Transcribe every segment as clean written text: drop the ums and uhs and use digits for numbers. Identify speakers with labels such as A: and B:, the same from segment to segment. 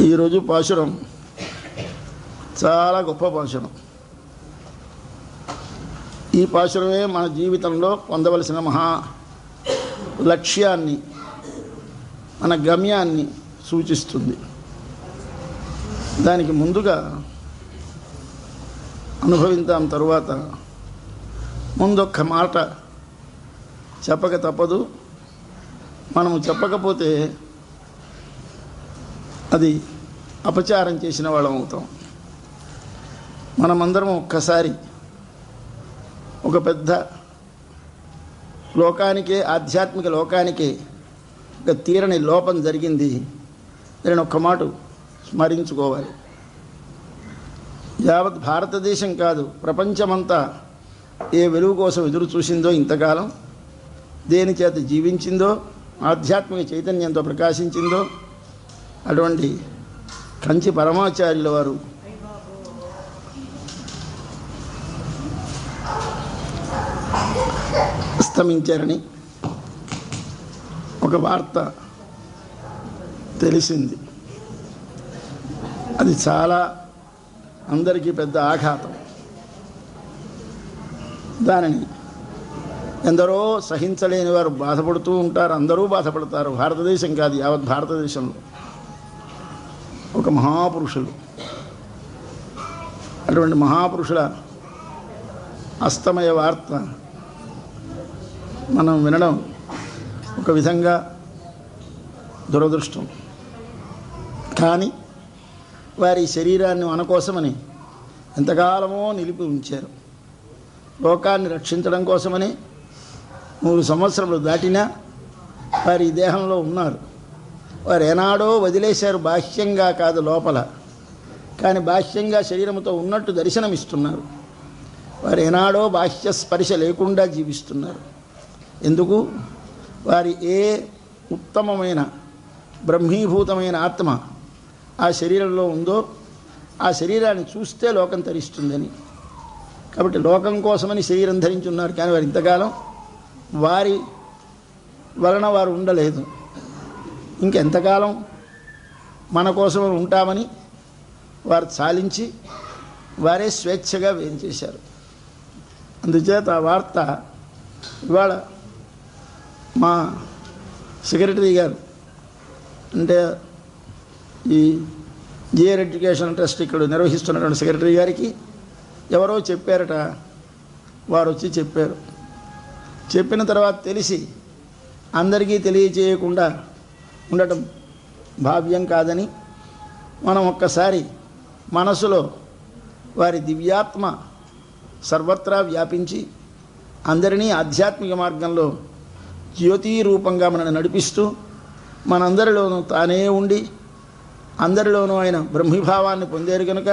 A: ఈరోజు పాశురం చాలా గొప్ప పాశురం. ఈ పాశురమే మన జీవితంలో పొందవలసిన మహా లక్ష్యాన్ని, మన గమ్యాన్ని సూచిస్తుంది. దానికి ముందుగా అనుభవించాం. తరువాత ముందొక్క మాట చెప్పక తప్పదు. మనము చెప్పకపోతే అది అపచారం చేసిన వాళ్ళం అవుతాం. మనమందరం ఒక్కసారి ఒక పెద్ద లోకానికే, ఆధ్యాత్మిక లోకానికే ఒక తీరని లోపం జరిగింది. నేను ఒక్క మాట స్మరించుకోవాలి. యావత్ భారతదేశం కాదు, ప్రపంచమంతా ఏ వెలుగు కోసం ఎదురు చూసిందో, ఇంతకాలం దేని చేత జీవించిందో, ఆధ్యాత్మిక చైతన్యంతో ప్రకాశించిందో, అటువంటి కంచి పరమాచార్యుల వారు అస్తమించారని ఒక వార్త తెలిసింది. అది చాలా అందరికీ పెద్ద ఆఘాతం. దానిని ఎందరో సహించలేని వారు బాధపడుతూ ఉంటారు. అందరూ బాధపడతారు. భారతదేశం కాదు, యావత్ భారతదేశంలో ఒక మహాపురుషులు, అటువంటి మహాపురుషుల అస్తమయ వార్త మనం వినడం ఒక విధంగా దురదృష్టం. కానీ వారి శరీరాన్ని మన కోసమని ఎంతకాలమో నిలిపి ఉంచారు. లోకాన్ని రక్షించడం కోసమని 3 సంవత్సరములు దాటినా వారి దేహంలో ఉన్నారు. వారు ఏనాడో వదిలేశారు, బాహ్యంగా కాదు, లోపల. కానీ బాహ్యంగా శరీరంతో ఉన్నట్టు దర్శనమిస్తున్నారు. వారు ఏనాడో బాహ్య స్పర్శ లేకుండా జీవిస్తున్నారు. ఎందుకు? వారి ఏ ఉత్తమమైన బ్రహ్మీభూతమైన ఆత్మ ఆ శరీరంలో ఉందో ఆ శరీరాన్ని చూస్తే లోకం తరిస్తుందని. కాబట్టి లోకం కోసమని శరీరం ధరించి ఉన్నారు. కానీ వారు ఇంతకాలం వారి వలన వారు ఉండలేదు. ఇంకెంతకాలం మన కోసం ఉంటామని వారు చాలించి వారే స్వేచ్ఛగా వేయించేశారు. అందుచేత ఆ వార్త ఇవాళ మా సెక్రటరీ గారు, అంటే ఈ జిఆర్ ఎడ్యుకేషన్ ట్రస్ట్ ఇక్కడ నిర్వహిస్తున్నటువంటి సెక్రటరీ గారికి ఎవరో చెప్పారట. వారు వచ్చి చెప్పారు. చెప్పిన తర్వాత తెలిసి అందరికీ తెలియచేయకుండా ఉండటం భావ్యం కాదని మనం ఒక్కసారి మనసులో వారి దివ్యాత్మ సర్వత్రా వ్యాపించి అందరినీ ఆధ్యాత్మిక మార్గంలో జ్యోతి రూపంగా మనల్ని నడిపిస్తూ మనందరిలోనూ తానే ఉండి అందరిలోనూ ఆయన బ్రహ్మీభావాన్ని పొందేరు కనుక,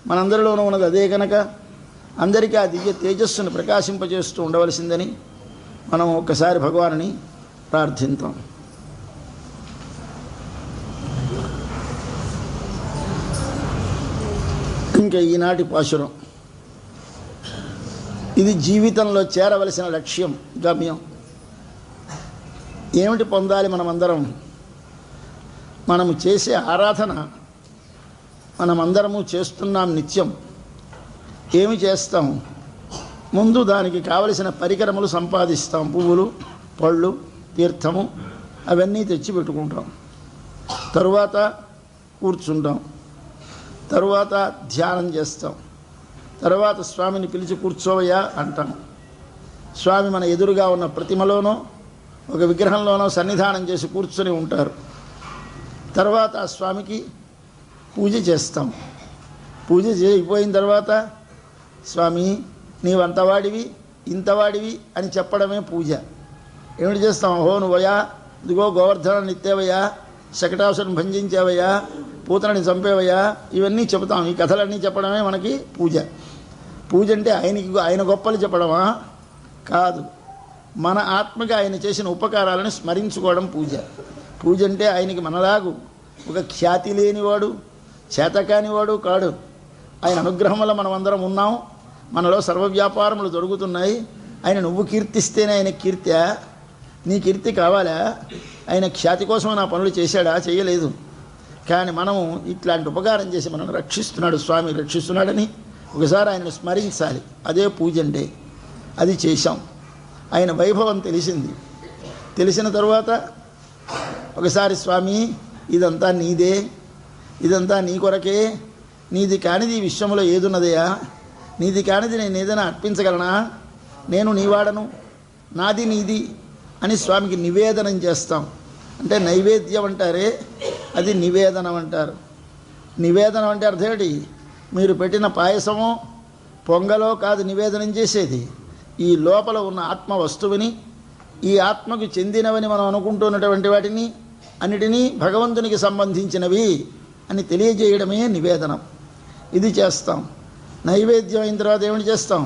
A: మనందరిలోనూ ఉన్నది అదే కనుక అందరికీ ఆ దివ్య తేజస్సును ప్రకాశింపజేస్తూ ఉండవలసిందని మనం ఒక్కసారి భగవానుని ప్రార్థిద్దాం. ఇంకా ఈనాటి పాశురం ఇది జీవితంలో చేరవలసిన లక్ష్యం, గమ్యం. ఏమిటి పొందాలి మనమందరం? మనము చేసే ఆరాధన మనమందరము చేస్తున్నాం నిత్యం. ఏమి చేస్తాం? ముందు దానికి కావలసిన పరికరములు సంపాదిస్తాం. పువ్వులు, పళ్ళు, తీర్థము అవన్నీ తెచ్చి పెట్టుకుంటాం. తరువాత కూర్చుంటాం. తరువాత ధ్యానం చేస్తాం. తర్వాత స్వామిని పిలిచి కూర్చోవయ్యా అంటాం. స్వామి మన ఎదురుగా ఉన్న ప్రతిమలోనో ఒక విగ్రహంలోనో సన్నిధానం చేసి కూర్చొని ఉంటారు. తర్వాత ఆ స్వామికి పూజ చేస్తాం. పూజ అయిపోయిన తర్వాత స్వామి నీవంతవాడివి ఇంతవాడివి అని చెప్పడమే పూజ. ఏమిటి చేస్తాం? అహో నువ్వయ్యా, ఇదిగో గోవర్ధనాన్ని ఎత్తేవయ్యా, శకటాసుని భంజించావయ్యా, పూతనని చంపేవయ్యా, ఇవన్నీ చెబుతాం. ఈ కథలన్నీ చెప్పడమే మనకి పూజ. పూజ అంటే ఆయన గొప్పలు చెప్పడమా? కాదు. మన ఆత్మగా ఆయన చేసిన ఉపకారాలను స్మరించుకోవడం పూజ. పూజ అంటే ఆయనకి మనలాగు ఒక ఖ్యాతి లేనివాడు, చేతకానివాడు కాడు. ఆయన అనుగ్రహం వల్ల మనం అందరం ఉన్నాం. మనలో సర్వవ్యాపారములు జరుగుతున్నాయి. ఆయన నువ్వు కీర్తిస్తేనే ఆయన కీర్త్యా? నీ కీర్తి కావాలా? ఆయన ఖ్యాతి కోసం నా పనులు చేశాడా? చేయలేదు. కానీ మనము ఇట్లాంటి ఉపకారం చేసి మనల్ని రక్షిస్తున్నాడు, స్వామి రక్షిస్తున్నాడని ఒకసారి ఆయనను స్మరించాలి. అదే పూజ అంటే. అది చేశాం. ఆయన వైభవం తెలిసింది. తెలిసిన తరువాత ఒకసారి స్వామి ఇదంతా నీదే, ఇదంతా నీ కొరకే, నీది కానిది ఈ విశ్వంలో ఏదున్నదయా, నీది కానిది నేను ఏదైనా అర్పించగలనా, నేను నీవాడను, నాది నీది అని స్వామికి నివేదనం చేస్తాం. అంటే నైవేద్యం అంటారే, అది నివేదనం అంటారు. నివేదనం అంటే అర్థం ఏంటి? మీరు పెట్టిన పాయసమో పొంగలో కాదు నివేదనం చేసేది. ఈ లోపల ఉన్న ఆత్మ వస్తువుని, ఈ ఆత్మకు చెందినవని మనం అనుకుంటున్నటువంటి వాటిని అన్నిటినీ భగవంతునికి సంబంధించినవి అని తెలియజేయడమే నివేదనం. ఇది చేస్తాం. నైవేద్యం అయిన తర్వాత ఏమిటి చేస్తాం?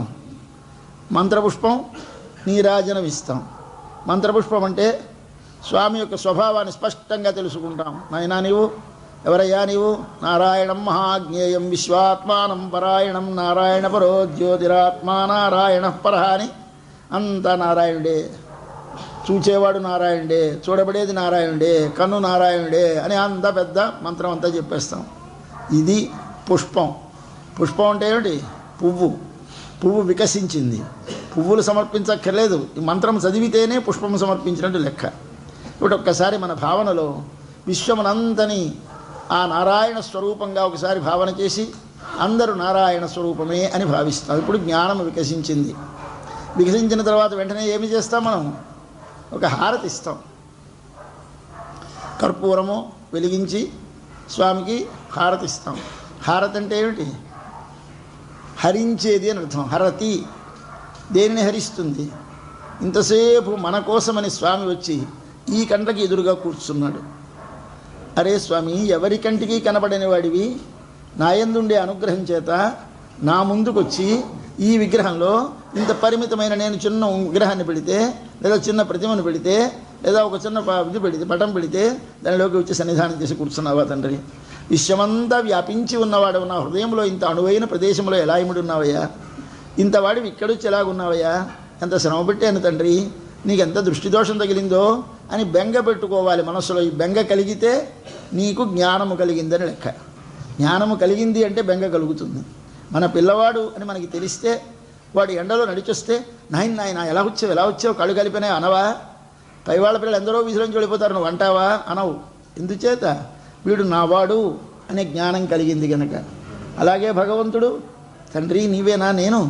A: మంత్రపుష్పం నీరాజనం ఇస్తాం. మంత్రపుష్పం అంటే స్వామి యొక్క స్వభావాన్ని స్పష్టంగా తెలుసుకుంటాం. నాయనా నీవు ఎవరయ్యా? నీవు నారాయణం మహాజ్ఞేయం విశ్వాత్మానం పరాయణం నారాయణ పరో జ్యోతిరాత్మా నారాయణ పర అని అంతా నారాయణుడే, చూచేవాడు నారాయణుడే, చూడబడేది నారాయణుడే, కన్ను నారాయణుడే అని అంత పెద్ద మంత్రం అంతా చెప్పేస్తాం. ఇది పుష్పం. పుష్పం అంటే ఏమిటి? పువ్వు. పువ్వు వికసించింది. పువ్వులు సమర్పించక్కర్లేదు, ఈ మంత్రం చదివితేనే పుష్పము సమర్పించినట్టు లెక్క. ఇప్పుడు ఒక్కసారి మన భావనలో విశ్వమునంతని ఆ నారాయణ స్వరూపంగా ఒకసారి భావన చేసి అందరూ నారాయణ స్వరూపమే అని భావిస్తాం. ఇప్పుడు జ్ఞానం వికసించింది. వికసించిన తర్వాత వెంటనే ఏమి చేస్తాం? మనం ఒక హారతి ఇస్తాం. కర్పూరము వెలిగించి స్వామికి హారతి ఇస్తాం. హారతి అంటే ఏమిటి? హరించేది అని అర్థం. హరతి దేనిని హరిస్తుంది? ఇంతసేపు మన కోసమని స్వామి వచ్చి ఈ కంటకి ఎదురుగా కూర్చున్నాడు. అరే స్వామి, ఎవరి కంటికి కనబడని వాడివి, నా యందుండే అనుగ్రహం చేత నా ముందుకొచ్చి ఈ విగ్రహంలో ఇంత పరిమితమైన నేను చిన్న విగ్రహాన్ని పెడితే, లేదా చిన్న ప్రతిమను పెడితే, లేదా ఒక చిన్న ఇది పెడితే, పటం పెడితే దానిలోకి వచ్చి సన్నిధానం చేసి కూర్చున్నావా తండ్రి? విశ్వమంతా వ్యాపించి ఉన్నవాడు నా హృదయంలో ఇంత అణువైన ప్రదేశంలో ఎలా ఇముడు ఉన్నావయ్యా? ఇంతవాడివి ఇక్కడొచ్చి ఎలాగున్నావయ్యా? ఎంత శ్రమ పెట్టాను తండ్రి, నీకెంత దృష్టిదోషం తగిలిందో అని బెంగ పెట్టుకోవాలి మనసులో. ఈ బెంగ కలిగితే నీకు జ్ఞానము కలిగిందని లెక్క. జ్ఞానము కలిగింది అంటే బెంగ కలుగుతుంది. మన పిల్లవాడు అని మనకి తెలిస్తే, వాడు ఎండలో నడిచొస్తే నాయన ఎలా వచ్చావు కళ్ళు కలిపినాయి అనవా? పైవాళ్ళ పిల్లలు ఎందరో వీధిలోంచి వెళ్ళిపోతారు, నువ్వు అంటావా? అనవు. ఎందుచేత? వీడు నావాడు అనే జ్ఞానం కలిగింది గనక. అలాగే భగవంతుడు, తండ్రి నీవేనా నేను,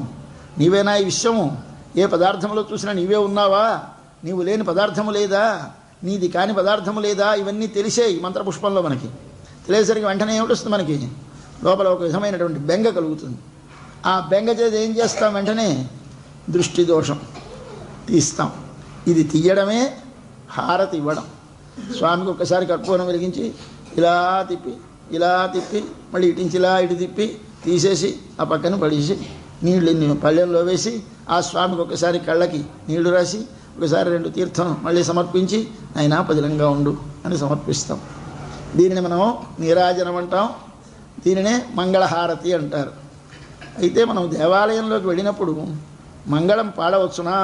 A: నీవేనా ఈ విశ్వము, ఏ పదార్థంలో చూసినా నీవే ఉన్నావా, నీవు లేని పదార్థము లేదా, నీది కాని పదార్థము లేదా, ఇవన్నీ తెలిసేయి మంత్రపుష్పంలో మనకి. తెలిసేసరికి వెంటనే ఏమిటి వస్తుంది? మనకి లోపల ఒక విధమైనటువంటి బెంగ కలుగుతుంది. ఆ బెంగ చేసి ఏం చేస్తాం? వెంటనే దృష్టి దోషం తీస్తాం. ఇది తీయడమే హారతి ఇవ్వడం. స్వామికి ఒక్కసారి కర్పూరం వెలిగించి ఇలా తిప్పి మళ్ళీ ఇటించి ఇలా ఇటు తిప్పి తీసేసి ఆ పక్కన పడేసి నీళ్ళు పళ్ళెంలో వేసి ఆ స్వామికి ఒకసారి కళ్ళకి నీళ్లు రాసి ఒకసారి 2 తీర్థం మళ్ళీ సమర్పించి అయినా పదిలంగా ఉండు అని సమర్పిస్తాం. దీనిని మనం నీరాజనం అంటాం. దీనినే మంగళహారతి అంటారు. అయితే మనం దేవాలయంలోకి వెళ్ళినప్పుడు మంగళం పాడవచ్చునా?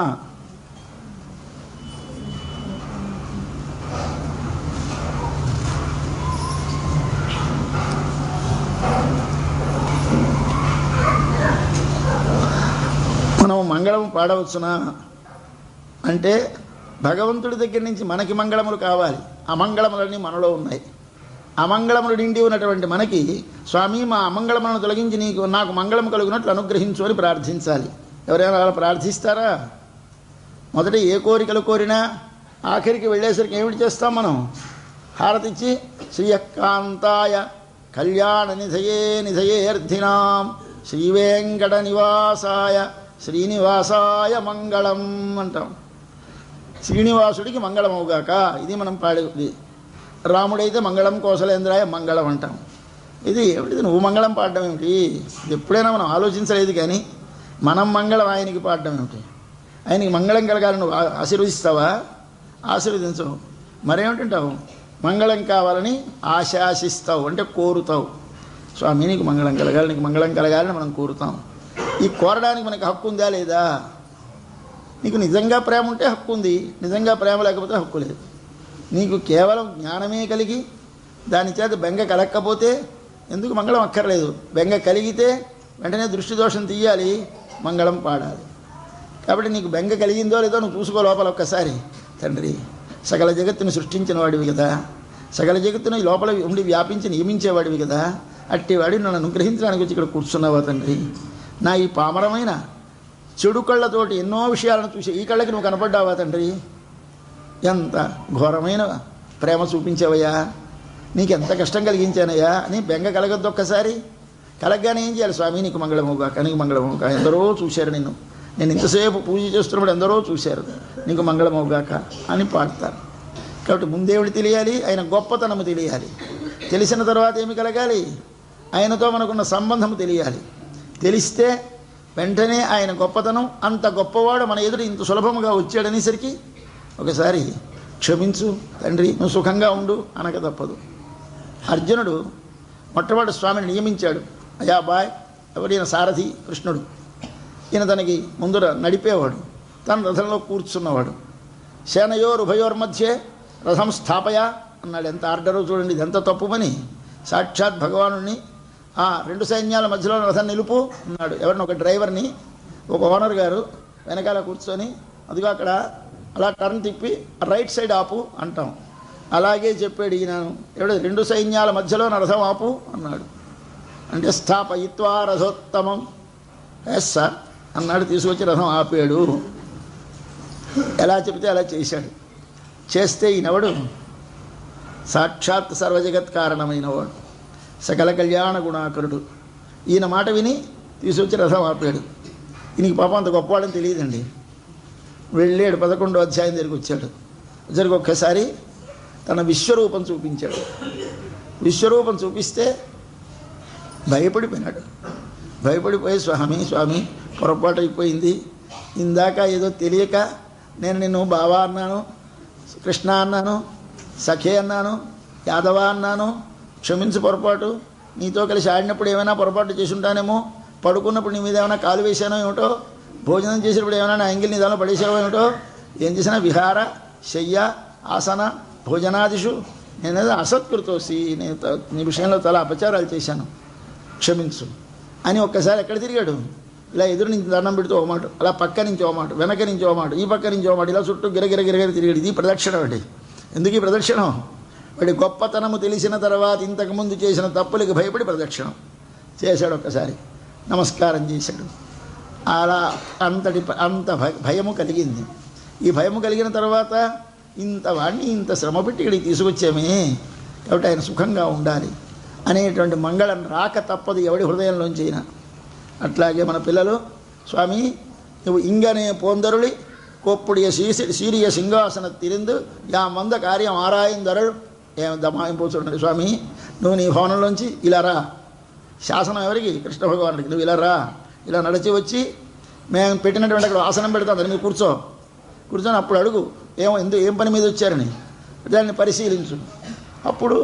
A: మనం మంగళం పాడవచ్చునా అంటే భగవంతుడి దగ్గర నుంచి మనకి మంగళములు కావాలి. అమంగళములన్నీ మనలో ఉన్నాయి. అమంగళములు నిండి ఉన్నటువంటి మనకి స్వామి మా అమంగళములను తొలగించి నాకు మంగళం కలుగునట్లు అనుగ్రహించు అని ప్రార్థించాలి. ఎవరైనా అలా ప్రార్థిస్తారా? మొదట ఏ కోరికలు కోరినా ఆఖరికి వెళ్ళేసరికి ఏమిటి చేస్తాం? మనం హారతిచ్చి శ్రీయకాంతాయ కళ్యాణ నిధయేర్థినాం శ్రీవేంకట నివాసాయ శ్రీనివాసాయ మంగళం అంటాం. శ్రీనివాసుడికి మంగళమవుగాక, ఇది మనం పాడేది. రాముడైతే మంగళం కోసలేంద్రాయ మంగళం అంటాం. ఇది ఏమిటి? నువ్వు మంగళం పాడడం ఏమిటి? ఇది ఎప్పుడైనా మనం ఆలోచించలేదు. కానీ మనం మంగళం ఆయనకి పాడడం ఏమిటి? ఆయనకి మంగళం కలగాలని నువ్వు ఆశీర్వదిస్తావా? ఆశీర్వదించవు. మరేమిటంటావు? మంగళం కావాలని ఆశాసిస్తావు, అంటే కోరుతావు. స్వామి నీకు మంగళం కలగాలి, నీకు మంగళం కలగాలని మనం కోరుతాం. ఈ కోరడానికి మనకి హక్కు ఉందా లేదా? నీకు నిజంగా ప్రేమ ఉంటే హక్కు ఉంది, నిజంగా ప్రేమ లేకపోతే హక్కు లేదు. నీకు కేవలం జ్ఞానమే కలిగి దాని చేత బెంగ కలక్కపోతే ఎందుకు మంగళం అక్కర్లేదు. బెంగ కలిగితే వెంటనే దృష్టి దోషం తీయాలి, మంగళం పాడాలి. కాబట్టి నీకు బెంగ కలిగిందో లేదో నువ్వు చూసుకో లోపల ఒక్కసారి. తండ్రి, సకల జగత్తుని సృష్టించిన వాడివి కదా, సకల జగత్తుని లోపల ఉండి వ్యాపించి నియమించేవాడివి కదా, అట్టి వాడిని నన్ను అనుగ్రహించడానికి వచ్చి ఇక్కడ కూర్చున్నావా తండ్రి? నా ఈ పామరమైన చెడు కళ్ళతోటి ఎన్నో విషయాలను చూసి ఈ కళ్ళకి నువ్వు కనపడ్డావా తండ్రి? ఎంత ఘోరమైన ప్రేమ చూపించావయ్యా, నీకెంత కష్టం కలిగించానయ్యా అని బెంగ కలగద్దు ఒక్కసారి. కలగ్గానే ఏం చేయాలి? స్వామి నీకు మంగళమవుగాక, నీకు మంగళమవుగాక. ఎందరో చూశారు నిన్ను, నేను ఇంతసేపు పూజ చేస్తున్నప్పుడు ఎందరో చూశారు, నీకు మంగళమవుగాక అని పాడతారు. కాబట్టి ముందేవిడి తెలియాలి, ఆయన గొప్పతనము తెలియాలి. తెలిసిన తర్వాత ఏమి కలగాలి? ఆయనతో మనకున్న సంబంధము తెలియాలి. తెలిస్తే వెంటనే ఆయన గొప్పతనం, అంత గొప్పవాడు మన ఎదురు ఇంత సులభముగా వచ్చాడనేసరికి ఒకసారి క్షమించు తండ్రి, నువ్వు సుఖంగా ఉండు అనక తప్పదు. అర్జునుడు మొట్టమొదటి స్వామిని నియమించాడు. అయ్యా బాయ్, ఎవరైనా సారథి కృష్ణుడు, ఈయన తనకి ముందర నడిపేవాడు, తన రథంలో కూర్చున్నవాడు. సేనయోరుభయోర్మధ్యే రథం స్థాపయ అన్నాడు. ఎంత ఆర్డరో చూడండి, ఇది ఎంత తప్పు పని. సాక్షాత్ భగవానుడిని రెండు సైన్యాల మధ్యలో రథం నిలుపు అన్నాడు. ఎవరిని? ఒక డ్రైవర్ని, ఒక ఓనర్ గారు వెనకాల కూర్చొని అదిగో అక్కడ అలా టర్న్ తిప్పి రైట్ సైడ్ ఆపు అంటాం. అలాగే చెప్పాడు ఈయన. ఎవడు? రెండు సైన్యాల మధ్యలో రథం ఆపు అన్నాడు. అంటే స్థాపయిత్వా రథోత్తమం, ఎస్ సార్ అన్నాడు. తీసుకొచ్చి రథం ఆపాడు. ఎలా చెబితే అలా చేశాడు. చేస్తే ఈయనవడు సాక్షాత్ సర్వజగత్ కారణమైన వాడు, సకల కళ్యాణ గుణాకరుడు. ఈయన మాట విని తీసుకొచ్చి రథం ఆపాడు. ఈయనకి పాపం అంత గొప్పవాడని తెలియదండి. వెళ్ళాడు, 11వ అధ్యాయం దగ్గరికి వచ్చాడు. జరిగి ఒక్కసారి తన విశ్వరూపం చూపించాడు. విశ్వరూపం చూపిస్తే భయపడిపోయినాడు. భయపడిపోయి స్వామి స్వామి పొరపాటు అయిపోయింది, ఇందాక ఏదో తెలియక నేను నిన్ను బావా అన్నాను, కృష్ణ అన్నాను, సఖే అన్నాను, యాదవ అన్నాను, క్షమించు పొరపాటు. నీతో కలిసి ఆడినప్పుడు ఏమైనా పొరపాటు చేసి ఉంటానేమో, పడుకున్నప్పుడు నీ మీద ఏమైనా కాలు వేసానో ఏమిటో, భోజనం చేసినప్పుడు ఏమైనా నా ఎంగిల్ నీ దానిలో పడేసావో ఏమిటో, ఏం చేసినా విహార శయ్య ఆసన భోజనాదిషు నేనేదో అసత్కృతోసి, నేను నీ విషయంలో చాలా అపచారాలు చేశాను, క్షమించు అని ఒక్కసారి ఎక్కడ తిరిగాడు? ఇలా ఎదురు నుంచి దండం పెడుతూ ఒక మాట, అలా పక్క నుంచి ఒక మాట, వెనక నుంచి ఒక మాట, ఈ పక్క నుంచి ఒక మాట, ఇలా చుట్టూ గిరగిర తిరిగాడు. ఇది ప్రదక్షిణ వాడి. ఎందుకు ఈ ప్రదక్షిణం? వాడి గొప్పతనము తెలిసిన తర్వాత ఇంతకుముందు చేసిన తప్పులకి భయపడి ప్రదక్షిణం చేశాడు. ఒక్కసారి నమస్కారం చేశాడు. అలా అంత భయము కలిగింది. ఈ భయము కలిగిన తర్వాత ఇంత వాడిని ఇంత శ్రమ పెట్టి ఇక్కడికి తీసుకొచ్చామే, కాబట్టి ఆయన సుఖంగా ఉండాలి అనేటువంటి మంగళం రాక తప్పదు ఎవడి హృదయంలోంచి అయినా. అట్లాగే మన పిల్లలు, స్వామి నువ్వు ఇంగనే పోందరుళి కోప్పుడియ సీరియ సింహాసన తిరిందు యా మంద కార్యం ఆరాయిందరుడు ఏం దమాయింపోతున్నాడు. స్వామి నువ్వు నీ భవనంలోంచి ఇలా రా. శాసనం ఎవరికి? కృష్ణ భగవానుడికి. నువ్వు ఇలా రా, ఇలా నడిచి వచ్చి మేము పెట్టినటువంటి అక్కడ ఆసనం పెడతాం, దాని మీద కూర్చొని అప్పుడు అడుగు ఏం పని మీద వచ్చారని, దాన్ని పరిశీలించు, అప్పుడు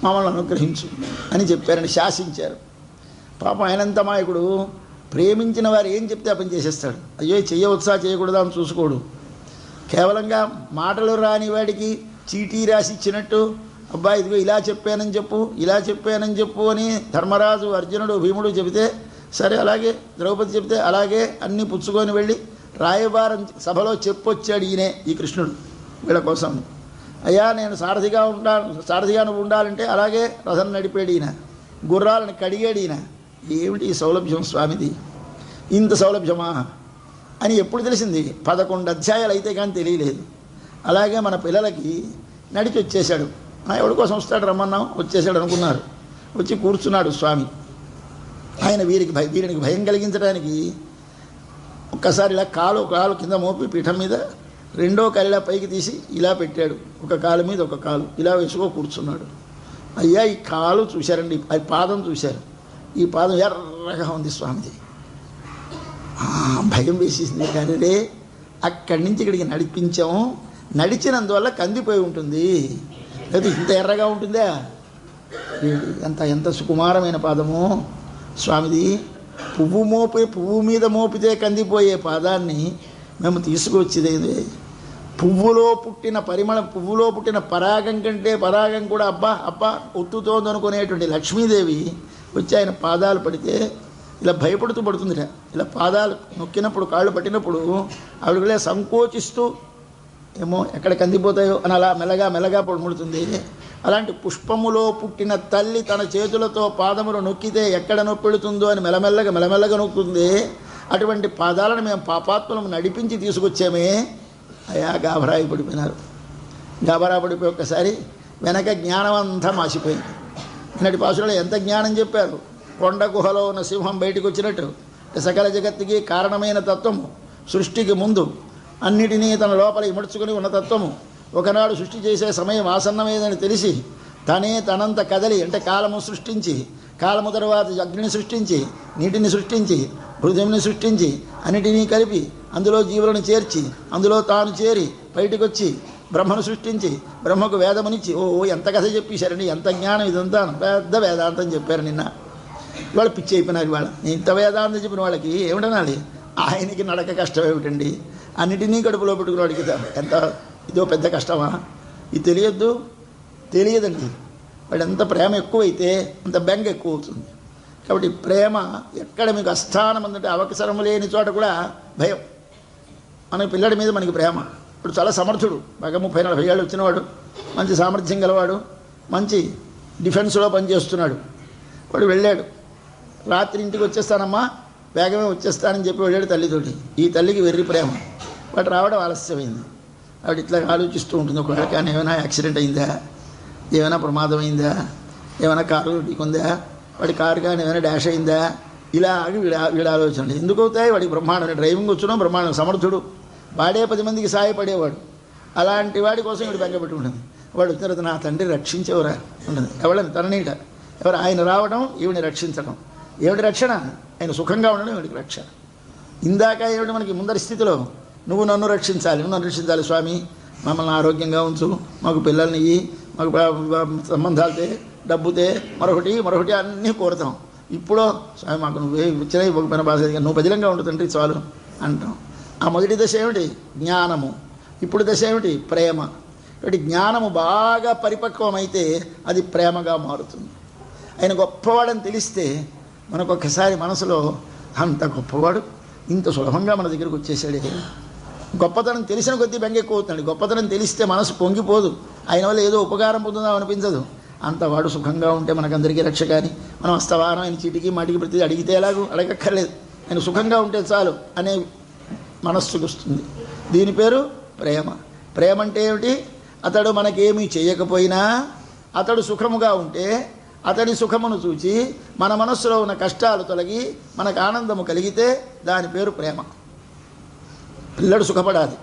A: మమ్మల్ని అనుగ్రహించు అని చెప్పారని శాసించారు. పాపం ఆయనంత మాయకుడు, ప్రేమించిన వారు ఏం చెప్తే ఆ పని చేసేస్తాడు. అయ్యో చేయవచ్చా చేయకూడదా అని చూసుకోడు. కేవలంగా మాటలు రాని వాడికి చీటీ రాసి ఇచ్చినట్టు, అబ్బా ఇదిగో ఇలా చెప్పానని చెప్పు అని ధర్మరాజు అర్జునుడు భీముడు చెబితే సరే, అలాగే ద్రౌపది చెబితే అలాగే అన్నీ పుచ్చుకొని వెళ్ళి రాయబారం సభలో చెప్పొచ్చాడు ఈయనే, ఈ కృష్ణుడు వీళ్ళ కోసం. అయ్యా నేను సారథిగా నువ్వు ఉండాలంటే అలాగే రథం నడిపాడు ఈయన, గుర్రాలను కడిగాడు ఈయన. ఏమిటి ఈ సౌలభ్యం స్వామిది, ఇంత సౌలభ్యమా అని ఎప్పుడు తెలిసింది? 11 అధ్యాయాలు అయితే కానీ తెలియలేదు. అలాగే మన పిల్లలకి నడిచి వచ్చేసాడు. ఎవడి కోసం వస్తాడు, రమ్మన్నాం, వచ్చేసాడు అనుకున్నారు. వచ్చి కూర్చున్నాడు స్వామి. ఆయన వీరికి భయం కలిగించడానికి ఒక్కసారి ఇలా కాలు కింద మోపి పీఠం మీద రెండో కాలు ఇలా పైకి తీసి ఇలా పెట్టాడు. ఒక కాలు మీద ఒక కాలు ఇలా వేసుకో కూర్చున్నాడు. అయ్యా ఈ కాలు చూశారండి, అది పాదం చూశారు. ఈ పాదం ఎర్రగా ఉంది స్వామిది. భయం వేసేసింది. కానీ రే అక్కడి నుంచి ఇక్కడికి నడిపించాము, నడిచినందువల్ల కందిపోయి ఉంటుంది, లేదా ఇంత ఎర్రగా ఉంటుందా? ఎంత సుకుమారమైన పాదము స్వామిది. పువ్వు మీద మోపితే కందిపోయే పాదాన్ని మేము తీసుకొచ్చేది పువ్వులో పుట్టిన పరిమళం, పువ్వులో పుట్టిన పరాగం కంటే పరాగం కూడా అబ్బా అబ్బా ఒత్తుతోంది అనుకునేటువంటి లక్ష్మీదేవి వచ్చి ఆయన పాదాలు పడితే ఇలా భయపడుతూ పడుతుందిట. ఇలా పాదాలు నొక్కినప్పుడు, కాళ్ళు పట్టినప్పుడు ఆవిడలే సంకోచిస్తూ ఏమో ఎక్కడ కందిపోతాయో అని అలా మెల్లగా మెల్లగా ముడుతుంది. అలాంటి పుష్పములో పుట్టిన తల్లి తన చేతులతో పాదములు నొక్కితే ఎక్కడ నొప్పెడుతుందో అని మెల్లమెల్లగా నొక్కుతుంది. అటువంటి పాదాలను మేము పాపాత్మలను నడిపించి తీసుకొచ్చామే. అయా గాభరాయి పడిపోయినారు. గాబరా పడిపోయి ఒక్కసారి వెనక జ్ఞానం అంతా మాసిపోయింది. నిన్నటి పాసులలో ఎంత జ్ఞానం చెప్పారు. కొండ గుహలో ఉన్న సింహం బయటకు వచ్చినట్టు సకల జగత్తుకి కారణమైన తత్వము, సృష్టికి ముందు అన్నిటినీ తన లోపల ఇమడ్చుకుని ఉన్న తత్వము ఒకనాడు సృష్టి చేసే సమయం ఆసన్నమేదని తెలిసి తనే తనంత కదలి, అంటే కాలము సృష్టించి, కాలము తర్వాత అగ్నిని సృష్టించి, నీటిని సృష్టించి, హృదయంని సృష్టించి, అన్నిటినీ కలిపి అందులో జీవులను చేర్చి అందులో తాను చేరి బయటకు వచ్చి బ్రహ్మను సృష్టించి బ్రహ్మకు వేదమునిచ్చి ఎంత కథ చెప్పేశారండి, ఎంత జ్ఞానం ఇదంతా. పెద్ద వేదాంతం చెప్పారు నిన్న. ఇవాళ పిచ్చి అయిపోయినారు. ఇవాళ ఇంత వేదాంతం చెప్పిన వాళ్ళకి ఏమిటనాలి? ఆయనకి నడక కష్టం ఏమిటండి? అన్నిటినీ కడుపులో పెట్టుకుని వాడికి ఎంత ఇదో పెద్ద కష్టమా? ఇది తెలియదండి. వాడు ఎంత ప్రేమ ఎక్కువైతే అంత బెంగ ఎక్కువ అవుతుంది. కాబట్టి ప్రేమ ఎక్కడ మీకు అస్థానం ఉందంటే అవసరం లేని చోట కూడా భయం. మన పిల్లడి మీద మనకి ప్రేమ. ఇప్పుడు చాలా సమర్థుడు, బాగా 30-40 ఏళ్ళు వచ్చినవాడు, మంచి సామర్థ్యం గలవాడు, మంచి డిఫెన్స్లో పనిచేస్తున్నాడు. వాడు వెళ్ళాడు. రాత్రి ఇంటికి వచ్చేస్తానమ్మా, వేగమే వచ్చేస్తానని చెప్పి వెళ్ళాడు తల్లితోటి. ఈ తల్లికి వెర్రి ప్రేమ. వాడు రావడం ఆలస్యమైంది. వాడు ఇట్లా ఆలోచిస్తూ ఉంటుంది. ఒకవేళ కానీ ఏమైనా యాక్సిడెంట్ అయిందా, ఏమైనా ప్రమాదం అయిందా, ఏమైనా కారు ఢీకొందా, వాడి కారు కానీ ఏమైనా డాష్ అయిందా, ఇలా వీడి ఆలోచనలు ఎందుకు అవుతాయి? వాడికి బ్రహ్మాండం, డ్రైవింగ్ వచ్చునో బ్రహ్మాండం, సమర్థుడు, వాడే 10 మందికి సహాయపడేవాడు. అలాంటి వాడి కోసం వీడు బెంగ పెట్టుకుంటుంది. వాడు వచ్చిన తర్వాత నా తండ్రి రక్షించేవరా ఉంటుంది. ఎవడని తననీట ఎవరు ఆయన రావడం, ఈవిని రక్షించడం. ఏమిటి రక్షణ? ఆయన సుఖంగా ఉండడం వీడికి రక్షణ. ఇందాక ఏమిటి మనకి ముందరి స్థితిలో నువ్వు నన్ను రక్షించాలి స్వామి, మమ్మల్ని ఆరోగ్యంగా ఉంచు, మాకు పిల్లల్ని ఇయ్యి, మాకు సంబంధాలతే, డబ్బుతే, మరొకటి అన్నీ కోరుతాం. ఇప్పుడు స్వామి మాకు నువ్వే వచ్చినా ఇవ్వకపోయినా బాధ, నువ్వు బదిలంగా ఉండు తండ్రి చాలు అంటాం. ఆ మొదటి దశ ఏమిటి? జ్ఞానము. ఇప్పుడు దశ ఏమిటి? ప్రేమ. కాబట్టి జ్ఞానము బాగా పరిపక్వమైతే అది ప్రేమగా మారుతుంది. ఆయన గొప్పవాడని తెలిస్తే మనకు ఒక్కసారి మనసులో అంత గొప్పవాడు ఇంత సులభంగా మన దగ్గరకు వచ్చేసాడే. గొప్పతనం తెలిసిన కొద్దీ బెంగ ఎక్కువ అవుతుంది. గొప్పతనం తెలిస్తే మనసు పొంగిపోదు, ఆయన వల్ల ఏదో ఉపకారం పొందుదాం అనిపించదు. అంతవాడు సుఖంగా ఉంటే మనకందరికీ రక్ష. కానీ మనం అస్తవానం ఆయన చీటికి మాటికి ప్రతి అడిగితే ఎలాగూ అడగక్కర్లేదు, ఆయన సుఖంగా ఉంటే చాలు అనే మనస్సుకు వస్తుంది. దీని పేరు ప్రేమ. ప్రేమ అంటే ఏమిటి? అతడు మనకేమీ చేయకపోయినా అతడు సుఖముగా ఉంటే అతడి సుఖమును చూచి మన మనస్సులో ఉన్న కష్టాలు తొలగి మనకు ఆనందము కలిగితే దాని పేరు ప్రేమ. పిల్లడు సుఖపడాలి,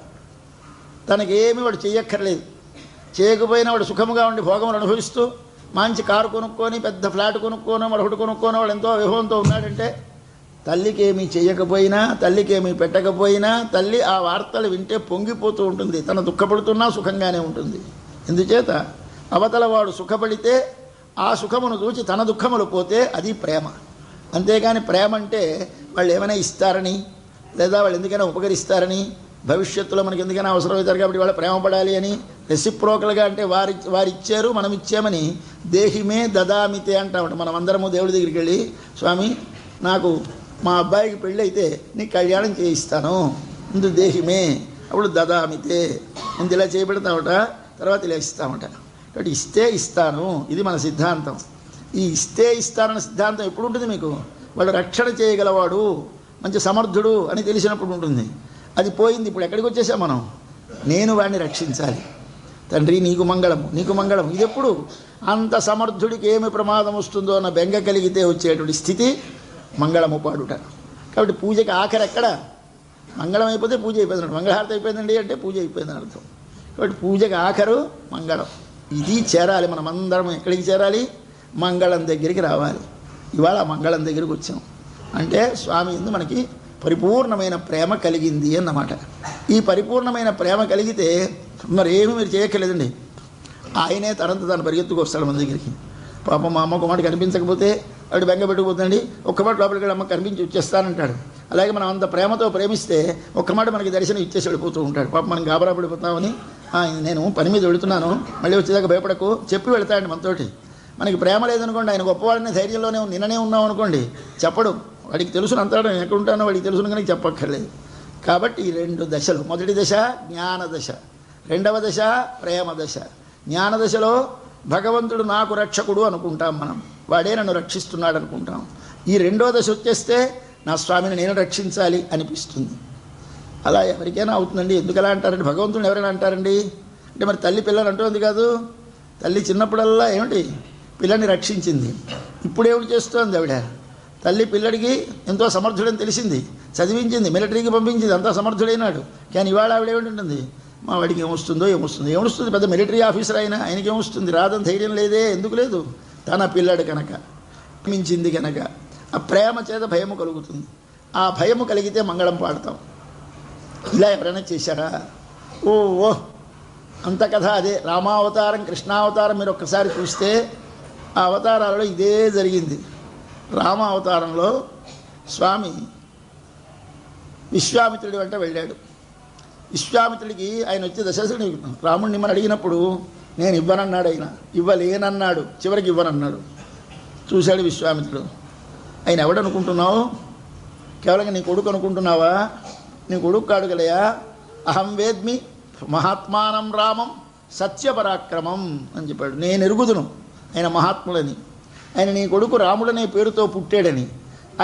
A: తనకేమీ వాడు చేయక్కర్లేదు, చేయకపోయినా వాడు సుఖముగా ఉండి భోగములు అనుభవిస్తూ మంచి కారు కొనుక్కొని పెద్ద ఫ్లాట్ కొనుక్కోనో మరొకటి కొనుక్కోనో వాడు ఎంతో విభవంతో ఉన్నాడంటే తల్లికి ఏమీ చేయకపోయినా, తల్లికి ఏమీ పెట్టకపోయినా తల్లి ఆ వార్తలు వింటే పొంగిపోతూ ఉంటుంది. తన దుఃఖపడుతున్నా సుఖంగానే ఉంటుంది. ఎందుచేత అవతల వాడు సుఖపడితే ఆ సుఖమును చూచి తన దుఃఖములు పోతే అది ప్రేమ. అంతేగాని ప్రేమ అంటే వాళ్ళు ఏమైనా ఇస్తారని, లేదా వాళ్ళు ఎందుకైనా ఉపకరిస్తారని, భవిష్యత్తులో మనకి ఎందుకైనా అవసరమవుతారు కాబట్టి వాళ్ళు ప్రేమ పడాలి అని, రెసిప్రోకల్గా అంటే వారిచ్చారు మనం ఇచ్చామని దేహిమే దదామితే అంటామంట. మనం అందరము దేవుడి దగ్గరికి వెళ్ళి స్వామి నాకు మా అబ్బాయికి పెళ్ళి అయితే నీకు కళ్యాణం చేయిస్తాను, ముందు దేహిమే, అప్పుడు దదామితే, ముందు ఇలా చేయబెడతామట, తర్వాత ఇలా ఇస్తామట. కాబట్టి ఇస్తే ఇస్తాను, ఇది మన సిద్ధాంతం. ఈ ఇస్తే ఇస్తానన్న సిద్ధాంతం ఎప్పుడు ఉంటుంది మీకు? వాడు రక్షణ చేయగలవాడు, మంచి సమర్థుడు అని తెలిసినప్పుడు ఉంటుంది. అది పోయింది. ఇప్పుడు ఎక్కడికి వచ్చేసాం మనం? నేను వాడిని రక్షించాలి, తండ్రి నీకు మంగళము, నీకు మంగళము. ఇది ఎప్పుడు? అంత సమర్థుడికి ఏమి ప్రమాదం వస్తుందో అన్న బెంగ కలిగితే వచ్చేటువంటి స్థితి మంగళము పాడుట. కాబట్టి పూజకి ఆఖరి ఎక్కడ? మంగళం అయిపోతే పూజ అయిపోయింది. మంగళహారతి అయిపోయిందండి అంటే పూజ అయిపోయిందని అర్థం. కాబట్టి పూజకి ఆఖరు మంగళం. ఇది చేరాలి. మనం అందరం ఎక్కడికి చేరాలి? మంగళం దగ్గరికి రావాలి. ఇవాళ మంగళం దగ్గరికి వచ్చాం అంటే స్వామి యందు మనకి పరిపూర్ణమైన ప్రేమ కలిగింది అన్నమాట. ఈ పరిపూర్ణమైన ప్రేమ కలిగితే మరి ఏమి మీరు చేయక్కర్లేదండి, ఆయనే తనంత తాను పరిగెత్తుకు వస్తాడు మన దగ్గరికి. పాపం మా అమ్మకు మాట కనిపించకపోతే ఆవిడ బెంగ పెట్టుకుపోతుందండి, ఒక్క మాట లోపలికి వెళ్ళి అమ్మ కనిపించి వచ్చేస్తానంటాడు. అలాగే మనం అంత ప్రేమతో ప్రేమిస్తే ఒక్క మాట మనకి దర్శనం ఇచ్చేసి వెళ్ళిపోతూ ఉంటాడు. పాప మనం గాబరా పడిపోతామని, నేను పని మీద వెళుతున్నాను మళ్ళీ వచ్చేదాకా భయపడకు చెప్పి వెళ్తాడండి మనతోటి. మనకి ప్రేమ లేదనుకోండి, ఆయన గొప్పవాడిని ధైర్యంలోనే నిన్ననే ఉన్నాం అనుకోండి, చెప్పడు. వాడికి తెలుసును అంతాడు, నేను ఎక్కడ ఉంటానో వాడికి తెలుసును కానీ చెప్పక్కర్లేదు. కాబట్టి ఈ 2 దశలు, మొదటి దశ జ్ఞాన దశ, రెండవ దశ ప్రేమ దశ. జ్ఞాన దశలో భగవంతుడు నాకు రక్షకుడు అనుకుంటాం మనం, వాడే నన్ను రక్షిస్తున్నాడు అనుకుంటాం. ఈ రెండో దశ వచ్చేస్తే నా స్వామిని నేను రక్షించాలి అనిపిస్తుంది. అలా ఎవరికైనా అవుతుందండి. ఎందుకు అలా అంటారండి? భగవంతుని ఎవరైనా అంటారండి అంటే మరి తల్లి పిల్లని అంటుంది కాదు. తల్లి చిన్నప్పుడల్లా ఏమిటి పిల్లని రక్షించింది, ఇప్పుడేమిటి చేస్తోంది ఆవిడ? తల్లి పిల్లడికి ఎంతో సమర్థుడని తెలిసింది, చదివించింది, మిలిటరీకి పంపించింది, అంతా సమర్థుడైనాడు. కానీ ఇవాళ ఆవిడ ఏమిటి, మా వాడికి ఏమొస్తుంది, పెద్ద మిలిటరీ ఆఫీసర్ అయినా ఆయనకి ఏమొస్తుంది, రాదని ధైర్యం లేదే. ఎందుకు లేదు? తన పిల్లడు కనుక, మించింది కనుక ఆ ప్రేమ చేత భయము కలుగుతుంది. ఆ భయము కలిగితే మంగళం పాడతాం. ఇలా ఎవరైనా చేశారా? ఓ అంత కథ అదే. రామావతారం, కృష్ణావతారం మీరు ఒక్కసారి చూస్తే ఆ అవతారాలలో ఇదే జరిగింది. రామ అవతారంలో స్వామి విశ్వామిత్రుడి వెంట వెళ్ళాడు. విశ్వామిత్రుడికి ఆయన వచ్చి దశరథుడు రాముడిని మనం అడిగినప్పుడు నేను ఇవ్వనన్నాడు, ఆయన ఇవ్వలేనన్నాడు, చివరికి ఇవ్వనన్నాడు. చూశాడు విశ్వామిత్రుడు. ఆయన ఎవడనుకుంటున్నావు? కేవలంగా నీ కొడుకు అనుకుంటున్నావా? నీ కొడుకు కాడు కదయా. అహం వేద్మి మహాత్మానం రామం సత్యపరాక్రమం అని చెప్పాడు. నేను ఎరుగుదును ఆయన మహాత్ములని, ఆయన నీ కొడుకు రాముడనే పేరుతో పుట్టాడని,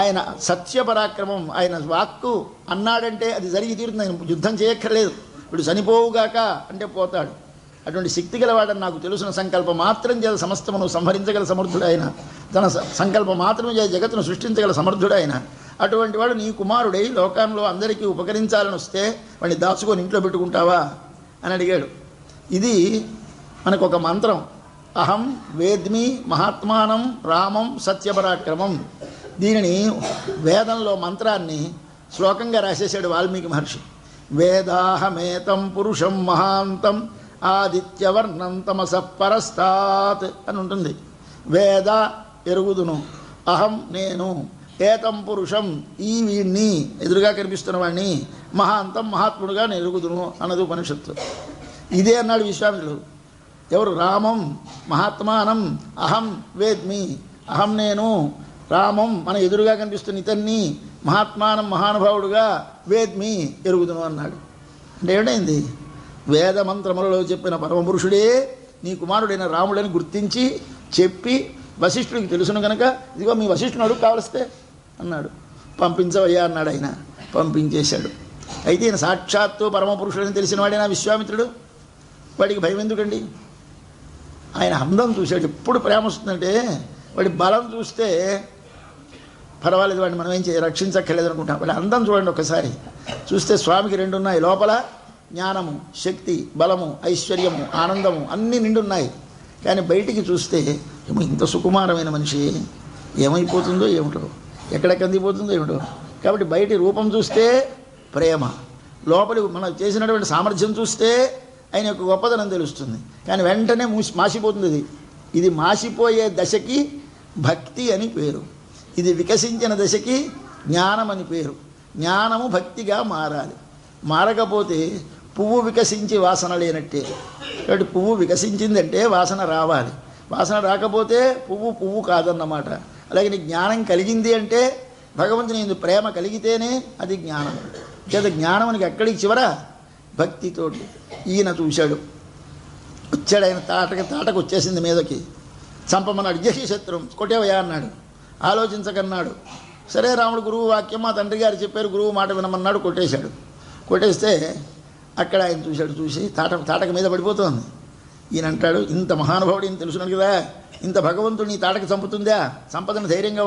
A: ఆయన సత్యపరాక్రమం, ఆయన వాక్కు అన్నాడంటే అది జరిగి తీరుతుంది. ఆయన యుద్ధం చేయక్కర్లేదు, ఇప్పుడు చనిపోవుగాక అంటే పోతాడు. అటువంటి శక్తి గలవాడని నాకు తెలుసిన సంకల్పం మాత్రం చేత సమస్తమును సంహరించగల సమర్థుడైన, తన సంకల్పం మాత్రమే చేత జగత్తును సృష్టించగల సమర్థుడైన అటువంటి వాడు నీ కుమారుడై లోకంలో అందరికీ ఉపకరించాలని వస్తే వాడిని దాచుకొని ఇంట్లో పెట్టుకుంటావా అని అడిగాడు. ఇది మనకు ఒక మంత్రం. అహం వేద్మి మహాత్మానం రామం సత్యపరాక్రమం. దీనిని వేదంలో మంత్రాన్ని శ్లోకంగా రాసేశాడు వాల్మీకి మహర్షి. వేదాహమేతం పురుషం మహాంతం ఆదిత్యవర్ణం తమసః పరస్తాత్ అని ఉంటుంది. వేద ఎరుగుదును, అహం నేను, ఏతం పురుషం ఈ వీణ్ణి ఎదురుగా కనిపిస్తున్న వాడిని, మహాంతం మహాత్ముడుగా నేను ఎరుగుదును అన్నది ఉపనిషత్తు. ఇదే అన్నాడు విశ్వామిత్రుడు. ఎవరు? రామం మహాత్మానం అహం వేద్మి, అహం నేను, రామం మన ఎదురుగా కనిపిస్తున్న ఇతన్ని, మహాత్మానం మహానుభావుడుగా, వేద్మి ఎరుగుదును అన్నాడు. అంటే ఏమిటైంది? వేద మంత్రములలో చెప్పిన పరమపురుషుడే నీ కుమారుడైన రాముడని గుర్తించి చెప్పి వశిష్ఠుడికి తెలుసును కనుక ఇదిగో మీ వశిష్ఠుని అడుగు కావలిస్తే అన్నాడు. పంపించవయ్యా అన్నాడు. ఆయన పంపించేశాడు. అయితే ఈయన సాక్షాత్తు పరమపురుషుడని తెలిసిన వాడేనా విశ్వామిత్రుడు? వాడికి భయం ఎందుకండి? ఆయన అందం చూశాడు. ఎప్పుడు ప్రేమ వస్తుందంటే వాడి బలం చూస్తే పర్వాలేదు, వాడిని మనం ఏం రక్షించక్కర్లేదు అనుకుంటాం. వాడి అందం చూడండి ఒకసారి. చూస్తే స్వామికి 2 ఉన్నాయి. లోపల జ్ఞానము, శక్తి, బలము, ఐశ్వర్యము, ఆనందము అన్నీ నిండున్నాయి. కానీ బయటికి చూస్తే ఏమో ఇంత సుకుమారమైన మనిషి ఏమైపోతుందో ఏమిటో, ఎక్కడ కందిపోతుందో ఏమిటో. కాబట్టి బయటి రూపం చూస్తే ప్రేమ, లోపలి మనం చేసినటువంటి సామర్థ్యం చూస్తే ఆయన యొక్క గొప్పదనం తెలుస్తుంది. కానీ వెంటనే మాసిపోతుంది. ఇది మాసిపోయే దశకి భక్తి అని పేరు. ఇది వికసించిన దశకి జ్ఞానం అని పేరు. జ్ఞానము భక్తిగా మారాలి. మారకపోతే పువ్వు వికసించి వాసన లేనట్టే. కాబట్టి పువ్వు వికసించిందంటే వాసన రావాలి. వాసన రాకపోతే పువ్వు కాదన్నమాట. అలాగే నీ జ్ఞానం కలిగింది అంటే భగవంతుని యందు ప్రేమ కలిగితేనే అది జ్ఞానం. లేదా జ్ఞానం మనకి ఎక్కడికి చివరా భక్తితోటి. ఈయన చూశాడు, వచ్చాడు. ఆయన తాటకు వచ్చేసింది మీదకి. చంపమన్నాడు. జహి శత్రుం కొట్టేవయ్యా అన్నాడు. ఆలోచించకన్నాడు. సరే రాముడు గురువు వాక్యం మా తండ్రి గారు చెప్పారు, గురువు మాట వినమన్నాడు. కొట్టేశాడు. కొట్టేస్తే అక్కడ ఆయన చూశాడు. చూసి తాటక మీద పడిపోతుంది. ఈయన అంటాడు, ఇంత మహానుభావుడు ఈయన తెలుసున్నాడు కదా, ఇంత భగవంతుడిని తాటక చంపుతుందా? సంపదను ధైర్యంగా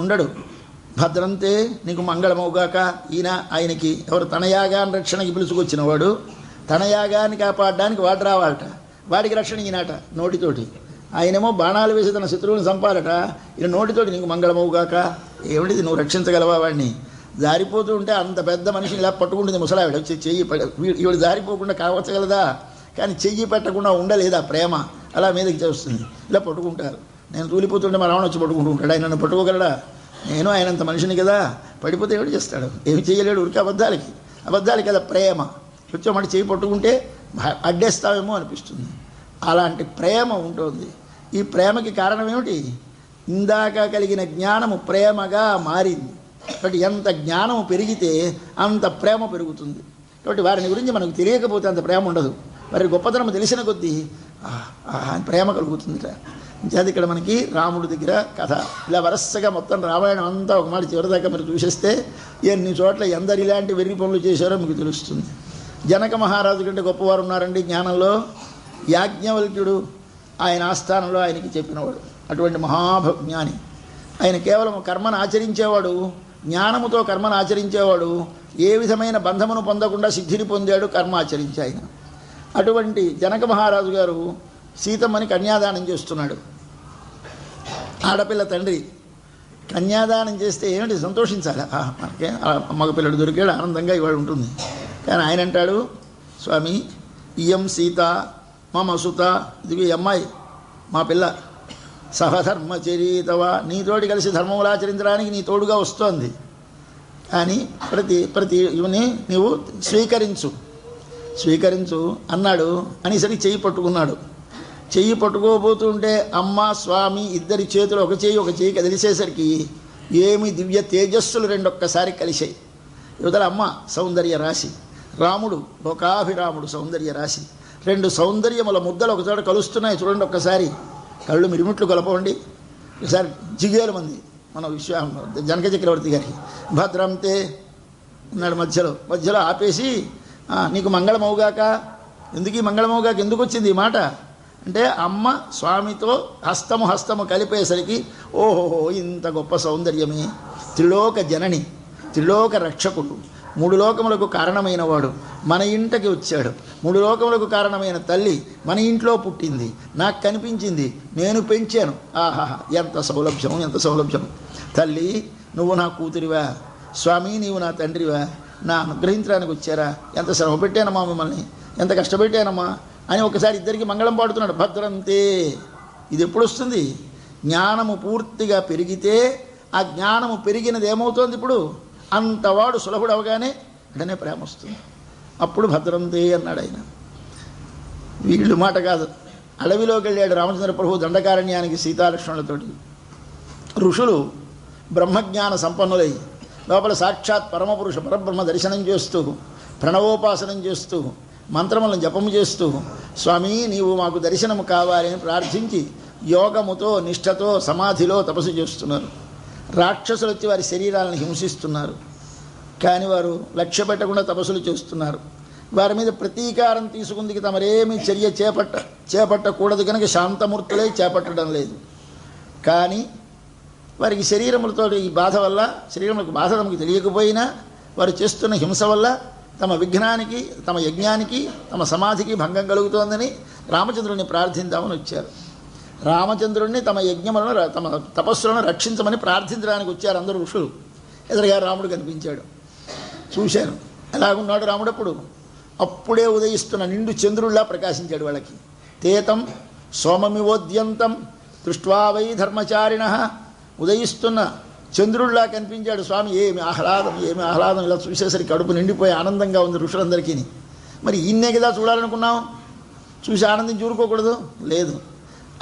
A: ఉండడు. భద్రంతే నీకు మంగళమవుగాక. ఆయనకి ఎవరు? తన యాగాన్ని రక్షణకి పిలుచుకొచ్చినవాడు. తన యాగాన్ని కాపాడడానికి వాడు రావాలట. వాడికి రక్షణ ఈయనట నోటితోటి. ఆయనేమో బాణాలు వేసి తన శత్రువుని చంపాలట. ఈయన నోటితోటి నీకు మంగళమవుగాక. ఏమిటిది? నువ్వు రక్షించగలవా వాడిని? జారిపోతూ ఉంటే అంత పెద్ద మనిషిని ఇలా పట్టుకుంటుంది ముసలావిడ. చెయ్యి ఈవిడ జారిపోకుండా కావచ్చగలదా? కానీ చెయ్యి పెట్టకుండా ఉండలేదు ఆ ప్రేమ. అలా మీదకి చేస్తుంది. ఇలా పట్టుకుంటారు. నేను తూలిపోతుంటే మా రావణ వచ్చి పట్టుకుంటూ ఉంటాడు. ఆయన నన్ను పట్టుకోగలడా? నేను ఆయనంత మనిషిని కదా, పడిపోతే ఏడు చేస్తాడు? ఏమి చేయలేడు. ఉరికి అబద్ధాలకి కదా ప్రేమ. వచ్చామంటే చేయి పట్టుకుంటే అడ్డేస్తావేమో అనిపిస్తుంది. అలాంటి ప్రేమ ఉంటుంది. ఈ ప్రేమకి కారణం ఏమిటి? ఇందాక కలిగిన జ్ఞానము ప్రేమగా మారింది. కాబట్టి ఎంత జ్ఞానము పెరిగితే అంత ప్రేమ పెరుగుతుంది. కాబట్టి వారిని గురించి మనకు తెలియకపోతే అంత ప్రేమ ఉండదు. వారి గొప్పతనం తెలిసిన కొద్దీ ప్రేమ కలుగుతుందిట. అది ఇక్కడ మనకి రాముడి దగ్గర కథ ఇలా వరుసగా మొత్తం రామాయణం అంతా ఒక మాట చివరిదాకా మీరు చూసేస్తే ఎన్ని చోట్ల ఎందరు ఇలాంటి వెర్రి పనులు చేశారో మీకు తెలుస్తుంది. జనక మహారాజు కంటే గొప్పవారు ఉన్నారండి జ్ఞానంలో. యాజ్ఞవల్క్యుడు ఆయన ఆస్థానంలో ఆయనకి చెప్పినవాడు. అటువంటి మహాజ్ఞాని ఆయన. కేవలం కర్మను ఆచరించేవాడు, జ్ఞానముతో కర్మను ఆచరించేవాడు. ఏ విధమైన బంధమును పొందకుండా సిద్ధిని పొందాడు కర్మ ఆచరించి ఆయన. అటువంటి జనక మహారాజు గారు సీతమ్మని కన్యాదానం చేస్తున్నాడు. ఆడపిల్ల తండ్రి కన్యాదానం చేస్తే ఏమిటి సంతోషించాలి? మనకే మగపిల్లడు దొరికాడు, ఆనందంగా ఇవాడు ఉంటుంది. కానీ ఆయన అంటాడు, స్వామి ఇయం సీత మమ సుత, ఇది ఈ అమ్మాయి మా పిల్ల, సహధర్మచరీతవ, నీతోటి కలిసి ధర్మములు ఆచరించడానికి నీ తోడుగా వస్తోంది. కానీ ప్రతి ఇవని నీవు స్వీకరించు అన్నాడు. అనేసరికి చెయ్యి పట్టుకున్నాడు. చెయ్యి పట్టుకోబోతుంటే అమ్మ స్వామి ఇద్దరి చేతులు ఒక చేయి కదిలిసేసరికి ఏమి దివ్య తేజస్సులు రెండొక్కసారి కలిశాయి. యువతల అమ్మ సౌందర్య రాశి, రాముడు లోకాభిరాముడు సౌందర్య రాశి. రెండు సౌందర్యముల ముద్దలు ఒకచోట కలుస్తున్నాయి. చూడండి ఒక్కసారి, కళ్ళు మిరిమిట్లు కలపండి. ఒకసారి జిగేలు మంది మన జనక చక్రవర్తి గారికి భద్రంతే ఉన్నాడు. మధ్యలో ఆపేసి, నీకు మంగళమవుగాక. ఎందుకు ఈ మంగళమవుగాక ఎందుకు వచ్చింది ఈ మాట అంటే, అమ్మ స్వామితో హస్తము కలిపేసరికి ఓహోహో ఇంత గొప్ప సౌందర్యమే. త్రిలోక జనని, త్రిలోక రక్షకుడు, మూడు లోకములకు కారణమైన వాడు మన ఇంటికి వచ్చాడు. మూడు లోకములకు కారణమైన తల్లి మన ఇంట్లో పుట్టింది, నాకు కనిపించింది, నేను పెంచాను. ఆహా ఎంత సౌలభ్యం. తల్లి నువ్వు నా కూతురివా, స్వామి నీవు నా తండ్రివా, నా అనుగ్రహించడానికి వచ్చారా? ఎంత శ్రమ పెట్టానమ్మా మిమ్మల్ని, ఎంత కష్టపెట్టానమ్మా అని ఒకసారి ఇద్దరికి మంగళం పాడుతున్నాడు. భద్రంతే. ఇది ఎప్పుడు వస్తుంది? జ్ఞానము పూర్తిగా పెరిగితే ఆ జ్ఞానము పెరిగినది ఏమవుతోంది? ఇప్పుడు అంతవాడు సులభుడు అవగానే వెంటనే ప్రేమ వస్తుంది. అప్పుడు భద్రంతే అన్నాడు ఆయన. వీళ్ళు మాట కాదు. అడవిలోకి వెళ్ళాడు రామచంద్ర ప్రభు దండకారణ్యానికి సీతాలక్ష్మణులతోటి. ఋషులు బ్రహ్మజ్ఞాన సంపన్నులై లోపల సాక్షాత్ పరమపురుష పరబ్రహ్మ దర్శనం చేస్తూ, ప్రణవోపాసనం చేస్తూ, మంత్రములను జపము చేస్తూ, స్వామి నీవు మాకు దర్శనము కావాలి అని ప్రార్థించి యోగముతో నిష్ఠతో సమాధిలో తపస్సు చేస్తున్నారు. రాక్షసులు వచ్చి వారి శరీరాలను హింసిస్తున్నారు. కానీ వారు లక్ష్య పెట్టకుండా తపస్సులు చేస్తున్నారు. వారి మీద ప్రతీకారం తీసుకుందికి తమరేమీ చర్య చేపట్టకూడదు కనుక శాంతమూర్తులై చేపట్టడం లేదు. కానీ వారికి శరీరములతో ఈ బాధ వల్ల, శరీరములకు బాధ తమకు తెలియకపోయినా వారు చేస్తున్న హింస వల్ల తమ విఘ్నానికి, తమ యజ్ఞానికి, తమ సమాధికి భంగం కలుగుతోందని రామచంద్రుడిని ప్రార్థిద్దామని వచ్చారు. రామచంద్రుడిని తమ యజ్ఞములను, తమ తపస్సులను రక్షించమని ప్రార్థించడానికి వచ్చారు అందరూ ఋషులు. ఎదురుగా రాముడు కనిపించాడు. చూశాను ఎలాగున్నాడు రాముడు. అప్పుడే ఉదయిస్తున్న నిండు చంద్రుడిలా ప్రకాశించాడు వాళ్ళకి. తేతం సోమమివోద్యంతం దృష్ట్వా వై ధర్మచారిణ, ఉదయిస్తున్న చంద్రుడిలా కనిపించాడు స్వామి. ఏమి ఆహ్లాదం. ఇలా చూసేసరికి కడుపు నిండిపోయి ఆనందంగా ఉంది ఋషులందరికీ. మరి ఈయన్నే కదా చూడాలనుకున్నాం, చూసి ఆనందించి ఊరుకోకూడదు? లేదు.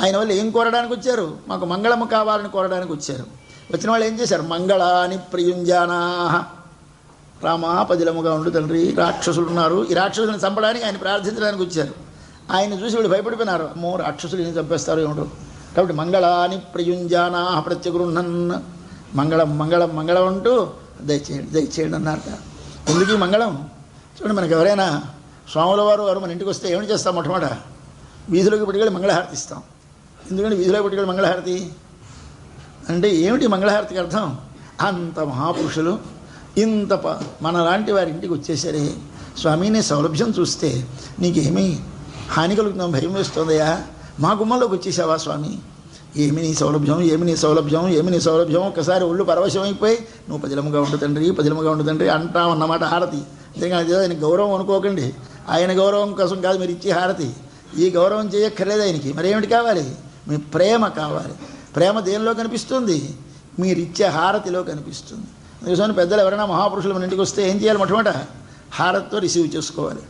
A: ఆయన వల్ల ఏం కోరడానికి వచ్చారు? మాకు మంగళము కావాలని కోరడానికి వచ్చారు. వచ్చిన వాళ్ళు ఏం చేశారు? మంగళాని ప్రయుంజానా, రామా పదిలముగా ఉండు తండ్రి, రాక్షసులు ఉన్నారు, ఈ రాక్షసులను చంపడానికి ఆయన ప్రార్థించడానికి వచ్చారు. ఆయన చూసి వీళ్ళు భయపడిపోయినారు. అమ్మో రాక్షసులు ఏం చంపేస్తారు ఏమిటో. కాబట్టి మంగళాని ప్రయుంజానా ప్రత్యగృహన్, మంగళం అంటూ దయచేయండి అన్నారట. ఎందుకు ఈ మంగళం? చూడండి, మనకు ఎవరైనా స్వాముల వారు మన ఇంటికి వస్తే ఏమిటి చేస్తాం? మొట్టమొదట వీధిలోకి పట్టుకెళ్ళి మంగళహారతి ఇస్తాం. ఎందుకంటే వీధిలోకి పట్టుకెళ్ళి మంగళహారతి అంటే ఏమిటి? మంగళహారతికి అర్థం అంత మహాపురుషులు ఇంత మన లాంటి వారి ఇంటికి వచ్చేసరే స్వామి, నీ సౌలభ్యం చూస్తే నీకేమీ హాని కలుగుతుందో భయం వేస్తుందయా, మా గుమ్మంలోకి వచ్చేసావా స్వామి, ఏమి నీ సౌలభ్యం. ఒకసారి ఒళ్ళు పరవశమైపోయి నువ్వు పదిలముగా ఉండు తండ్రి అంటామన్నమాట హారతి. ఎందుకంటే ఆయన గౌరవం అనుకోకండి, ఆయన గౌరవం కోసం కాదు మీరు ఇచ్చే హారతి. ఈ గౌరవం చేయక్కర్లేదు ఆయనకి. మరి ఏమిటి కావాలి? మీ ప్రేమ కావాలి. ప్రేమ దేనిలో కనిపిస్తుంది? మీరిచ్చే హారతిలో కనిపిస్తుంది. అందుకోసం పెద్దలు ఎవరైనా మహాపురుషులు మన ఇంటికి వస్తే ఏం చేయాలి? మొట్టమొదట హారతితో రిసీవ్ చేసుకోవాలి.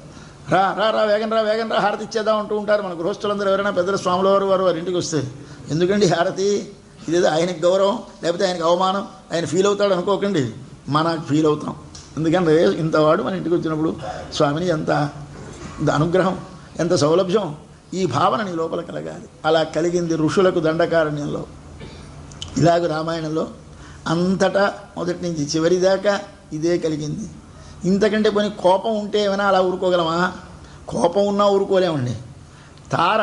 A: రా రా రా వేగం రా హారతి ఇచ్చేద్దాం అంటూ ఉంటారు మన గృహస్థులందరూ. ఎవరైనా పెద్దల స్వాముల వారి ఇంటికి వస్తే ఎందుకండి హారతి? ఇదేదో ఆయనకి గౌరవం, లేకపోతే ఆయనకి అవమానం, ఆయన ఫీల్ అవుతాడు అనుకోకండి, మనకు ఫీల్ అవుతాం. ఎందుకంటే ఇంతవాడు మన ఇంటికి వచ్చినప్పుడు స్వామిని ఎంత అనుగ్రహం, ఎంత సౌలభ్యం, ఈ భావన నీ లోపల కలగాలి. అలా కలిగింది ఋషులకు దండకారణ్యంలో. ఇలాగ రామాయణంలో అంతటా మొదటి నుంచి చివరి దాకా ఇదే కలిగింది. ఇంతకంటే పోనీ కోపం ఉంటే ఏమైనా అలా ఊరుకోగలమా? కోపం ఉన్నా ఊరుకోలేమండి. తార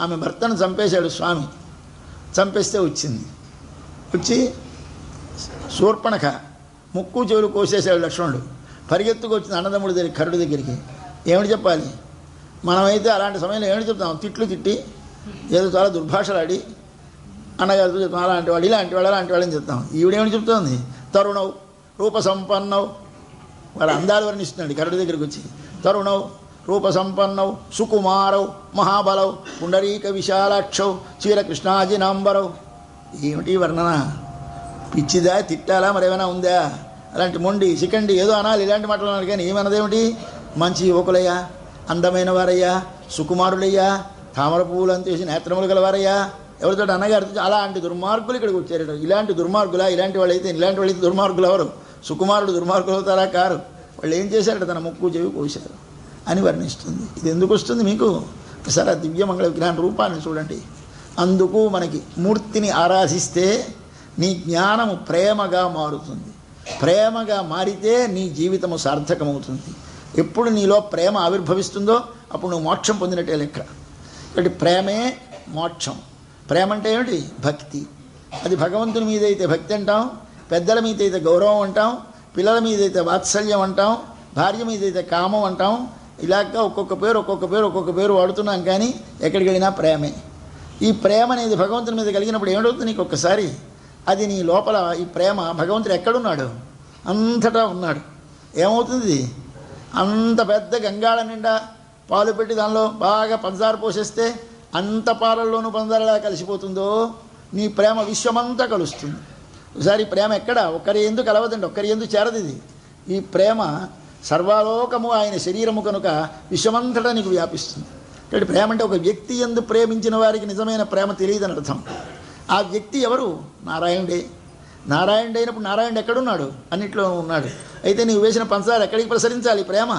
A: ఆమె భర్తను చంపేశాడు స్వామి. చంపేస్తే వచ్చి శూర్పణఖ ముక్కు చెవులు కోసేశాడు లక్ష్మణుడు. పరిగెత్తుకు వచ్చింది అన్నదమ్ముడి దగ్గర, కరుడి దగ్గరికి. ఏమిటి చెప్పాలి? మనమైతే అలాంటి సమయంలో ఏమిటి చెప్తాం? తిట్లు తిట్టి ఏదో చాలా దుర్భాషలాడి అన్నగారితో చెప్తాం, అలాంటి వాడు ఇలాంటి వాడని చెప్తాం. ఈవిడేమిటి చెప్తోంది? తరుణవ్ రూప సంపన్నవ్, వాడు అందాలు వర్ణిస్తున్నాడు కరుడి దగ్గరికి వచ్చి. తరుణవ్ రూప సంపన్నవ్ సుకుమారవ్ మహాబలవ్ పుండరీక విశాలాక్షవ్ చీరకృష్ణాజినాంబరవ్. ఏమిటి వర్ణన? పిచ్చిదా? తిట్టాలా? మరేమైనా ఉందా? అలాంటి మొండి శిఖండి ఏదో అనాలి, ఇలాంటి మాటలు అన్నాడు. కానీ ఏమన్నదేమిటి? మంచి యువకులయ్యా, అందమైన వారయ్యా, సుకుమారులయ్యా, తామర పువ్వులు అంతేసి నేత్రములు గలవారయ్యా. ఎవరితో? అన్నగారితో. అలాంటి దుర్మార్గులు ఇక్కడికి వచ్చారట. ఇలాంటి దుర్మార్గులా? ఇలాంటి వాళ్ళైతే దుర్మార్గులు ఎవరు? సుకుమారుడు దుర్మార్గులు అవుతారా? కారు. వాళ్ళు ఏం చేశారట? తన ముక్కు చెవి కోశారు అని వర్ణిస్తుంది. ఇది ఎందుకు వస్తుంది మీకు? ఒకసారి ఆ దివ్యమంగళ విగ్రహం రూపాన్ని చూడండి. అందుకు మనకి మూర్తిని ఆరాధిస్తే నీ జ్ఞానము ప్రేమగా మారుతుంది. ప్రేమగా మారితే నీ జీవితము సార్థకమవుతుంది. ఎప్పుడు నీలో ప్రేమ ఆవిర్భవిస్తుందో అప్పుడు నువ్వు మోక్షం పొందినట్టే లెక్క. కాబట్టి ప్రేమే మోక్షం. ప్రేమ అంటే ఏమిటి? భక్తి. అది భగవంతుని మీద అయితే భక్తి అంటాం, పెద్దల మీద అయితే గౌరవం అంటాం, పిల్లల మీద అయితే వాత్సల్యం అంటాం, భార్య మీద అయితే కామం అంటాం. ఇలాగా ఒక్కొక్క పేరు వాడుతున్నాం. కానీ ఎక్కడికి వెళ్ళినా ప్రేమే. ఈ ప్రేమ అనేది భగవంతుని మీద కలిగినప్పుడు ఏమవుతుంది? నీకు ఒక్కసారి అది నీ లోపల ఈ ప్రేమ, భగవంతుడు ఎక్కడున్నాడు? అంతటా ఉన్నాడు. ఏమవుతుంది? అంత పెద్ద గంగాళ నిండా పాలు పెట్టి దానిలో బాగా పంచదార పోసేస్తే అంత పాలల్లోనూ పంచదారలా కలిసిపోతుందో నీ ప్రేమ విశ్వమంతా కలుస్తుంది. ఒకసారి ప్రేమ ఎక్కడ? ఒక్కరి ఎందుకు కలవదండి, ఒక్కరి ఎందుకు చేరదు. ఇది ఈ ప్రేమ సర్వలోకము ఆయన శరీరము కనుక విశ్వమంతటా నీకు వ్యాపిస్తుంది. కాబట్టి ప్రేమ అంటే ఒక వ్యక్తి యందు ప్రేమించిన వారికి నిజమైన ప్రేమ తెలియదని అర్థం. ఆ వ్యక్తి ఎవరు? నారాయణుడే. నారాయణుడు అయినప్పుడు నారాయణుడు ఎక్కడున్నాడు? అన్నిట్లో ఉన్నాడు. అయితే నీవు వేసిన పంచదార ఎక్కడికి ప్రసరించాలి? ప్రేమ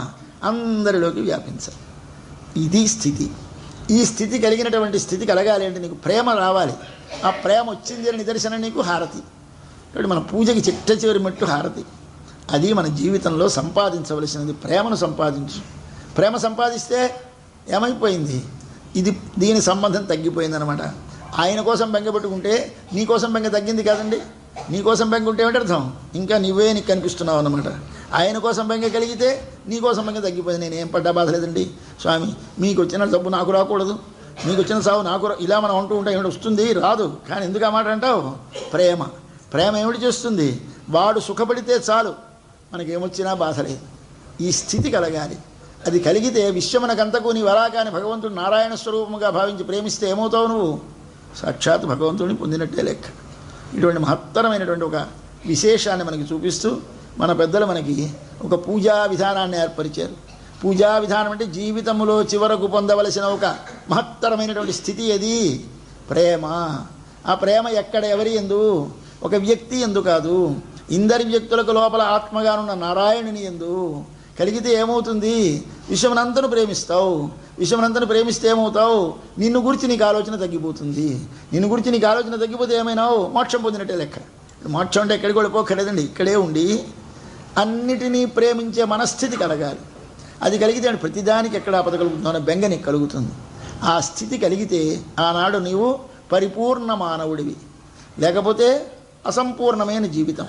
A: అందరిలోకి వ్యాపించాలి. ఇది స్థితి. ఈ స్థితి కలిగినటువంటి స్థితి కలగాలి అంటే నీకు ప్రేమ రావాలి. ఆ ప్రేమ వచ్చింది అని నిదర్శనం నీకు హారతి. కాబట్టి మన పూజకి చిట్ట చివరి మెట్టు హారతి. అది మన జీవితంలో సంపాదించవలసినది. ప్రేమను సంపాదించు. ప్రేమ సంపాదిస్తే ఏమైపోయింది? దీని సంబంధం తగ్గిపోయిందనమాట. ఆయన కోసం బెంగ పెట్టుకుంటే నీ కోసం బెంగ తగ్గింది కాదండి. నీ కోసం బెంగ ఉంటే ఏమిటి అర్థం? ఇంకా నీవే నీకు కనిపిస్తున్నావు అన్నమాట. ఆయన కోసం బెంగ కలిగితే నీ కోసం బెంగ తగ్గిపోయింది. నేను ఏం పడ్డా బాధ లేదండి స్వామి, మీకు వచ్చిన డబ్బు నాకు రాకూడదు, మీకు వచ్చిన సావు నాకు ఇలా మనం అంటూ ఉంటే ఏమిటి వస్తుంది? రాదు. కానీ ఎందుకు ఆ మాట అంటావు? ప్రేమ ఏమిటి చేస్తుంది? వాడు సుఖపడితే చాలు, మనకేమొచ్చినా బాధ లేదు. ఈ స్థితి కలగాలి. అది కలిగితే విశ్వమునకంతకు నీ వరాకాని భగవంతుడు నారాయణ స్వరూపముగా భావించి ప్రేమిస్తే ఏమవుతావు? నువ్వు సాక్షాత్ భగవంతుడిని పొందినట్టే లెక్క. ఇటువంటి మహత్తరమైనటువంటి ఒక విశేషాన్ని మనకి చూపిస్తూ మన పెద్దలు మనకి ఒక పూజా విధానాన్ని ఏర్పరిచారు. పూజా విధానం అంటే జీవితంలో చివరకు పొందవలసిన ఒక మహత్తరమైనటువంటి స్థితి. అది ప్రేమ. ఆ ప్రేమ ఎక్కడ, ఎవరి యందు? ఒక వ్యక్తి యందు కాదు, ఇందరి వ్యక్తులకు లోపల ఆత్మగానున్న నారాయణుని యందు కలిగితే ఏమవుతుంది? విశ్వమునంతను ప్రేమిస్తావు. విశ్వమునంతను ప్రేమిస్తే ఏమవుతావు? నిన్ను గురించి నీకు ఆలోచన తగ్గిపోతుంది. నిన్ను గురించి నీకు ఆలోచన తగ్గిపోతే ఏమైనావు? మోక్షం పొందినట్టే లెక్క. మోక్షం అంటే ఎక్కడికి వెళ్ళిపోకలేదండి, ఇక్కడే ఉండి అన్నిటినీ ప్రేమించే మనస్థితి కలగాలి. అది కలిగితే ప్రతిదానికి ఎక్కడ ఆపద కలుగుతుందో అనే బెంగ నీకు కలుగుతుంది. ఆ స్థితి కలిగితే ఆనాడు నీవు పరిపూర్ణ మానవుడివి, లేకపోతే అసంపూర్ణమైన జీవితం.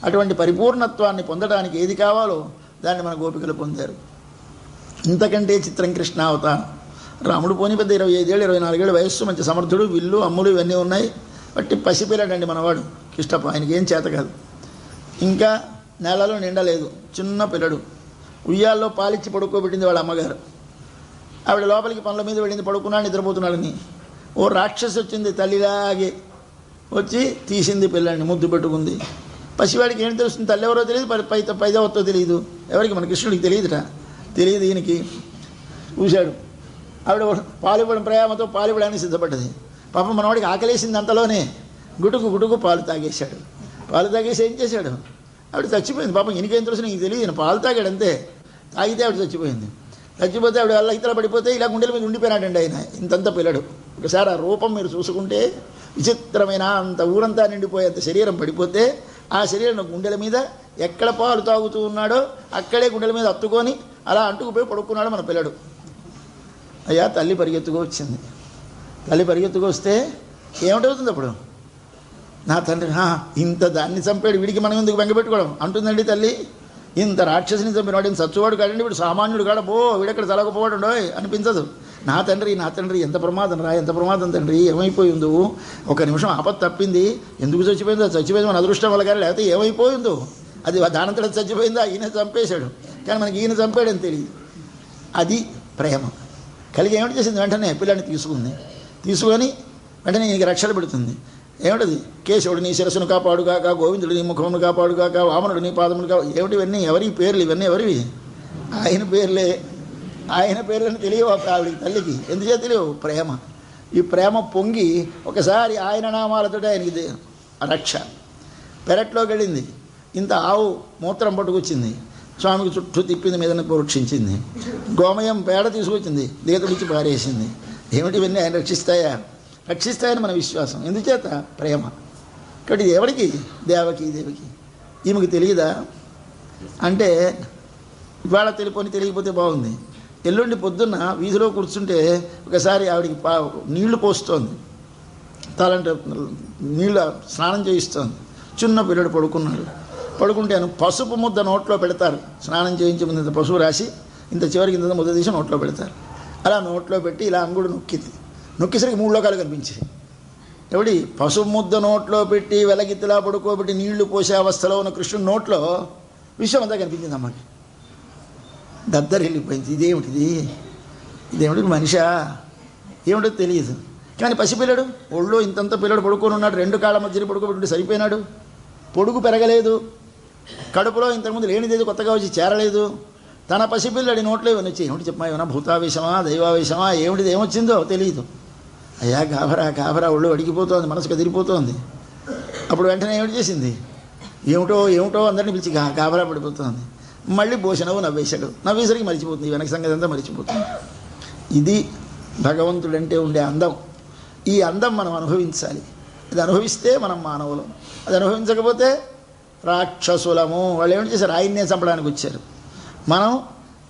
A: అటువంటి పరిపూర్ణత్వాన్ని పొందడానికి ఏది కావాలో దాన్ని మన గోపికలు పొందారు. ఇంతకంటే చిత్రం కృష్ణావతారం. రాముడు పోని పెద్ద 25 ఏళ్ళు 24 ఏళ్ళ వయస్సు, మంచి సమర్థుడు, విల్లు అమ్ములు ఇవన్నీ ఉన్నాయి. బట్టి పసిపిల్లడండి మనవాడు కిష్టప్ప. ఆయనకి ఏం చేత కాదు. ఇంకా నెలలో నిండలేదు, చిన్న పిల్లడు. ఉయ్యాల్లో పాలిచ్చి పడుకోబెట్టింది వాళ్ళ అమ్మగారు. ఆవిడ లోపలికి పనుల మీద వెళ్ళింది, పడుకున్నాడు, నిద్రపోతున్నాడని. ఓ రాక్షసి వచ్చింది తల్లిలాగే. వచ్చి తీసింది పిల్లాన్ని, ముద్దు పెట్టుకుంది. పసివాడికి ఏం తెలుస్తుంది? తల్లి ఎవరో తెలియదు, పైదవతో తెలియదు. ఎవరికి? మన కృష్ణుడికి తెలియదుట. తెలియదు ఈయనకి. చూశాడు, ఆవిడ పాలు ఇవ్వడం, ప్రేమతో పాలు ఇవ్వడానికి సిద్ధపడ్డది. పాపం మనవాడికి ఆకలేసింది, అంతలోనే గుటుకు గుటుకు పాలు తాగేశాడు. పాలు తాగేసి ఏం చేశాడు? ఆవిడ చచ్చిపోయింది. పాపం ఈయనకేం తెలుసు? నీకు తెలియదు. ఈయన పాలు తాగాడు అంతే. తాగితే ఆవిడ చచ్చిపోయింది. చచ్చిపోతే ఆవిడ అల్ల ఇతర పడిపోతే ఇలా గుండెల మీద ఉండిపోయినాడండి ఆయన, ఇంతంత పిల్లడు. ఒకసారి ఆ రూపం మీరు చూసుకుంటే విచిత్రమైన, అంత ఊరంతా నిండిపోయేంత శరీరం పడిపోతే ఆ శరీరం గుండెల మీద ఎక్కడ పాలు తాగుతూ ఉన్నాడో అక్కడే గుండెల మీద అత్తుకొని అలా అంటుకుపోయి పడుకున్నాడు మన పిల్లడు. అయ్యా, తల్లి పరిగెత్తుకు వచ్చింది. తల్లి పరిగెత్తుకు వస్తే ఏమిటవుతుంది అప్పుడు? నా తండ్రి ఇంత దాన్ని చంపాడు, వీడికి మనం ఎందుకు బెంగపెట్టుకోవడం అంటుందండి తల్లి. ఇంత రాక్షసిని చంపినవాడు, ఇంత సచ్చువాడు కాడండి, వీడు సామాన్యుడు కాడ, వీడెక్కడ తలకపోవాడు అనిపించదు. నా తండ్రి ఎంత ప్రమాదం రా, ఎంత ప్రమాదం తండ్రి, ఏమైపోయిందో, ఒక నిమిషం ఆపత్తు తప్పింది, ఎందుకు చచ్చిపోయిందో? చచ్చిపోయింది మన అదృష్టం వల్ల కానీ, లేకపోతే ఏమైపోయిందో. అది దానంతట చచ్చిపోయిందా? ఈయన చంపేశాడు, కానీ మనకి ఈయన చంపాడని తెలియదు. అది ప్రేమ కలిగి ఏమిటి చేసింది? వెంటనే పిల్లాన్ని తీసుకొని వెంటనే ఈయనకి రక్షణ పెడుతుంది. ఏమిటది? కేశవుడు నీ శిరస్సును కాపాడుగాక, గోవిందుడు నీ ముఖమును కాపాడుగాక, వామనుడు నీ పాదమును ఏమిటి ఇవన్నీ? ఎవరి పేర్లు ఇవన్నీ? ఎవరివి? ఆయన పేర్లే. ఆయన పేర్లను తెలియవు ఆవిడికి, తల్లికి. ఎందుచేత తెలియవు? ప్రేమ. ఈ ప్రేమ పొంగి ఒకసారి ఆయన నామాలతో ఆయనకి రక్ష. పెరట్లోకి వెళ్ళింది, ఇంత ఆవు మూత్రం పట్టుకొచ్చింది, స్వామికి చుట్టూ తిప్పింది, మీదన పరీక్షించింది. గోమయం పేడ తీసుకొచ్చింది, దీతడిచ్చి పారేసింది. ఏమిటి ఇవన్నీ? ఆయన రక్షిస్తాయని మన విశ్వాసం. ఎందుచేత? ప్రేమ. కాబట్టి ఎవరికి? దేవకి. ఈమెకి తెలియదా అంటే, ఇవాళ తెలియకపోతే బాగుంది. ఎల్లుండి పొద్దున్న వీధిలో కూర్చుంటే ఒకసారి ఆవిడికి నీళ్లు పోస్తోంది, తలంటే నీళ్ళు స్నానం చేయిస్తోంది. చిన్న పిల్లడు పడుకుంటాను, పసుపు ముద్ద నోట్లో పెడతారు. స్నానం చేయించే ముందు ఇంత పసుపు రాసి ఇంత చివరికి ఇంత ముద్ద తీసి నోట్లో పెడతారు. అలా నోట్లో పెట్టి ఇలా అంగుడు నొక్కేసరికి 3 లోకాలు కనిపించాయి. ఎవడి? పసుపు ముద్ద నోట్లో పెట్టి వెలగిత్తిలా పడుకోబెట్టి నీళ్లు పోసే అవస్థలో ఉన్న కృష్ణుడి నోట్లో విశ్వం అంతా కనిపించింది. అమ్మకి దద్దరి వెళ్ళిపోయింది. ఇదేమిటి మనిషా? ఏమిటో తెలియదు. కానీ పసిపిల్లడు ఒళ్ళో ఇంతంత పిల్లడు పడుకొని ఉన్నాడు, 2 కాళ్ళ మధ్యలో పడుకోబెట్టి సరిపోయినాడు. పొడుగు పెరగలేదు, కడుపులో ఇంతకుముందు లేనిదేది కొత్తగా వచ్చి చేరలేదు. తన పసిపిల్లడి నోట్లో ఇవన్నీ వచ్చి ఏమిటి చెప్పమా? ఏమన్నా భూతావేశమా, దైవావేశమా, ఏమిటిది ఏమొచ్చిందో తెలియదు. అయ్యా గాభరా ఒళ్ళు అడిగిపోతోంది, మనసు కదిలిపోతోంది. అప్పుడు వెంటనే ఏమిటి చేసింది? ఏమిటో అందరినీ పిలిచి గాభరా పడిపోతుంది. మళ్ళీ భోషణవు నవ్వేసరికి మరిచిపోతుంది, వెనక సంగతి అంతా మరిచిపోతుంది. ఇది భగవంతుడంటే ఉండే అందం. ఈ అందం మనం అనుభవించాలి. ఇది అనుభవిస్తే మనం మానవులం. అది అనుభవించకపోతే రాక్షసులము. వాళ్ళు ఏమిటి చేశారు? ఆయన్నే చంపడానికి వచ్చారు. మనం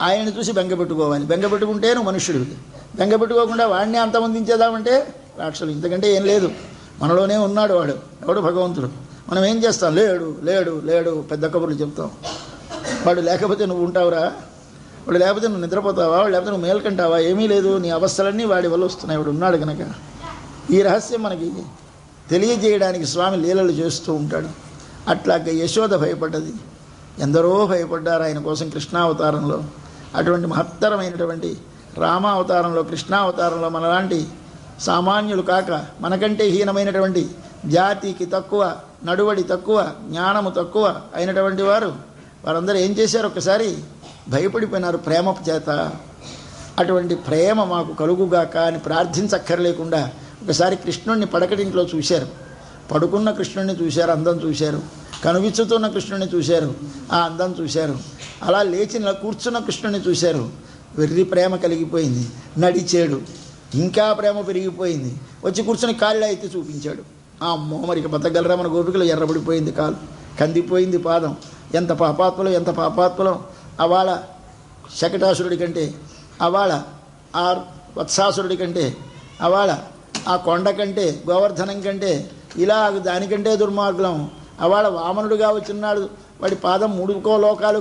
A: ఆయన్ని చూసి బెంగపెట్టుకోవాలి. బెంగపెట్టుకుంటే నువ్వు మనుష్యుడివి. బెంగపెట్టుకోకుండా వాడిని అంతమందించేదామంటే రాక్షసులు. ఇంతకంటే ఏం లేదు. మనలోనే ఉన్నాడు వాడు. ఎవడు? భగవంతుడు. మనం ఏం చేస్తాం? లేడు పెద్ద కబుర్లు చెప్తాం. వాడు లేకపోతే నువ్వు ఉంటావురా? వాడు లేకపోతే నువ్వు నిద్రపోతావా? వాడు లేకపోతే నువ్వు మేల్కంటావా? ఏమీ లేదు. నీ అవస్థలన్నీ వాడి వల్ల వస్తున్నాయి. వాడు ఉన్నాడు కనుక. ఈ రహస్యం మనకి తెలియజేయడానికి స్వామి లీలలు చేస్తూ ఉంటాడు. అట్లాగే యశోద భయపడ్డది, ఎందరో భయపడ్డారు ఆయన కోసం కృష్ణావతారంలో. అటువంటి మహత్తరమైనటువంటి రామావతారంలో, కృష్ణావతారంలో మనలాంటి సామాన్యులు కాక మనకంటే హీనమైనటువంటి, జాతికి తక్కువ, నడువడి తక్కువ, జ్ఞానము తక్కువ అయినటువంటి వారందరూ ఏం చేశారు? ఒకసారి భయపడిపోయినారు ప్రేమ చేత. అటువంటి ప్రేమ మాకు కలుగుగాక అని ప్రార్థించక్కర్లేకుండా ఒకసారి కృష్ణుణ్ణి పడకటింట్లో చూశారు. పడుకున్న కృష్ణుణ్ణి చూశారు, అందం చూశారు. కనువిచ్చుతున్న కృష్ణుని చూశారు, ఆ అందం చూశారు. అలా లేచి కూర్చున్న కృష్ణుని చూశారు. వెర్రి ప్రేమ కలిగిపోయింది. నడిచాడు, ఇంకా ప్రేమ పెరిగిపోయింది. వచ్చి కూర్చుని కాళ్ళు అయితే చూపించాడు. అమ్మో, మరికి బతకగలరా మన గోపికలు? ఎర్రబడిపోయింది కాలు, కందిపోయింది పాదం. ఎంత పాపాత్మలం. అవాళ శకటాసురుడి కంటే, అవాళ ఆ వత్సాసురుడి కంటే, అవాళ ఆ కొండ కంటే, గోవర్ధనం కంటే, ఇలా దానికంటే దుర్మార్గులం. అవాళ వామనుడుగా వచ్చినాడు, వాడి పాదం 3 లోకాలు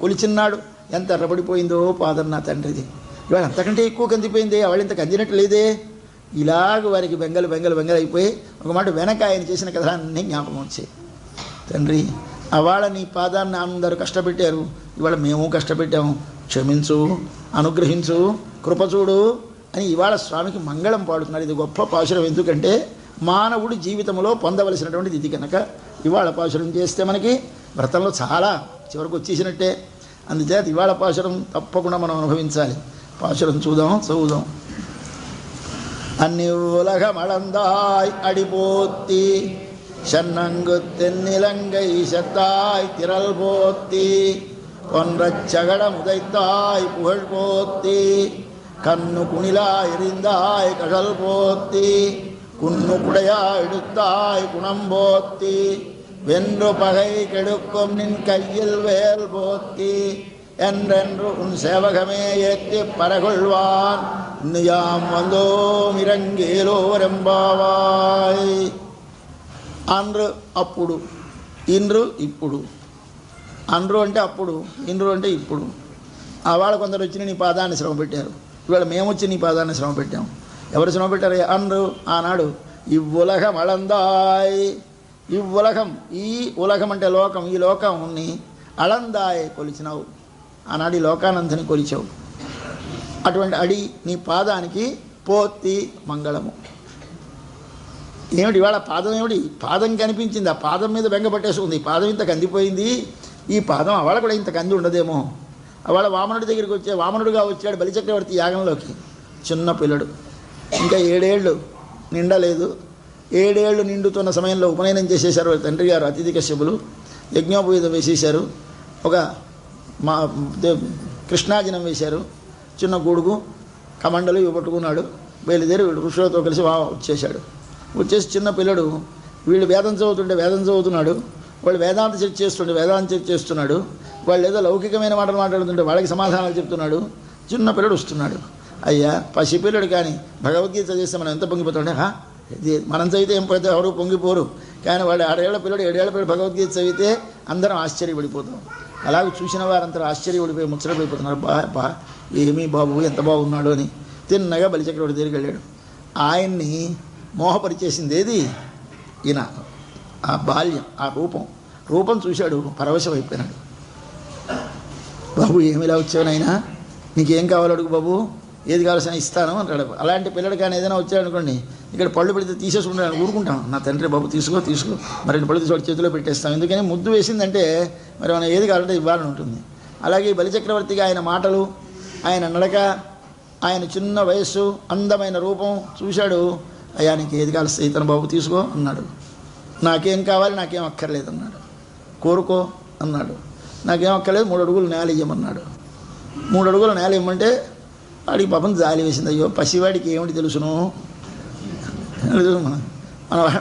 A: కొలిచిన్నాడు. ఎంత ఎర్రబడిపోయిందో పాదం నా తండ్రిది. ఇవాళ అంతకంటే ఎక్కువ కందిపోయింది. అవళ ఇంత కందినట్టు లేదే. ఇలాగ వారికి బెంగలు అయిపోయి ఒక మాట వెనక ఆయన చేసిన కథలన్నీ జ్ఞాపకం వచ్చాయి. తండ్రి, అవాళ నీ పాదాన్ని అందరూ కష్టపెట్టారు, ఇవాళ మేము కష్టపెట్టాము, క్షమించు, అనుగ్రహించు, కృపచూడు అని ఇవాళ స్వామికి మంగళం పాడుతున్నారు. ఇది గొప్ప పాశురం. ఎందుకంటే మానవుడి జీవితంలో పొందవలసినటువంటిది ఇది కనుక ఇవాళ పాశురం చేస్తే మనకి వ్రతంలో చాలా చివరికి వచ్చేసినట్టే. అందుచేత ఇవాళ పాశురం తప్పకుండా మనం అనుభవించాలి. పాశురం చదువుదాం. అన్ని ఉలగమళந்தாய் அடிபோத்தி சென்னங்கு தென்னிலங்கை செத்தாய் திரள் போத்தி கொன்றச் சகடம் உதைத்தாய் புகழ் போத்தி கண்ணு குணிலா எரிந்தாய் கடல் போத்தி குன்னு குடையா எடுத்தாய் குணம் போத்தி வென்று பகை கெடுக்கும் நின் கையில் வேல் போத்தி என்றென்று உன் சேவகமே ஏற்றி பரகொள்வான் இன்னுயாம் வந்தோம் இறங்கேலோரெம்பாவாய். అన్రు అప్పుడు, ఇండ్రు ఇప్పుడు. అన్రు అంటే అప్పుడు, ఇండ్రు అంటే ఇప్పుడు. ఆవాళ కొందరు వచ్చి నీ పాదాన్ని శ్రమ పెట్టారు, ఇవాళ మేము వచ్చి నీ పాదాన్ని శ్రమ పెట్టాం. ఎవరు శ్రమ పెట్టారు? అన్రు ఆనాడు ఇవ్వులగం అళందాయ్. ఇవ్వులగం, ఈ ఉలగం అంటే లోకం, ఈ లోకంని అళందాయ్ కొలిచినావు. ఆనాడు ఈ లోకానంతని కొలిచావు. అటువంటి అడి నీ పాదానికి పోతి మంగళము. ఏమిటి ఇవాళ పాదం? ఏమిటి పాదం కనిపించింది, ఆ పాదం మీద బెంగ పట్టేసుకుంది. ఈ పాదం ఇంత కందిపోయింది, ఈ పాదం అవాళ కూడా ఇంత కంది ఉండదేమో. అవాళ వామనుడి దగ్గరికి వామనుడుగా వచ్చాడు బలిచక్రవర్తి యాగంలోకి. చిన్న పిల్లడు, ఇంకా 7 ఏళ్ళు నిండలేదు. 7 ఏళ్ళు నిండుతున్న సమయంలో ఉపనయనం చేసేశారు తండ్రి గారు అతిథి కశ్యపులు. యజ్ఞోపవీతం వేసేశారు, ఒక కృష్ణాజనం వేశారు. చిన్న గొడుగు కమండలు ఇవి పట్టుకున్నాడు. బయలుదేరి ఋషులతో కలిసి వచ్చేశాడు. వచ్చేసి చిన్న పిల్లడు, వీళ్ళు వేదం చదువుతున్నాడు, వాళ్ళు వేదాంత చర్చ చేస్తున్నాడు. వాళ్ళు ఏదో లౌకికమైన మాటలు మాట్లాడుతుంటే వాళ్ళకి సమాధానాలు చెప్తున్నాడు. చిన్న పిల్లడు వస్తున్నాడు. అయ్యా పసిపిల్లడు కానీ భగవద్గీత చదివిస్తే మనం ఎంత పొంగిపోతుండే. ఇది మనం చదివితే ఏం పోతే ఎవరు పొంగిపోరు, కానీ వాడు 6 ఏళ్ల పిల్లడు 7 ఏళ్ల పిల్లడు భగవద్గీత చదివితే అందరం ఆశ్చర్యపడిపోతాం. అలాగే చూసిన వారంతా ఆశ్చర్యపడిపోయి ముచ్చటపడిపోతున్నారు. బా ఏమీ బాబు ఎంత బాగున్నాడు అని. తిన్నగా బలిచక్రవర్తి దగ్గరికి వెళ్ళాడు. ఆయన్ని మోహపరిచేసింది ఏది? ఈయన ఆ బాల్యం, ఆ రూపం చూశాడు, పరవశం అయిపోయినాడు. బాబు ఏమిలా వచ్చావునైనా, నీకేం కావాలో అడుగు బాబు, ఏది కావాల్సిన ఇస్తాను అంటాడు. అలాంటి పిల్లడు కానీ ఏదైనా వచ్చాడనుకోండి, ఇక్కడ పళ్ళు పెడితే తీసేసుకుంటాను, ఊరుకుంటాం. నా తండ్రి బాబు తీసుకో మరి 2 పళ్ళు తీసుకో చేతిలో పెట్టేస్తాం. ఎందుకని ముద్దు వేసిందంటే మరి మనం ఏది కావాలంటే ఇవ్వాలని ఉంటుంది. అలాగే బలిచక్రవర్తిగా ఆయన మాటలు, ఆయన నడక, ఆయన చిన్న వయస్సు, అందమైన రూపం చూశాడు. అయ్యా నీకు ఏది కావాలి ఇతను బాబు తీసుకో అన్నాడు. నాకేం కావాలి, నాకేం అక్కర్లేదు అన్నాడు. కోరుకో అన్నాడు. నాకేం అక్కర్లేదు, 3 అడుగులు నేల ఇవ్వమన్నాడు. 3 అడుగుల నేల ఇవ్వమంటే వాడికి పాపం జాలి వేసింది. అయ్యో పసివాడికి ఏమిటి తెలుసును,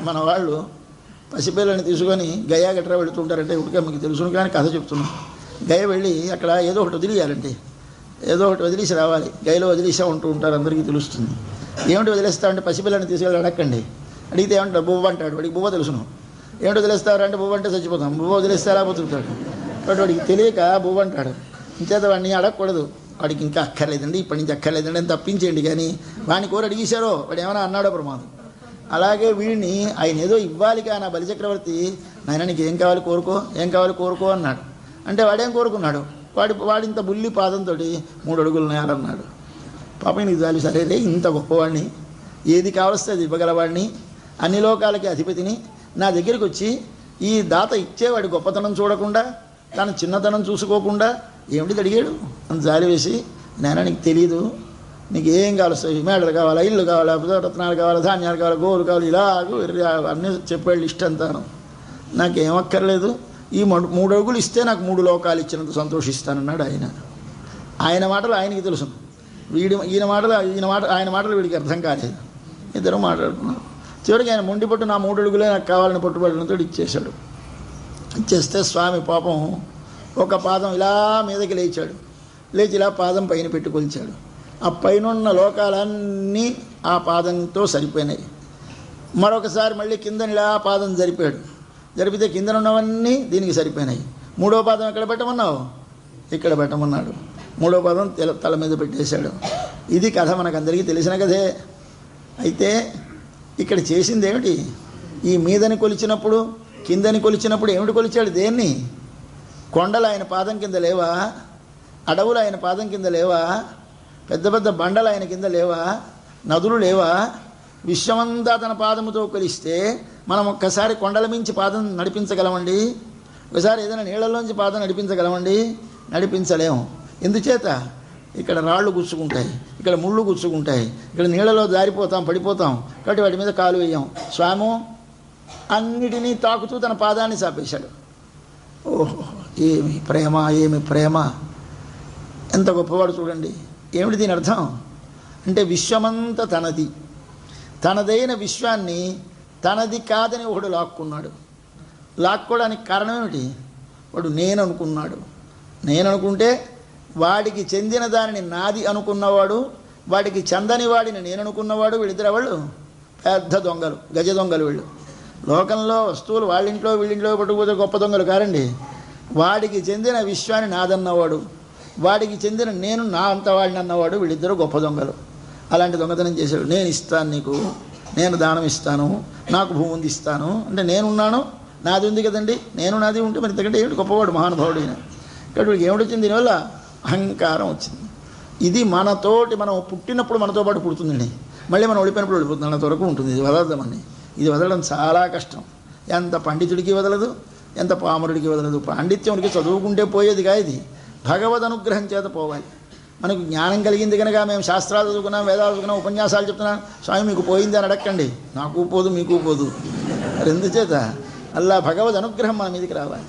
A: మన వాళ్ళు పసిపిల్లని తీసుకొని గయా గట్రా వెళుతుంటారంటే ఇప్పటికే మీకు తెలుసును, కానీ కథ చెప్తున్నాం. గయ వెళ్ళి అక్కడ ఏదో ఒకటి వదిలేయాలంటే, ఏదో ఒకటి వదిలేసి రావాలి. గయలో వదిలేసా ఉంటూ ఉంటారు, అందరికీ తెలుస్తుంది. ఏమిటి వదిలేస్తామంటే పసిపిల్లని తీసుకెళ్ళి అడగండి. అడిగితే ఏమంటాడు? బువ్వ అంటాడు. వాడికి బువ్వ తెలుసును. ఏమిటి వదిలేస్తారంటే బువ్వ అంటే చచ్చిపోతాం, బువ్వ వదిలేస్తారా బతుకుతాడు. కాబట్టి వాడికి తెలియక బువ్వ అంటాడు. ఇంచేత వాడిని అడగకూడదు. వాడికి ఇంకా అక్కర్లేదండి, ఇప్పటి నుంచి అక్కర్లేదండి అని తప్పించేయండి. కానీ వాడిని కోరి అడిగేశారో వాడు ఏమైనా అన్నాడో ప్రమాదం. అలాగే వీడిని ఆయన ఏదో ఇవ్వాలి కానీ ఆ బలిచక్రవర్తి, నాయన నీకు ఏం కావాలి కోరుకో అన్నాడు. అంటే వాడేం కోరుకున్నాడు? వాడింత బుల్లి పాదంతో 3 అడుగులు నేలన్నాడు. పాపం నీకు జాలి, సరే రే ఇంత గొప్పవాడిని, ఏది కావలిస్తే అది ఇవ్వగలవాడిని, అన్ని లోకాలకి అధిపతిని, నా దగ్గరికి వచ్చి ఈ దాత ఇచ్చేవాడి గొప్పతనం చూడకుండా, తన చిన్నతనం చూసుకోకుండా ఏమిటి అడిగాడు అని జాలి వేసి, నాయన నీకు తెలీదు, నీకు ఏం కావలస్తాయి, మేడలు కావాలా, ఇల్లు కావాలా, రత్నాలు కావాలా, ధాన్యాలు కావాలా, గోరు కావాలి, ఇలాగూ అన్నీ చెప్పాడు లిస్ట్ అంతాను. నాకేం అక్కర్లేదు, ఈ 3 అడుగులు ఇస్తే నాకు 3 లోకాలు ఇచ్చినంత సంతోషిస్తానన్నాడు ఆయన. ఆయన మాటలు ఆయనకి తెలుసు, ఆయన మాటలు వీడికి అర్థం కాలేదు. ఇద్దరు మాట్లాడుకున్నారు. చివరికి ఆయన మొండిపట్టు నా 3 అడుగులే నాకు కావాలని పట్టుబడినంతో ఇచ్చేశాడు. ఇచ్చేస్తే స్వామి పాపం ఒక పాదం ఇలా మీదకి లేచి ఇలా పాదం పైన పెట్టి కొలిచాడు. ఆ పైనున్న లోకాలన్నీ ఆ పాదంతో సరిపోయినాయి. మరొకసారి మళ్ళీ కిందని ఇలా పాదం జరిపితే కిందన ఉన్నవన్నీ దీనికి సరిపోయినాయి. 3వ పాదం ఎక్కడ పెట్టమన్నావు? ఇక్కడ పెట్టమన్నాడు. 3వ పాదం తల మీద పెట్టేశాడు. ఇది కథ మనకందరికీ తెలిసిన కథే. అయితే ఇక్కడ చేసింది ఏమిటి? ఈ మీదని కొలిచినప్పుడు, కిందని కొలిచినప్పుడు ఏమిటి కొలిచాడు? దేన్ని? కొండలు ఆయన పాదం కింద లేవా? అడవులు ఆయన పాదం కింద లేవా? పెద్ద పెద్ద బండలు ఆయన కింద లేవా? నదులు లేవా? విశ్వమంతా తన పాదముతో కొలిస్తే మనం ఒక్కసారి కొండల మించి పాదం నడిపించగలమండి? ఒకసారి ఏదైనా నీళ్ళలోంచి పాదం నడిపించగలమండి? నడిపించలేము. ఎందుచేత? ఇక్కడ రాళ్ళు గుచ్చుకుంటాయి, ఇక్కడ ముళ్ళు గుచ్చుకుంటాయి, ఇక్కడ నీళ్ళలో జారిపోతాం, పడిపోతాం. కాబట్టి వాటి మీద కాలు వేయం. స్వామి అన్నిటినీ తాకుతూ తన పాదాన్ని చాపేశాడు. ఓహో, ఏమి ప్రేమ, ఏమి ప్రేమ! ఎంత గొప్పవాడు చూడండి. ఏమిటి దీని అర్థం? అంటే విశ్వమంతా తనది, తనదైన విశ్వాన్ని తనది కాదని ఒకడు లాక్కున్నాడు. లాక్కోవడానికి కారణం ఏమిటి? వాడు నేను అనుకున్నాడు. నేను అనుకుంటే వాడికి చెందిన దానిని నాది అనుకున్నవాడు, వాడికి చెందని వాడిని నేను అనుకున్నవాడు, వీళ్ళిద్దరు వాళ్ళు పెద్ద దొంగలు, గజ దొంగలు. వీళ్ళు లోకంలో వస్తువులు వాళ్ళింట్లో వీళ్ళింట్లో పట్టుకుపోతే గొప్ప దొంగలు కారండి. వాడికి చెందిన విశ్వాన్ని నాదన్నవాడు, వాడికి చెందిన నేను నా అంత వాడిని అన్నవాడు, వీళ్ళిద్దరూ గొప్ప దొంగలు. అలాంటి దొంగతనం చేశాడు. నేను ఇస్తాను నీకు, నేను దానం ఇస్తాను, నాకు భూమి ఉంది ఇస్తాను అంటే నేనున్నాను, నాది ఉంది కదండి, నేను నాది ఉంటే మరి ఇంతకంటే ఏమిటి గొప్పవాడు, మహానుభావుడు అయినా. కాబట్టి వీడికి ఏమిటొచ్చింది? దీనివల్ల అహంకారం వచ్చింది. ఇది మనతోటి మనం పుట్టినప్పుడు మనతో పాటు పుడుతుందండి, మళ్ళీ మనం ఓడిపోయినప్పుడు ఓడిపోతుంది, అంతవరకు ఉంటుంది. ఇది వదలదామని, ఇది వదలడం చాలా కష్టం. ఎంత పండితుడికి వదలదు, ఎంత పామరుడికి వదలదు. పాండిత్యంకి చదువుకుంటే పోయేదిగా ఇది, భగవద్ అనుగ్రహం చేత పోవాలి. మనకు జ్ఞానం కలిగింది కనుక మేము శాస్త్రాలు చదువుకున్నాం, వేదాలు చదువుకున్నాం, ఉపన్యాసాలు చెప్తున్నాం, స్వామి మీకు పోయింది అని అడగండి. నాకు పోదు, మీకు పోదు. మరి ఎందుచేత? అల్లా భగవద్ అనుగ్రహం మన మీదకి రావాలి.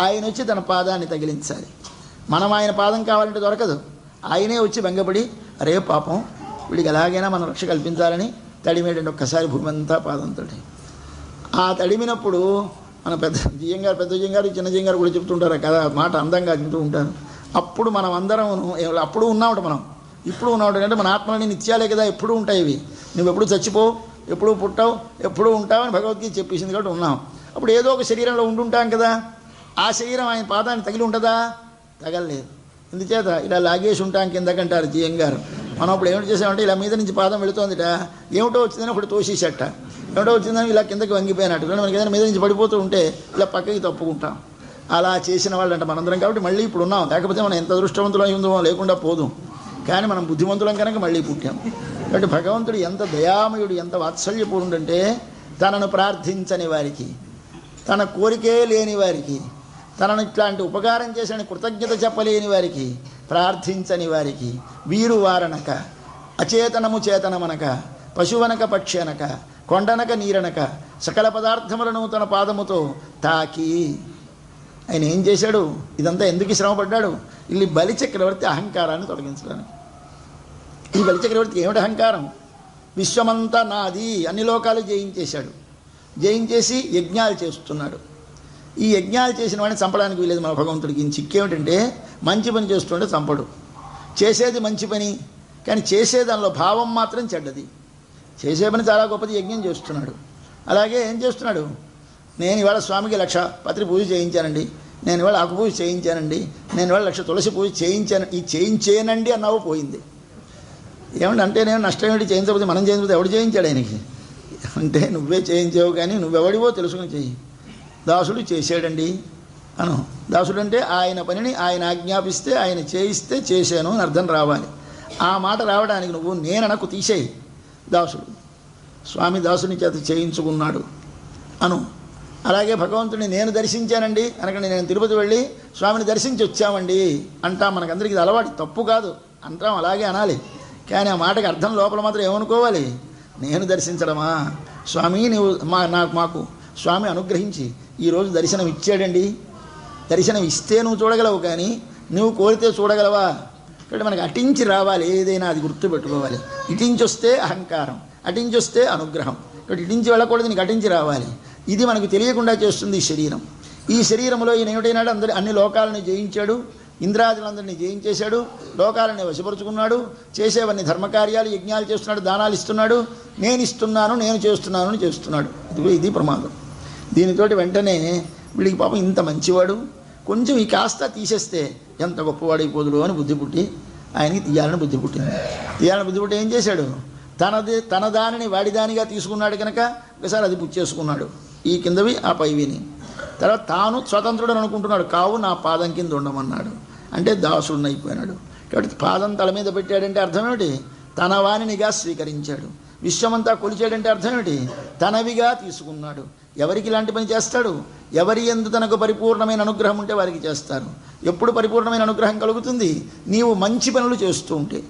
A: ఆయన వచ్చి తన పాదాన్ని తగిలించాలి. మనం ఆయన పాదం కావాలంటే దొరకదు. ఆయనే వచ్చి బెంగపడి, అరే పాపం వీడికి ఎలాగైనా మనం రక్ష కల్పించాలని తడిమేటండి ఒక్కసారి భూమి అంతా పాదంతో. ఆ తడిమినప్పుడు మన పెద్ద జియ్యంగారు, పెద్ద జియ్యంగారు, చిన్న జియ్యంగారు కూడా చెప్తుంటారు కదా, మాట అందంగా చెప్తూ ఉంటారు. అప్పుడు మనం అందరం అప్పుడు ఉన్నామట, మనం ఇప్పుడు ఉన్నామట. అంటే మన ఆత్మలని నిత్యాలే కదా, ఎప్పుడూ ఉంటాయి ఇవి. నువ్వు ఎప్పుడు చచ్చిపోవు, ఎప్పుడూ పుట్టావు, ఎప్పుడూ ఉంటావు అని భగవద్గీత చెప్పేసింది. కాబట్టి ఉన్నాం. అప్పుడు ఏదో ఒక శరీరంలో ఉండుంటాం కదా. ఆ శరీరం ఆయన పాదాన్ని తగిలి ఉంటుందా? తగలలేదు. ఎందుచేత? ఇలా లాగేసి ఉంటాం కిందకంటారు జియ్యంగారు. మనం అప్పుడు ఏమిటి చేసామంటే ఇలా మీద నుంచి పాదం వెళుతోందిట, ఏమిటో వచ్చిందని ఒకటి తోసేసట, ఏమిటో వచ్చిందని ఇలా కిందకి వంగిపోయినట్టు. మనకి ఏదైనా మీద నుంచి పడిపోతూ ఉంటే ఇలా పక్కకి తప్పుకుంటాం. అలా చేసిన వాళ్ళంట మనందరం. కాబట్టి మళ్ళీ ఇప్పుడు ఉన్నాం. లేకపోతే మనం ఎంత అదృష్టవంతులం ఉందో లేకుండా పోదు. కానీ మనం బుద్ధిమంతులం కనుక మళ్ళీ పుట్టాం. కాబట్టి భగవంతుడు ఎంత దయామయుడు, ఎంత వాత్సల్యపూర్ణుడు అంటే తనను ప్రార్థించని వారికి, తన కోరికే లేని వారికి, తనను ఇట్లాంటి ఉపకారం చేసిన కృతజ్ఞత చెప్పలేని వారికి, ప్రార్థించని వారికి, వీరు వారనక, అచేతనము చేతనమనక, పశువనక పక్షి అనక, కొండనక నీరనక, సకల పదార్థములను తన పాదముతో తాకి. ఆయన ఏం చేశాడు? ఇదంతా ఎందుకు శ్రమపడ్డాడు? ఈ బలిచక్రవర్తి అహంకారాన్ని తొలగించడానికి. ఈ బలిచక్రవర్తికి ఏమిటి అహంకారం? విశ్వమంతా నాది, అన్ని లోకాలు జయించేశాడు. జయించేసి యజ్ఞాలు చేస్తున్నాడు. ఈ యజ్ఞాలు చేసిన వాడిని చంపడానికి వీలేదు మన భగవంతుడికి. చిక్కేమిటంటే మంచి పని చేస్తుంటే చంపడు. చేసేది మంచి పని, కానీ చేసే దానిలో భావం మాత్రం చెడ్డది. చేసే పని చాలా గొప్పది, యజ్ఞం చేస్తున్నాడు. అలాగే ఏం చేస్తున్నాడు? నేను ఇవాళ స్వామికి 1,00,000 పత్రి పూజ చేయించానండి, నేను ఇవాళ ఆకు పూజ చేయించానండి, నేను ఇవాళ 1,00,000 తులసి పూజ చేయించాను. ఈ చేయించేనండి అన్నావు పోయింది. ఏమంటే అంటే నేను నష్టం ఏమిటి? చేయించకపోతే మనం చేయించకపోతే ఎవడు చేయించాడు ఆయనకి? అంటే నువ్వే చేయించావు, కానీ నువ్వెవడివో తెలుసుకుని చెయ్యి. దాసుడు చేశాడండి అను. దాసుడు అంటే ఆయన పనిని ఆయన ఆజ్ఞాపిస్తే, ఆయన చేయిస్తే చేశాను అని అర్థం రావాలి. ఆ మాట రావడానికి నువ్వు నేననకు తీసేయి. దాసుడు స్వామి దాసుని చేత చేయించుకున్నాడు అను. అలాగే భగవంతుడిని నేను దర్శించానండి అనకండి, నేను తిరుపతి వెళ్ళి స్వామిని దర్శించి వచ్చామండి అంటాం. మనకందరికీ ఇది అలవాటు, తప్పు కాదు, అంటాం, అలాగే అనాలి. కానీ ఆ మాటకి అర్థం లోపల మాత్రం ఏమనుకోవాలి? నేను దర్శించడమా? స్వామి నువ్వు మాకు స్వామి అనుగ్రహించి ఈరోజు దర్శనం ఇచ్చాడండి. దర్శనం ఇస్తే నువ్వు చూడగలవు, కానీ నువ్వు కోరితే చూడగలవా? కాబట్టి మనకి అటించి రావాలి, ఏదైనా అది గుర్తుపెట్టుకోవాలి. ఇటించి వస్తే అహంకారం, అటించి వస్తే అనుగ్రహం. కాబట్టి ఇటించి వెళ్ళకూడదు, నీకు అటించి రావాలి. ఇది మనకు తెలియకుండా చేస్తుంది ఈ శరీరం. ఈ శరీరంలో ఈయన ఏమిటైనాడు? అన్ని లోకాలను జయించాడు, ఇంద్రాదులందరినీ జయించేశాడు, లోకాలని వశపరుచుకున్నాడు, చేసేవన్నీ ధర్మకార్యాలు, యజ్ఞాలు చేస్తున్నాడు, దానాలు ఇస్తున్నాడు, నేను ఇస్తున్నాను, నేను చేస్తున్నాను అని చేస్తున్నాడు. ఇది ప్రమాదం. దీనితోటి వెంటనే వీడికి పాపం ఇంత మంచివాడు, కొంచెం ఈ కాస్త తీసేస్తే ఎంత గొప్పవాడైపోదుడు అని బుద్ధి పుట్టి ఆయనకి తీయాలని బుద్ధి పుట్టింది. తీయాలని బుద్ధి పుట్టి ఏం చేశాడు? తన దానిని వాడిదానిగా తీసుకున్నాడు కనుక ఒకసారి అది పుచ్చేసుకున్నాడు, ఈ కిందవి ఆ పైవిని. తర్వాత తాను స్వతంత్రుడు అనుకుంటున్నాడు, కావు నా పాదం కింద ఉండమన్నాడు. అంటే దాసుడిని అయిపోయినాడు. కాబట్టి పాదం తల మీద పెట్టాడంటే అర్థం ఏమిటి? తన వాణినిగా స్వీకరించాడు. విశ్వమంతా కొలిచాడంటే అర్థం ఏమిటి? తనవిగా తీసుకున్నాడు. ఎవరికి ఇలాంటి పని చేస్తాడు? ఎవరి యందు తనకు పరిపూర్ణమైన అనుగ్రహం ఉంటే వారికి చేస్తారు. ఎప్పుడు పరిపూర్ణమైన అనుగ్రహం కలుగుతుంది? నీవు మంచి పనులు చేస్తూ ఉంటే.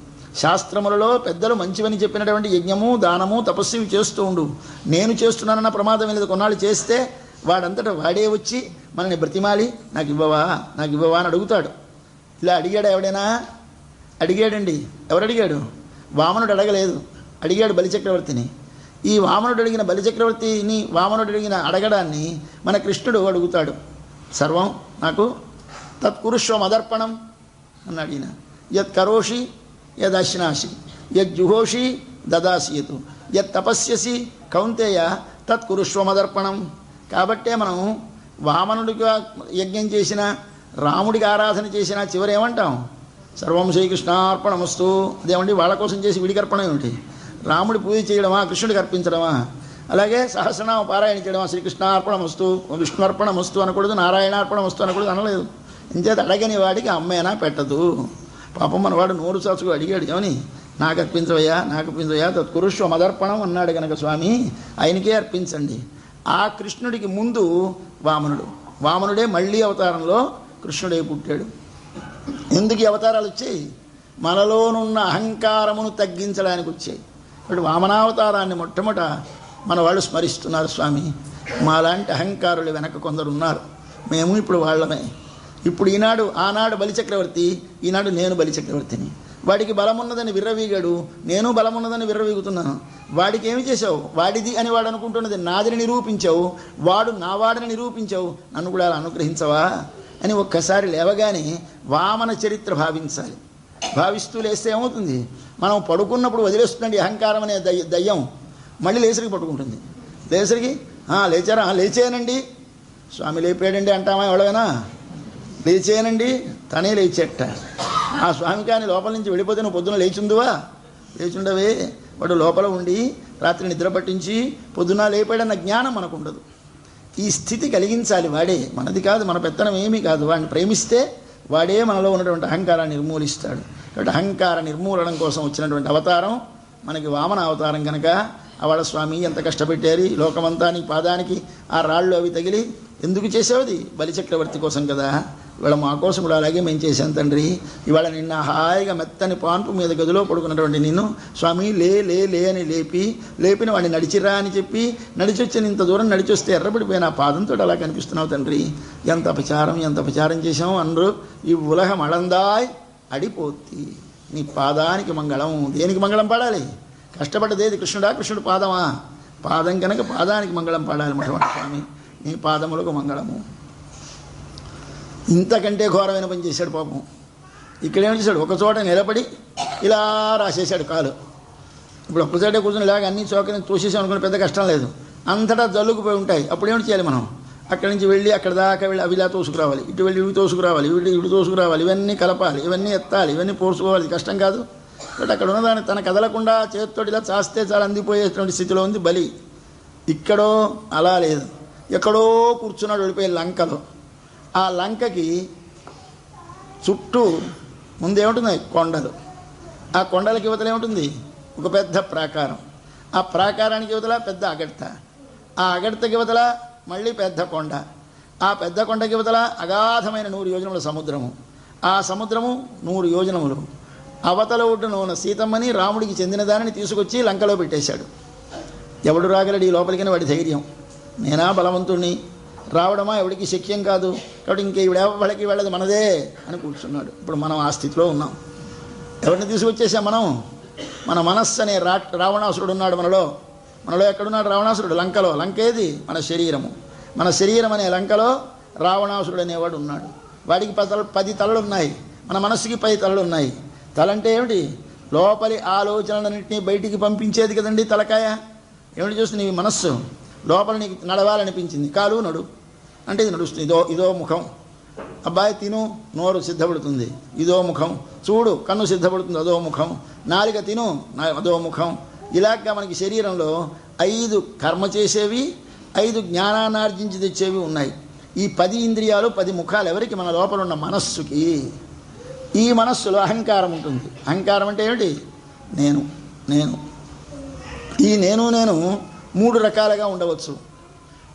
A: శాస్త్రములలో పెద్దలు మంచివని చెప్పినటువంటి యజ్ఞము, దానము, తపస్సు ఇవి చేస్తూ ఉండు. నేను చేస్తున్నానన్న ప్రమాదం లేదు. కొన్నాళ్ళు చేస్తే వాడంతటా వాడే వచ్చి మనల్ని బ్రతిమాలి నాకు ఇవ్వవా అని అడుగుతాడు. ఇలా అడిగాడు ఎవడైనా? అడిగాడండి. ఎవరు అడిగాడు? వామనుడు అడగలేదు, అడిగాడు బలిచక్రవర్తిని. ఈ వామనుడు అడిగిన బలిచక్రవర్తిని, వామనుడు అడిగిన అడగడాన్ని మన కృష్ణుడు అడుగుతాడు. సర్వం నాకు తత్కురుష్వ మదర్పణం అని అడిగిన. యత్ కరోషి యదశ్నాసి యజ్జుహోషి దదాసియతు యత్ తపస్యసి కౌంతేయ తత్కురుష్వ మదర్పణం. కాబట్టే మనం వామనుడిగా యజ్ఞం చేసిన, రాముడికి ఆరాధన చేసిన చివరి ఏమంటాం? సర్వం శ్రీకృష్ణార్పణమస్తు. అదేమండి వాళ్ళ కోసం చేసి వీడికి అర్పణం ఏమిటి? రాముడి పూజ చేయడమా, కృష్ణుడికి అర్పించడమా? అలాగే సహస్రనామ పారాయణ చేయడమా? శ్రీకృష్ణార్పణమస్తు, విష్ణుర్పణమస్తు అనకూడదు, నారాయణార్పణమస్తు అనకూడదు, అనలేదు. ఇంచేత అడగని వాడికి అమ్మైనా పెట్టదు. పాపం మనవాడు నోరు చాచుకు అడిగాడు, ఏమని? నాకు అర్పించవయ్యా, నాకు అర్పించవయ్యా, తత్కురుష్వ మదర్పణం అన్నాడు కనుక స్వామి ఆయనకే అర్పించండి. ఆ కృష్ణుడికి ముందు వామనుడే మళ్ళీ అవతారంలో కృష్ణుడే పుట్టాడు. ఎందుకు ఈ అవతారాలు వచ్చాయి? మనలోనున్న అహంకారమును తగ్గించడానికి వచ్చాయి. ఇప్పుడు వామనావతారాన్ని మొట్టమొదట మన వాళ్ళు స్మరిస్తున్నారు. స్వామి మాలాంటి అహంకారులు వెనక కొందరు ఉన్నారు, మేము ఇప్పుడు వాళ్ళమే. ఇప్పుడు ఆనాడు బలిచక్రవర్తి, ఈనాడు నేను బలిచక్రవర్తిని. వాడికి బలమున్నదని విర్రవీగాడు, నేను బలమున్నదని విర్రవీగుతున్నాను. వాడికి ఏమి చేశావు? వాడిది అని వాడు అనుకుంటున్నది నాదిని నిరూపించావు, వాడు నావాడిని నిరూపించావు, నన్ను కూడా అలా అనుగ్రహించవా అని ఒక్కసారి లేవగానే వామన చరిత్ర భావించాలి. భావిస్తూ లేస్తే ఏమవుతుంది? మనం పడుకున్నప్పుడు వదిలేస్తుందండి అహంకారం అనే దయ్యం, మళ్ళీ లేసరికి పట్టుకుంటుంది. లేసరికి లేచారా? లేచేయనండి, స్వామి లేపాడండి అంటామా? ఎవడైనా లేచేయనండి, తనే లేచేట. ఆ స్వామి కానీ లోపల నుంచి వెళ్ళిపోతే నువ్వు పొద్దున లేచుండవే. వాడు లోపల ఉండి రాత్రి నిద్ర పట్టించి పొద్దున లేపాడన్న జ్ఞానం మనకు ఉండదు. ఈ స్థితి కలిగించాలి వాడే, మనది కాదు, మన పెత్తనం ఏమీ కాదు. వాడిని ప్రేమిస్తే వాడే మనలో ఉన్నటువంటి అహంకారాన్ని నిర్మూలిస్తాడు. కాబట్టి అహంకార నిర్మూలనం కోసం వచ్చినటువంటి అవతారం మనకి వామన అవతారం కనుక అవళ స్వామి ఎంత కష్టపెట్టారు లోకమంతా నీ పాదానికి ఆ రాళ్ళు అవి తగిలి. ఎందుకు చేసేవది? బలిచక్రవర్తి కోసం కదా. ఇవాళ మా కోసం కూడా అలాగే మేము చేశాం తండ్రి. ఇవాళ నిన్న హాయిగా మెత్తని పాన్పు మీద గదిలో పడుకున్నటువంటి నిన్ను స్వామి లే లే లే అని లేపిన వాడిని నడిచిరా అని చెప్పి నడిచొచ్చిన ఇంత దూరం నడిచొస్తే ఎర్రబడిపోయిన ఆ పాదంతో అలా కనిపిస్తున్నావు తండ్రి. ఎంత అపచారం చేశాము అందరూ. ఈ ఉలహం అళందాయ్ అడిపోతి. నీ పాదానికి మంగళం. దేనికి మంగళం పాడాలి? కష్టపడ్డదేది కృష్ణుడా? కృష్ణుడు పాదమా? పాదం కనుక పాదానికి మంగళం పాడాలి. మొట్టమొదటి స్వామి నీ పాదములకు మంగళము. ఇంతకంటే ఘోరమైన పని చేశాడు పాపం. ఇక్కడేం చేశాడు? ఒకచోట నిలబడి ఇలా రాసేశాడు కాలు. ఇప్పుడు ఒక్కచోటే కూర్చొని ఇలాగ అన్ని చోకని తోసేసాం అనుకుని పెద్ద కష్టం లేదు. అంతటా జల్లుకుపోయి ఉంటాయి. అప్పుడు ఏమిటి చేయాలి మనం? అక్కడి నుంచి వెళ్ళి అక్కడ దాకా వెళ్ళి అవి ఇలా తోసుకురావాలి, ఇటు వెళ్ళి ఇవి తోసుకురావాలి, ఇటు తోసుకురావాలి, ఇవన్నీ కలపాలి, ఇవన్నీ ఎత్తాలి, ఇవన్నీ పోసుకోవాలి. కష్టం కాదు. బట్ అక్కడ ఉన్నదాన్ని తన కదలకుండా చేతితోటి ఇలా చాస్తే చాలా అందిపోయేటువంటి స్థితిలో ఉంది బలి. ఇక్కడో అలా లేదు, ఎక్కడో కూర్చున్నాడు వెళ్ళిపోయి లంకలో. ఆ లంకకి చుట్టూ ముందేముంటుంది? కొండలు. ఆ కొండలకి యువతలు ఏముంటుంది? ఒక పెద్ద ప్రాకారం. ఆ ప్రాకారానికి యువతల పెద్ద అగడ్త. ఆ అగడ్తకి యువతల మళ్ళీ పెద్ద కొండ. ఆ పెద్ద కొండకి యువతల అగాధమైన 100 యోజనముల సముద్రము. ఆ సముద్రము 100 యోజనములు. అవతల ఒడ్డున ఉన్న సీతమ్మని రాముడికి చెందిన దానిని తీసుకొచ్చి లంకలో పెట్టేశాడు. ఎవడు రాగలడు ఈ లోపలికని? వాడి ధైర్యం. నేనా బలవంతుణ్ణి, రావడమా ఎవడికి శక్యం కాదు, కాబట్టి ఇంక వాళ్ళకి వెళ్ళదు, మనదే అని కూర్చున్నాడు. ఇప్పుడు మనం ఆ స్థితిలో ఉన్నాం. ఎవరిని తీసుకొచ్చేసాం మనం? మన మనస్సు అనే రావణాసురుడు ఉన్నాడు మనలో ఎక్కడున్నాడు రావణాసురుడు? లంకలో. లంక ఏది? మన శరీరము. మన శరీరం అనే లంకలో రావణాసురుడు అనేవాడు ఉన్నాడు. వాడికి 10 తలలు ఉన్నాయి, మన మనస్సుకి 10 తలలు ఉన్నాయి. తలంటే ఏమిటి? లోపలి ఆలోచనలన్నింటినీ బయటికి పంపించేది కదండి తలకాయ. ఏమిటి చూస్తుంది? నీ మనస్సు లోపల నీకు నడవాలనిపించింది, కాలు నడు అంటే ఇది నడుస్తుంది. ఇదో ముఖం. అబ్బాయి తిను, నోరు సిద్ధపడుతుంది, ఇదో ముఖం. చూడు, కన్ను సిద్ధపడుతుంది, అదో ముఖం. నాలుక తిను, అదో ముఖం. ఇలాగా మనకి శరీరంలో 5 కర్మ చేసేవి, 5 జ్ఞానాన్ని ఆర్జించి తెచ్చేవి ఉన్నాయి. ఈ 10 ఇంద్రియాలు 10 ముఖాలు ఎవరికి? మన లోపల ఉన్న మనస్సుకి. ఈ మనస్సులో అహంకారం ఉంటుంది. అహంకారం అంటే ఏమిటి? నేను ఈ నేను మూడు రకాలుగా ఉండవచ్చు.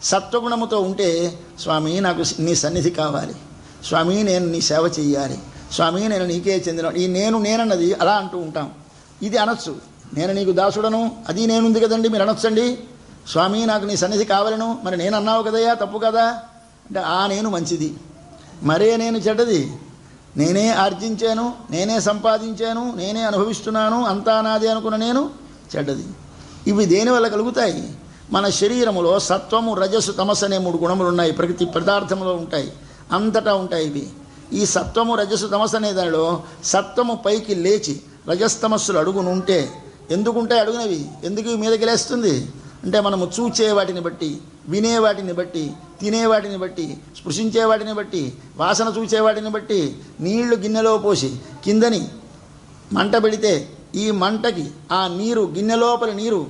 A: సత్వగుణముతో ఉంటే, స్వామి నాకు నీ సన్నిధి కావాలి, స్వామి నేను నీ సేవ చెయ్యాలి, స్వామి నేను నీకే చెందిన, ఈ నేనన్నది అలా అంటూ ఉంటాం. ఇది అనొచ్చు, నేను నీకు దాసుడను, అది నేనుంది కదండి, మీరు అనొచ్చండి. స్వామి నాకు నీ సన్నిధి కావాలను, మరి నేను అన్నావు కదయ్యా, తప్పు కదా అంటే ఆ నేను మంచిది, మరే నేను చెడ్డది. నేనే ఆర్జించాను, నేనే సంపాదించాను, నేనే అనుభవిస్తున్నాను, అంతా నాది అనుకున్న నేను చెడ్డది. ఇవి దేనివల్ల కలుగుతాయి? మన శరీరములో సత్వము, రజస్సు, తమస్సు అనే మూడు గుణములు ఉన్నాయి. ప్రతి పదార్థంలో ఉంటాయి, అంతటా ఉంటాయి ఇవి. ఈ సత్వము, రజస్సు, తమస్సు అనే దానిలో సత్వము పైకి లేచి రజస్తమస్సులు అడుగునుంటే, ఎందుకుంటాయి అడుగునవి, ఎందుకు మీదకి లేస్తుంది అంటే మనము చూచే వాటిని బట్టి, వినే వాటిని బట్టి, తినే వాటిని బట్టి, స్పృశించే వాటిని బట్టి, వాసన చూచే వాటిని బట్టి, నీళ్లు గిన్నెలో పోసి కిందని మంట పెడితే ఈ మంటకి ఆ నీరు, గిన్నె లోపల నీరు,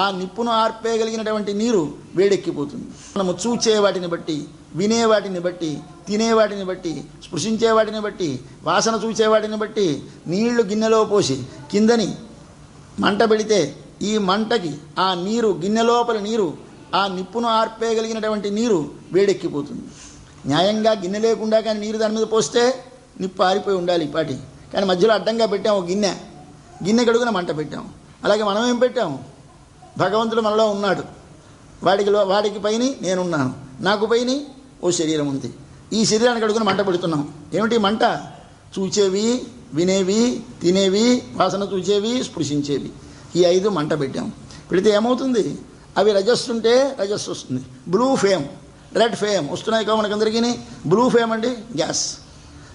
A: ఆ నిప్పును ఆర్పేయగలిగినటువంటి నీరు వేడెక్కిపోతుంది. మనము చూచే వాటిని బట్టి, వినే వాటిని బట్టి, తినే వాటిని బట్టి, స్పృశించే వాటిని బట్టి, వాసన చూచే వాటిని బట్టి నీళ్లు గిన్నెలో పోసి కిందని మంట పెడితే ఈ మంటకి ఆ నీరు, గిన్నె లోపల నీరు, ఆ నిప్పును ఆర్పేయగలిగినటువంటి నీరు వేడెక్కిపోతుంది. న్యాయంగా గిన్నె లేకుండా కానీ నీరు దాని మీద పోస్తే నిప్పు ఆరిపోయి ఉండాలి ఈ పాటి, కానీ మధ్యలో అడ్డంగా పెట్టాం ఒక గిన్నె కడుగున మంట పెట్టాం. అలాగే మనం ఏం పెట్టాము? భగవంతుడు మనలో ఉన్నాడు, వాడికి పైన నేనున్నాను, నాకు పైన ఓ శరీరం ఉంది. ఈ శరీరానికి అడుగున మంట పెడుతున్నాం. ఏమిటి మంట? చూచేవి, వినేవి, తినేవి, వాసన చూచేవి, స్పృశించేవి, ఈ 5 మంట పెట్టాం. పెడితే ఏమవుతుంది? అవి రజస్సు ఉంటే రజస్సు వస్తుంది, బ్లూ ఫేమ్, రెడ్ ఫేమ్ వస్తున్నాయి కదా మనకందరికీ. బ్లూ ఫేమ్ అండి గ్యాస్,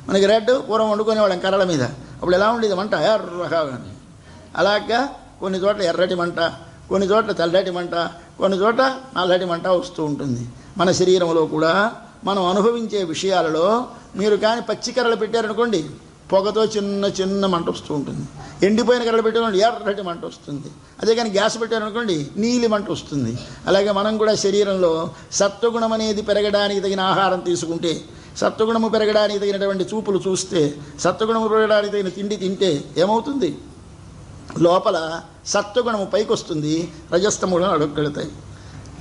A: మనకి రెడ్ పూర్వం వండుకునేవాళ్ళం కర్రల మీద, అప్పుడు ఎలా ఉండేది మంట? ఎర్రగా. అలాగా కొన్ని చోట్ల ఎర్రటి మంట, కొన్ని చోట్ల తెల్లటి మంట, కొన్ని చోట్ల నల్లటి మంట వస్తూ ఉంటుంది. మన శరీరంలో కూడా మనం అనుభవించే విషయాలలో మీరు కానీ పచ్చి కర్రలు పెట్టారనుకోండి, పొగతో చిన్న మంట వస్తూ ఉంటుంది. ఎండిపోయిన కర్రలు పెట్టారనుకోండి, ఎర్రటి మంట వస్తుంది. అదే కానీ గ్యాస్ పెట్టారనుకోండి, నీలి మంట వస్తుంది. అలాగే మనం కూడా శరీరంలో సత్వగుణం అనేది పెరగడానికి తగిన ఆహారం తీసుకుంటే, సత్వగుణము పెరగడానికి తగినటువంటి చూపులు చూస్తే, సత్వగుణము పెరగడానికి తగిన తిండి తింటే ఏమవుతుంది? లోపల సత్వగుణము పైకి వస్తుంది, రజస్తములను అడుగుకెళ్తాయి.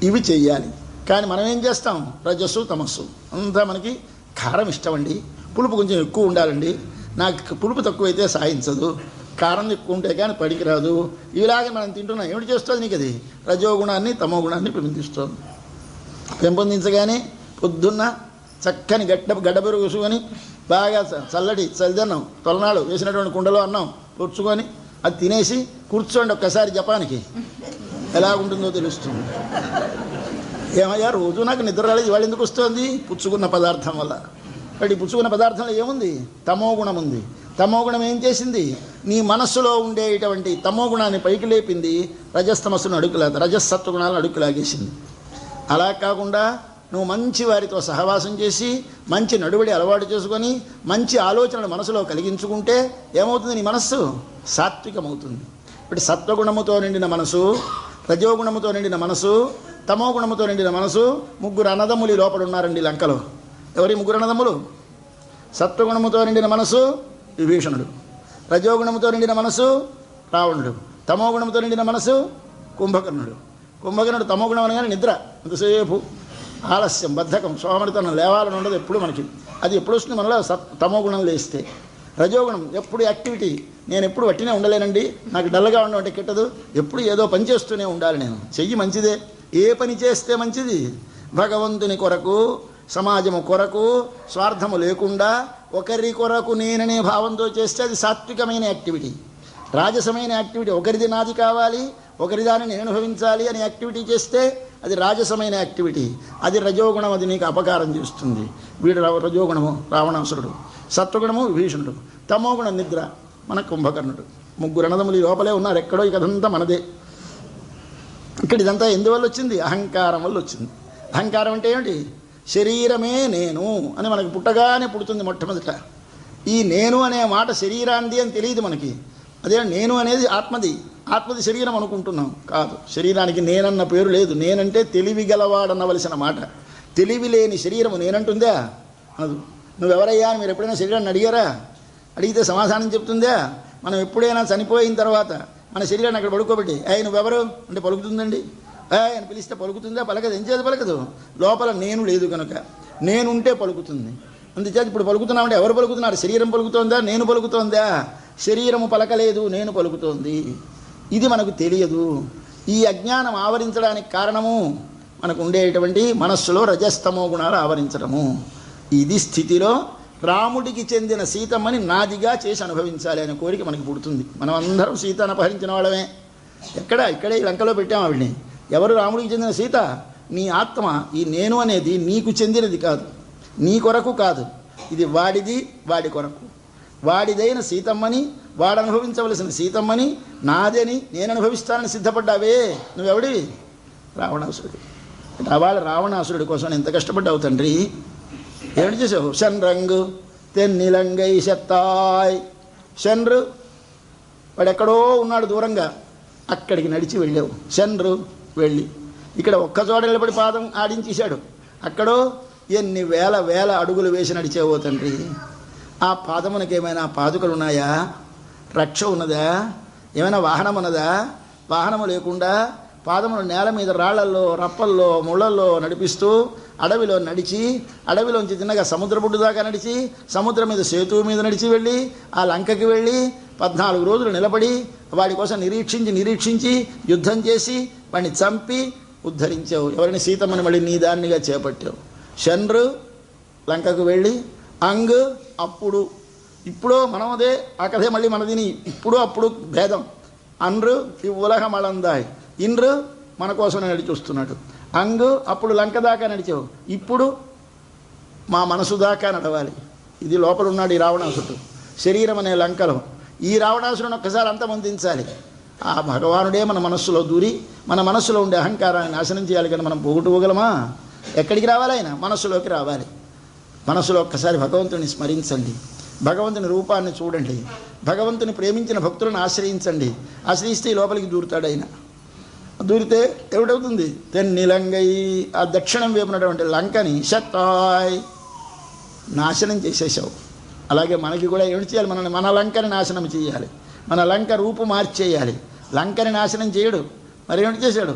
A: ఇవి చెయ్యాలి. కానీ మనం ఏం చేస్తాం? రజస్సు, తమస్సు అంతా మనకి కారం ఇష్టమండి, పులుపు కొంచెం ఎక్కువ ఉండాలండి, నాకు పులుపు తక్కువైతే సాయించదు, కారం ఎక్కువ ఉంటే కానీ పడికిరాదు, ఇలాగే మనం తింటున్నాం. ఏమిటి చేస్తుంది నీకు? అది రజోగుణాన్ని, తమోగుణాన్ని పెంపొందిస్తుంది. పెంపొందించగానే పొద్దున్న చక్కని గడ్డబెరుగు వేసుకొని బాగా చల్లటి చలిదన్నం తొలనాడు వేసినటువంటి కుండలో అన్నం పొడుచుకొని అది తినేసి కూర్చోండి ఒక్కసారి జపానికి, ఎలాగుంటుందో తెలుస్తుంది. ఏమయ్యా రోజు నాకు నిద్ర రాలేదు, ఇవాళ ఎందుకు వస్తుంది? పుచ్చుకున్న పదార్థం వల్ల. కాబట్టి పుచ్చుకున్న పదార్థంలో ఏముంది? తమోగుణం ఉంది. తమోగుణం ఏం చేసింది? నీ మనస్సులో ఉండేటువంటి తమోగుణాన్ని పైకి లేపింది, రజస్తమస్సును రజస్సత్వగుణాలను అడుగులాగేసింది. అలా కాకుండా నువ్వు మంచి వారితో సహవాసం చేసి, మంచి నడువడి అలవాటు చేసుకొని, మంచి ఆలోచనలు మనసులో కలిగించుకుంటే ఏమవుతుంది? నీ మనస్సు సాత్వికమవుతుంది. ఇప్పుడు సత్వగుణముతో నిండిన మనసు, రజోగుణముతో నిండిన మనసు, తమోగుణముతో నిండిన మనసు, 3 అన్నదమ్ములు లోపల ఉన్నారండి లంకలో. ఎవరి 3 అన్నదమ్ములు? సత్వగుణముతో నిండిన మనసు విభీషణుడు, రజోగుణముతో నిండిన మనసు రావణుడు, తమోగుణముతో నిండిన మనసు కుంభకర్ణుడు. తమోగుణం అనగానే నిద్ర, అంతసేపు ఆలస్యం, బద్ధకం, సోమరితనం, లేవాలని ఉండదు ఎప్పుడు మనకి. అది ఎప్పుడు వస్తుంది? మనలో తమోగుణం లేస్తే. రజోగుణం ఎప్పుడు యాక్టివిటీ, నేను ఎప్పుడు వట్టినే ఉండలేనండి, నాకు డల్గా ఉండడం అంటే కిట్టదు, ఎప్పుడు ఏదో పని చేస్తూనే ఉండాలి. నేను చెయ్యి మంచిదే, ఏ పని చేస్తే మంచిది? భగవంతుని కొరకు, సమాజము కొరకు, స్వార్థము లేకుండా ఒకరి కొరకు నేననే భావంతో చేస్తే అది సాత్వికమైన యాక్టివిటీ. రాజసమైన యాక్టివిటీ, ఒకరిది నాది కావాలి, ఒకరి దాన్ని నేను అనుభవించాలి అనే యాక్టివిటీ చేస్తే అది రాజసమైన యాక్టివిటీ. అది రజోగుణం, అది నీకు అపకారం చేస్తుంది. వీడు రజోగుణము రావణాసురుడు, సత్వగుణము విభీషణుడు, తమోగుణం నిద్ర మన కుంభకర్ణుడు. 3 అన్నదమ్ములు లోపలే ఉన్నారు, ఎక్కడో ఇదంతా మనదే. ఇక్కడ ఇదంతా ఎందువల్ల వచ్చింది? అహంకారం వల్ల వచ్చింది. అహంకారం అంటే ఏమిటి? శరీరమే నేను అని మనకు పుట్టగానే పుడుతుంది మొట్టమొదట. ఈ నేను అనే మాట శరీరాంది అని తెలియదు మనకి. అదే నేను అనేది ఆత్మది శరీరం అనుకుంటున్నాం. కాదు, శరీరానికి నేనన్న పేరు లేదు. నేనంటే తెలివి గలవాడనవలసిన మాట. తెలివి లేని శరీరము నేనంటుందా? అది నువ్వెవరయ్యా అని మీరు ఎప్పుడైనా శరీరాన్ని అడిగారా? అడిగితే సమాధానం చెప్తుందా? మనం ఎప్పుడైనా చనిపోయిన తర్వాత మన శరీరాన్ని అక్కడ పడుకోబెట్టి నువ్వెవరు అంటే పలుకుతుందండి, ఆయన పిలిస్తే పలుకుతుందా? పలకదు. ఏం చేతి పలకదు? లోపల నేను లేదు కనుక. నేనుంటే పలుకుతుంది. అందుచేత ఇప్పుడు పలుకుతున్నామంటే ఎవరు పలుకుతున్నారు? శరీరం పలుకుతోందా? నేను పలుకుతోందా? శరీరము పలకలేదు, నేను పలుకుతోంది. ఇది మనకు తెలియదు. ఈ అజ్ఞానం ఆవరించడానికి కారణము మనకు ఉండేటువంటి మనస్సులో రజస్తమో గుణాలు ఆవరించడము. ఇది స్థితిలో రాముడికి చెందిన సీతమ్మని నాదిగా చేసి అనుభవించాలి అనే కోరిక మనకి పుడుతుంది. మనం అందరం సీతను అపహరించిన వాళ్ళమే. ఇక్కడే ఈ లంకలో పెట్టాం ఆవిడ్ని. ఎవరు రాముడికి చెందిన సీత? నీ ఆత్మ. ఈ నేను అనేది నీకు చెందినది కాదు, నీ కొరకు కాదు. ఇది వాడిది, వాడి కొరకు. వాడిదైన సీతమ్మని, వాడు అనుభవించవలసిన సీతమ్మని నాదని నేను అనుభవిస్తానని సిద్ధపడ్డావే, నువ్వెవడివి? రావణాసురుడు. వాళ్ళ రావణాసురుడి కోసం ఎంత కష్టపడ్డావు తండ్రి, ఏమిటి చేసావు? షన్రంగు తెన్నిలంగై శత్తాయ్. షన్రు వాడెక్కడో ఉన్నాడు దూరంగా, అక్కడికి నడిచి వెళ్ళావు. షన్రు వెళ్ళి ఇక్కడ ఒక్కచోట నిలబడి పాదం ఆడించేశాడు. అక్కడో ఎన్ని వేల అడుగులు వేసి నడిచేవో తండ్రి. ఆ పాదమునకి ఏమైనా పాదుకలు ఉన్నాయా? రక్ష ఉన్నదా? ఏమైనా వాహనం ఉన్నదా? వాహనము లేకుండా పాదములు నేల మీద రాళ్లల్లో, రప్పల్లో, ముళ్ళల్లో నడిపిస్తూ అడవిలో నడిచి, అడవిలోంచి తిన్నగా సముద్రపుడ్డు దాకా నడిచి, సముద్రం మీద సేతువు మీద నడిచి వెళ్ళి ఆ లంకకి వెళ్ళి 14 రోజులు నిలబడి వాడి కోసం నిరీక్షించి యుద్ధం చేసి వాడిని చంపి ఉద్ధరించావు. ఎవరిని? సీతమ్మని మళ్ళీ నీ దానిగా చేపట్టావు. షన్రు లంకకు వెళ్ళి, అంగ్ అప్పుడు, ఇప్పుడు మనమదే ఆ కథే మళ్ళీ మనదిని. ఇప్పుడు అప్పుడు భేదం. అన్రు ఈ ఉలహం అళందాయ్, ఇన్రు మన కోసమే నడిచి వస్తున్నాడు. అంగు అప్పుడు లంక దాకా నడిచావు, ఇప్పుడు మా మనసు దాకా నడవాలి. ఇది లోపల ఉన్నాడు ఈ రావణాసురుడు శరీరం అనే లంకలో. ఈ రావణాసురుని ఒక్కసారి అంతమొందించాలి. ఆ భగవానుడే మన మనస్సులో దూరి మన మనస్సులో ఉండే అహంకారాన్ని నాశనం చేయాలి. కానీ మనం పోగొట్టుకోగలమా? ఎక్కడికి రావాలి? ఆయన మనస్సులోకి రావాలి. మనస్సులో ఒక్కసారి భగవంతుని స్మరించండి, భగవంతుని రూపాన్ని చూడండి, భగవంతుని ప్రేమించిన భక్తులను ఆశ్రయించండి. ఆశ్రయిస్తే ఈ లోపలికి దూరుతాడు ఆయన. దూరితే ఏమిటవుతుంది? తెన్నిలంగై, ఆ దక్షిణం వైపునటువంటి లంకని శత్తాయ్ నాశనం చేసేసావు. అలాగే మనకి కూడా ఏమిటి చేయాలి? మన లంకని నాశనం చేయాలి, మన లంక రూపు మార్చేయాలి. లంకని నాశనం చేయడు, మరి ఏమిటి చేశాడు?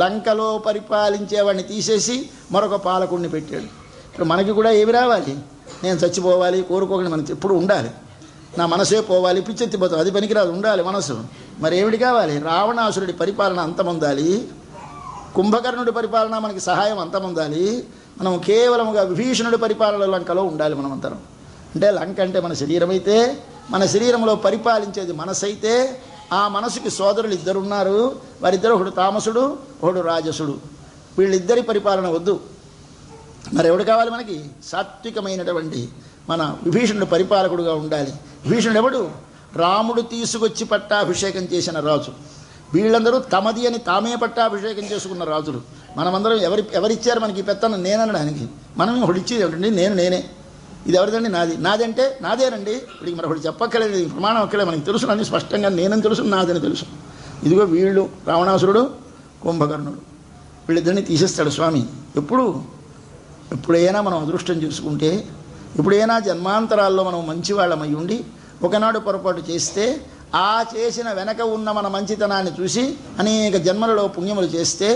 A: లంకలో పరిపాలించేవాడిని తీసేసి మరొక పాలకుడిని పెట్టాడు. ఇప్పుడు మనకి కూడా ఏమి రావాలి? నేను చచ్చిపోవాలి కోరుకోకుండా మనకి ఎప్పుడు ఉండాలి. నా మనసే పోవాలి, పిచ్చెత్తిపోతాం, అది పనికిరాదు, ఉండాలి మనసు. మరి ఏమిటి కావాలి? రావణాసురుడి పరిపాలన అంతమొందాలి, కుంభకర్ణుడి పరిపాలన మనకి సహాయం అంతమొందాలి. మనం కేవలముగా విభీషణుడి పరిపాలన లంకలో ఉండాలి మనమంతరం. అంటే లంక అంటే మన శరీరం అయితే, మన శరీరంలో పరిపాలించేది మనసు అయితే, ఆ మనసుకి సోదరులు ఇద్దరున్నారు. వారిద్దరు, ఒకడు తామసుడు, ఒకడు రాజసుడు. వీళ్ళిద్దరి పరిపాలన వద్దు. మరి ఎవడు కావాలి మనకి? సాత్వికమైనటువంటి మన విభీషణుడు పరిపాలకుడుగా ఉండాలి. విభీషణుడు ఎవడు? రాముడు తీసుకొచ్చి పట్టాభిషేకం చేసిన రాజు. వీళ్ళందరూ తమది అని తామే పట్టాభిషేకం చేసుకున్న రాజులు. మనమందరం ఎవరిచ్చారు మనకి పెత్తనం? నేననడానికి. మనం ఒకటి ఇచ్చేది ఏమిటండి? నేనే. ఇది ఎవరిదండి? నాది అంటే నాదేనండి. ఇప్పటికి మరి ఒకటి చెప్పక్కలేదు, ప్రమాణం అక్కలే, మనకి తెలుసు, అన్ని స్పష్టంగా నేనని తెలుసు, నాదని తెలుసు. ఇదిగో వీళ్ళు రావణాసురుడు, కుంభకర్ణుడు, వీళ్ళిద్దరిని తీసేస్తాడు స్వామి. ఎప్పుడైనా మనం అదృష్టం చేసుకుంటే, ఎప్పుడైనా జన్మాంతరాల్లో మనం మంచివాళ్ళమై ఉండి ఒకనాడు పొరపాటు చేస్తే, ఆ చేసిన వెనక ఉన్న మన మంచితనాన్ని చూసి అనేక జన్మలలో పుణ్యములు చేస్తే,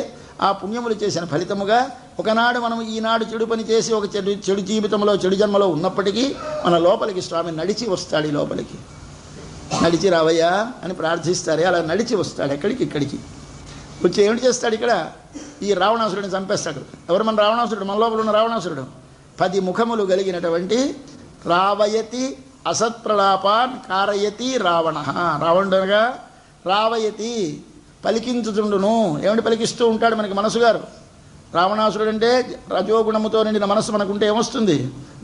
A: ఆ పుణ్యములు చేసిన ఫలితముగా ఒకనాడు మనం ఈనాడు చెడు పని చేసి ఒక చెడు జీవితంలో, చెడు జన్మలో ఉన్నప్పటికీ మన లోపలికి స్వామి నడిచి వస్తాడు. ఈ లోపలికి నడిచి రావయ్యా అని ప్రార్థిస్తారే, అలా నడిచి వస్తాడు. ఇక్కడికి వచ్చి ఏమిటి చేస్తాడు? ఇక్కడ ఈ రావణాసురుడిని చంపేస్తాడు. ఎవరు? మన రావణాసురుడు, మన లోపల ఉన్న రావణాసురుడు. 10 ముఖములు కలిగినటువంటి రావయతి అసత్ప్రలాపాన్ కారయతి రావణ. రావణుడుగా రావయతి పలికించుతుండును. ఏమిటి పలికిస్తూ ఉంటాడు మనకి మనసు గారు? రావణాసురుడు అంటే రజోగుణముతో నిండిన మనస్సు మనకుంటే ఏమొస్తుంది?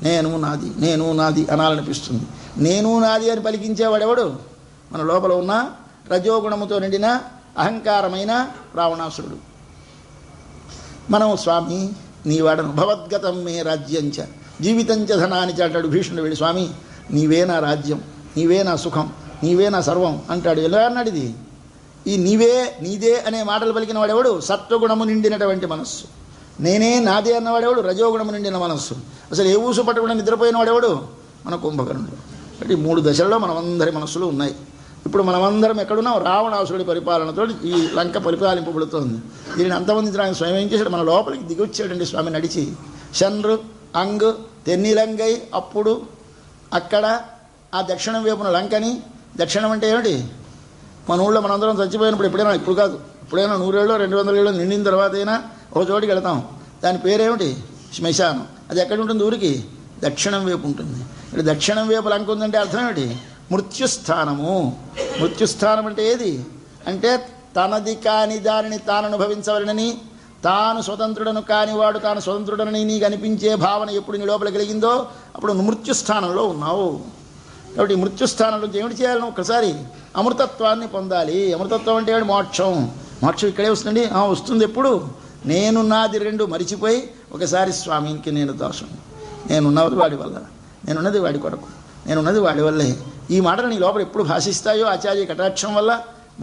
A: నేను నాది అనాలనిపిస్తుంది. నేను నాది అని పలికించేవాడెవడు? మన లోపల ఉన్న రజోగుణముతో నిండిన అహంకారమైన రావణాసురుడు. మనం స్వామి నీవాడను, భవద్గతం మే రాజ్యంచ జీవితంచ ధనానిచ అంటాడు భీష్ముడు వెళ్ళి. స్వామి నీవే నా రాజ్యం, నీవే నా సుఖం, నీవే నా సర్వం అంటాడు. ఎలా అన్నాడు ఇది? ఈ నీదే అనే మాటలు పలికిన వాడెవడు? సత్వగుణము నిండినటువంటి మనస్సు. నేనే నాదే అన్నవాడెవడు? రజోగుణము నిండిన మనస్సు. అసలు ఏ ఊసు పట్టకుండా నిద్రపోయిన వాడెవడు? మన కుంభకర్ణుడు. అంటే 3 దశల్లో మనమందరి మనస్సులు ఉన్నాయి. ఇప్పుడు మనమందరం ఎక్కడున్నాం? రావణాసురుడి పరిపాలనతో ఈ లంక పరిపాలింపబడుతోంది. దీనిని అంతమందించడానికి స్వామి ఏం చేశాడు? మన లోపలికి దిగొచ్చాడండి స్వామి నడిచి. షన్రు అంగ్ తెన్నిలంగై. అప్పుడు అక్కడ ఆ దక్షిణం వైపున లంకని, దక్షిణం అంటే ఏమిటి? మన ఊళ్ళో మనందరం చచ్చిపోయినప్పుడు ఎప్పుడైనా, ఇప్పుడు కాదు, ఎప్పుడైనా 100 ఏళ్ళు 200 ఏళ్ళు నిండిన తర్వాత అయినా ఒక చోటికి వెళతాం. దాని పేరేమిటి? శ్మశానం. అది ఎక్కడ ఉంటుంది? ఊరికి దక్షిణం వైపు ఉంటుంది. ఇక్కడ దక్షిణం వైపు లంక ఉందంటే అర్థం ఏమిటి? మృత్యుస్థానము. మృత్యుస్థానం అంటే ఏది అంటే తనది కాని దానిని తాను అనుభవించవలనని, తాను స్వతంత్రుడను కానివాడు తాను స్వతంత్రుడనని నీకు అనిపించే భావన ఎప్పుడు నీ లోపల కలిగిందో అప్పుడు మృత్యుస్థానంలో ఉన్నావు. కాబట్టి ఈ మృత్యుస్థానం నుంచి ఏమిటి చేయాలి? ఒకసారి అమృతత్వాన్ని పొందాలి. అమృతత్వం అంటే ఏమిటి? మోక్షం. మోక్షం ఇక్కడే వస్తుంది. వస్తుంది ఎప్పుడు? నేను నాది రెండు మరిచిపోయి ఒకసారి స్వామికి నేను దోషం, నేనున్నది వాడి వల్ల, నేనున్నది వాడి కొరకు, నేనున్నది వాడి వల్లే. ఈ మాటలు నీ లోపల ఎప్పుడు భాషిస్తాయో ఆచార్య కటాక్షం వల్ల,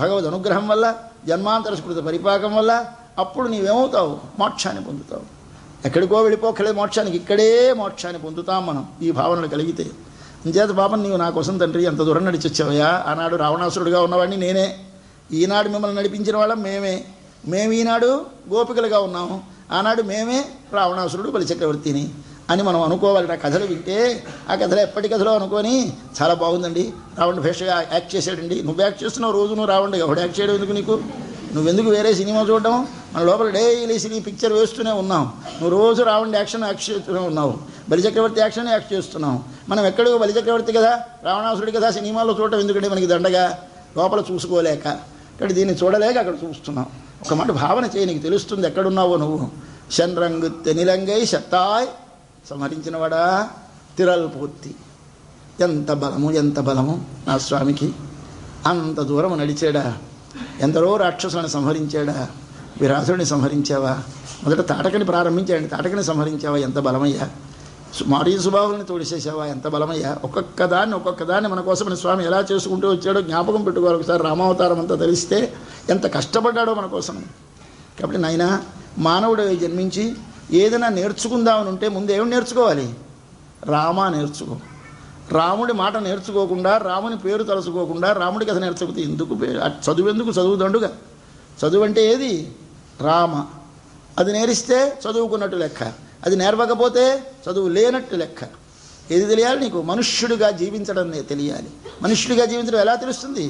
A: భగవద్ అనుగ్రహం వల్ల, జన్మాంతర స్మృత పరిపాకం వల్ల అప్పుడు నీవేమవుతావు? మోక్షాన్ని పొందుతావు. ఎక్కడికో వెళ్ళిపోకలేదు మోక్షానికి, ఇక్కడే మోక్షాన్ని పొందుతాం మనం ఈ భావనలు కలిగితే. అంచేత పాపం నీవు నా కోసం తండ్రి ఎంత దూరం నడిచొచ్చావయ్యా. ఆనాడు రావణాసురుడిగా ఉన్నవాడిని నేనే, ఈనాడు మిమ్మల్ని నడిపించిన వాళ్ళం మేమే. మేము ఈనాడు గోపికలుగా ఉన్నాము, ఆనాడు మేమే రావణాసురుడు బలిచక్రవర్తిని అని మనం అనుకోవాలి. ఆ కథలు వింటే ఆ కథలు ఎప్పటి కథలో అనుకొని చాలా బాగుందండి, రావణ భేషగా యాక్ట్ చేశాడండి. నువ్వు యాక్ట్ చేస్తున్నావు రోజు, నువ్వు రావండి, ఎవడు యాక్ట్ చేయడం ఎందుకు నీకు? నువ్వెందుకు వేరే సినిమా చూడడం? మన లోపల డైలీ సినీ పిక్చర్ వేస్తూనే ఉన్నాం. నువ్వు రోజు రావణ యాక్షన్ యాక్ట్ చేస్తూనే ఉన్నావు, బలిచక్రవర్తి యాక్షన్ యాక్ట్ చేస్తున్నావు. మనం ఎక్కడికో బలిచక్రవర్తి కదా, రావణాసురుడి కదా సినిమాలో చూడటం ఎందుకంటే మనకి దండగా, లోపల చూసుకోలేక, ఇక్కడ దీన్ని చూడలేక అక్కడ చూస్తున్నాం. ఒక మాట భావన చేయి, నీకు తెలుస్తుంది ఎక్కడున్నావో నువ్వు. షన్రంగు తెనిలంగై శత్తాయ్ సంహరించినవాడా తిరల్ పూర్తి. ఎంత బలము, ఎంత బలము నా స్వామికి! అంత దూరం నడిచాడా, ఎందరో రాక్షసులను సంహరించాడా. విరాసుడిని సంహరించావా? మొదట తాటకని ప్రారంభించాడు, తాటకని సంహరించావా? ఎంత బలమయ్యా. మారీ సుబాహుల్ని తోడిసేసావా? ఎంత బలమయ్యా. ఒక్కొక్క దాన్ని మన కోసమని స్వామి ఎలా చేసుకుంటూ వచ్చాడో జ్ఞాపకం పెట్టుకోవాలి. ఒకసారి రామావతారం అంతా తెలిస్తే ఎంత కష్టపడ్డాడో మన కోసం. కాబట్టి నాయనా, మానవుడు జన్మించి ఏదైనా నేర్చుకుందామని ఉంటే ముందు ఏమి నేర్చుకోవాలి? రామ నేర్చుకో. రాముడి మాట నేర్చుకోకుండా, రాముని పేరు తలుచుకోకుండా రాముడి కథ నేర్చుకుంటే ఎందుకు? చదువు ఎందుకు? చదువు దండుగా. చదువు అంటే ఏది? రామ. అది నేరిస్తే చదువుకున్నట్టు లెక్క, అది నేర్వకపోతే చదువు లేనట్టు లెక్క. ఏది తెలియాలి నీకు? మనుష్యుడిగా జీవించడం తెలియాలి. మనుష్యుడిగా జీవించడం ఎలా తెలుస్తుంది?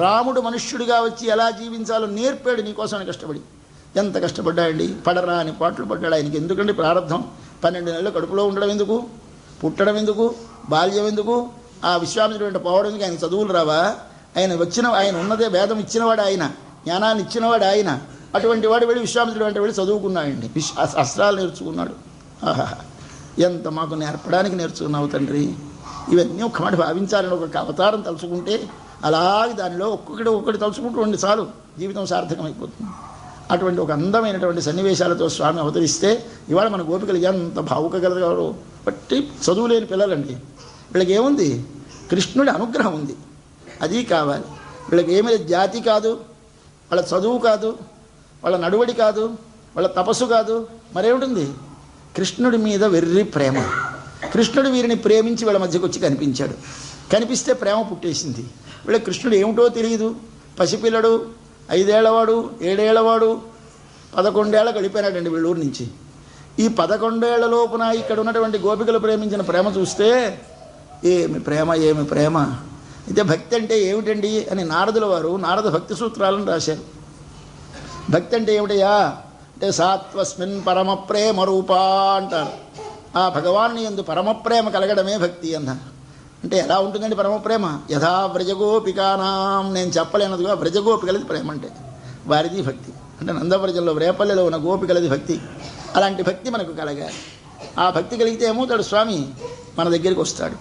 A: రాముడు మనుష్యుడిగా వచ్చి ఎలా జీవించాలో నేర్పాడు నీకోసం కష్టపడి. ఎంత కష్టపడ్డాడండి, పడరా అని పాటలు పడ్డాడు. ఆయనకి ఎందుకండి ప్రారంధం? 12 నెలలు కడుపులో ఉండడం ఎందుకు? పుట్టడం ఎందుకు? బాల్యం ఎందుకు? ఆ విశ్వామిత్రుడు వెంట పోవడం ఎందుకు? ఆయన చదువులు రావా? ఆయన ఉన్నదే వేదం ఇచ్చినవాడు ఆయన, జ్ఞానాన్ని ఇచ్చినవాడు ఆయన. అటువంటి వాడు వెళ్ళి విశ్వామిత్రుడు వెంట వెళ్ళి చదువుకున్నాడండి, అస్త్రాలు నేర్చుకున్నాడు. ఆహా, ఎంత మాకు నేర్పడానికి నేర్చుకున్నావు తండ్రి. ఇవన్నీ ఒక్క మాట భావించాలని ఒక అవతారం తలుచుకుంటే అలాగే దానిలో ఒక్కొక్కటి తలుచుకుంటూ ఉండి చాలు, జీవితం సార్థకమైపోతుంది. అటువంటి ఒక అందమైనటువంటి సన్నివేశాలతో స్వామి అవతరిస్తే ఇవాళ మన గోపికలు ఎంత భావుకగలగారో. బట్టి చదువు లేని పిల్లలండి, వీళ్ళకి ఏముంది? కృష్ణుడి అనుగ్రహం ఉంది, అది కావాలి. వీళ్ళకి ఏమీ జాతి కాదు, వాళ్ళ చదువు కాదు, వాళ్ళ నడువడి కాదు, వాళ్ళ తపస్సు కాదు, మరేమిటుంది? కృష్ణుడి మీద వెర్రి ప్రేమ. కృష్ణుడు వీరిని ప్రేమించి వీళ్ళ మధ్యకు వచ్చి కనిపించాడు. కనిపిస్తే ప్రేమ పుట్టేసింది. వీళ్ళ కృష్ణుడు ఏమిటో తెలియదు. పసిపిల్లడు, 5 ఏళ్లవాడు, 7 ఏళ్లవాడు, 11 ఏళ్ళ గడిపోయినాడండి వీళ్ళూరు నుంచి. ఈ 11 ఏళ్ల లోపున ఇక్కడ ఉన్నటువంటి గోపికలు ప్రేమించిన ప్రేమ చూస్తే ఏమి ప్రేమ, ఏమి ప్రేమ! అయితే భక్తి అంటే ఏమిటండి అని నారదుల వారు నారద భక్తి సూత్రాలను రాశారు. భక్తి అంటే ఏమిటయ్యా అంటే సాత్వస్మిన్ పరమ ప్రేమ రూపా అంటారు. ఆ భగవాన్ని యందు పరమప్రేమ కలగడమే భక్తి అన్నారు. అంటే ఎలా ఉంటుందండి పరమప్రేమ? యథా వ్రజగోపికానాం, నేను చెప్పలేనదుగా వ్రజగోపికలది ప్రేమ అంటే, వారిది భక్తి. అంటే నందవ్రజంలో రేపల్లెలో ఉన్న గోపికలది భక్తి. అలాంటి భక్తి మనకు కలగాలి. ఆ భక్తి కలిగితే ఏమవుతాడు? స్వామి మన దగ్గరికి వస్తాడు,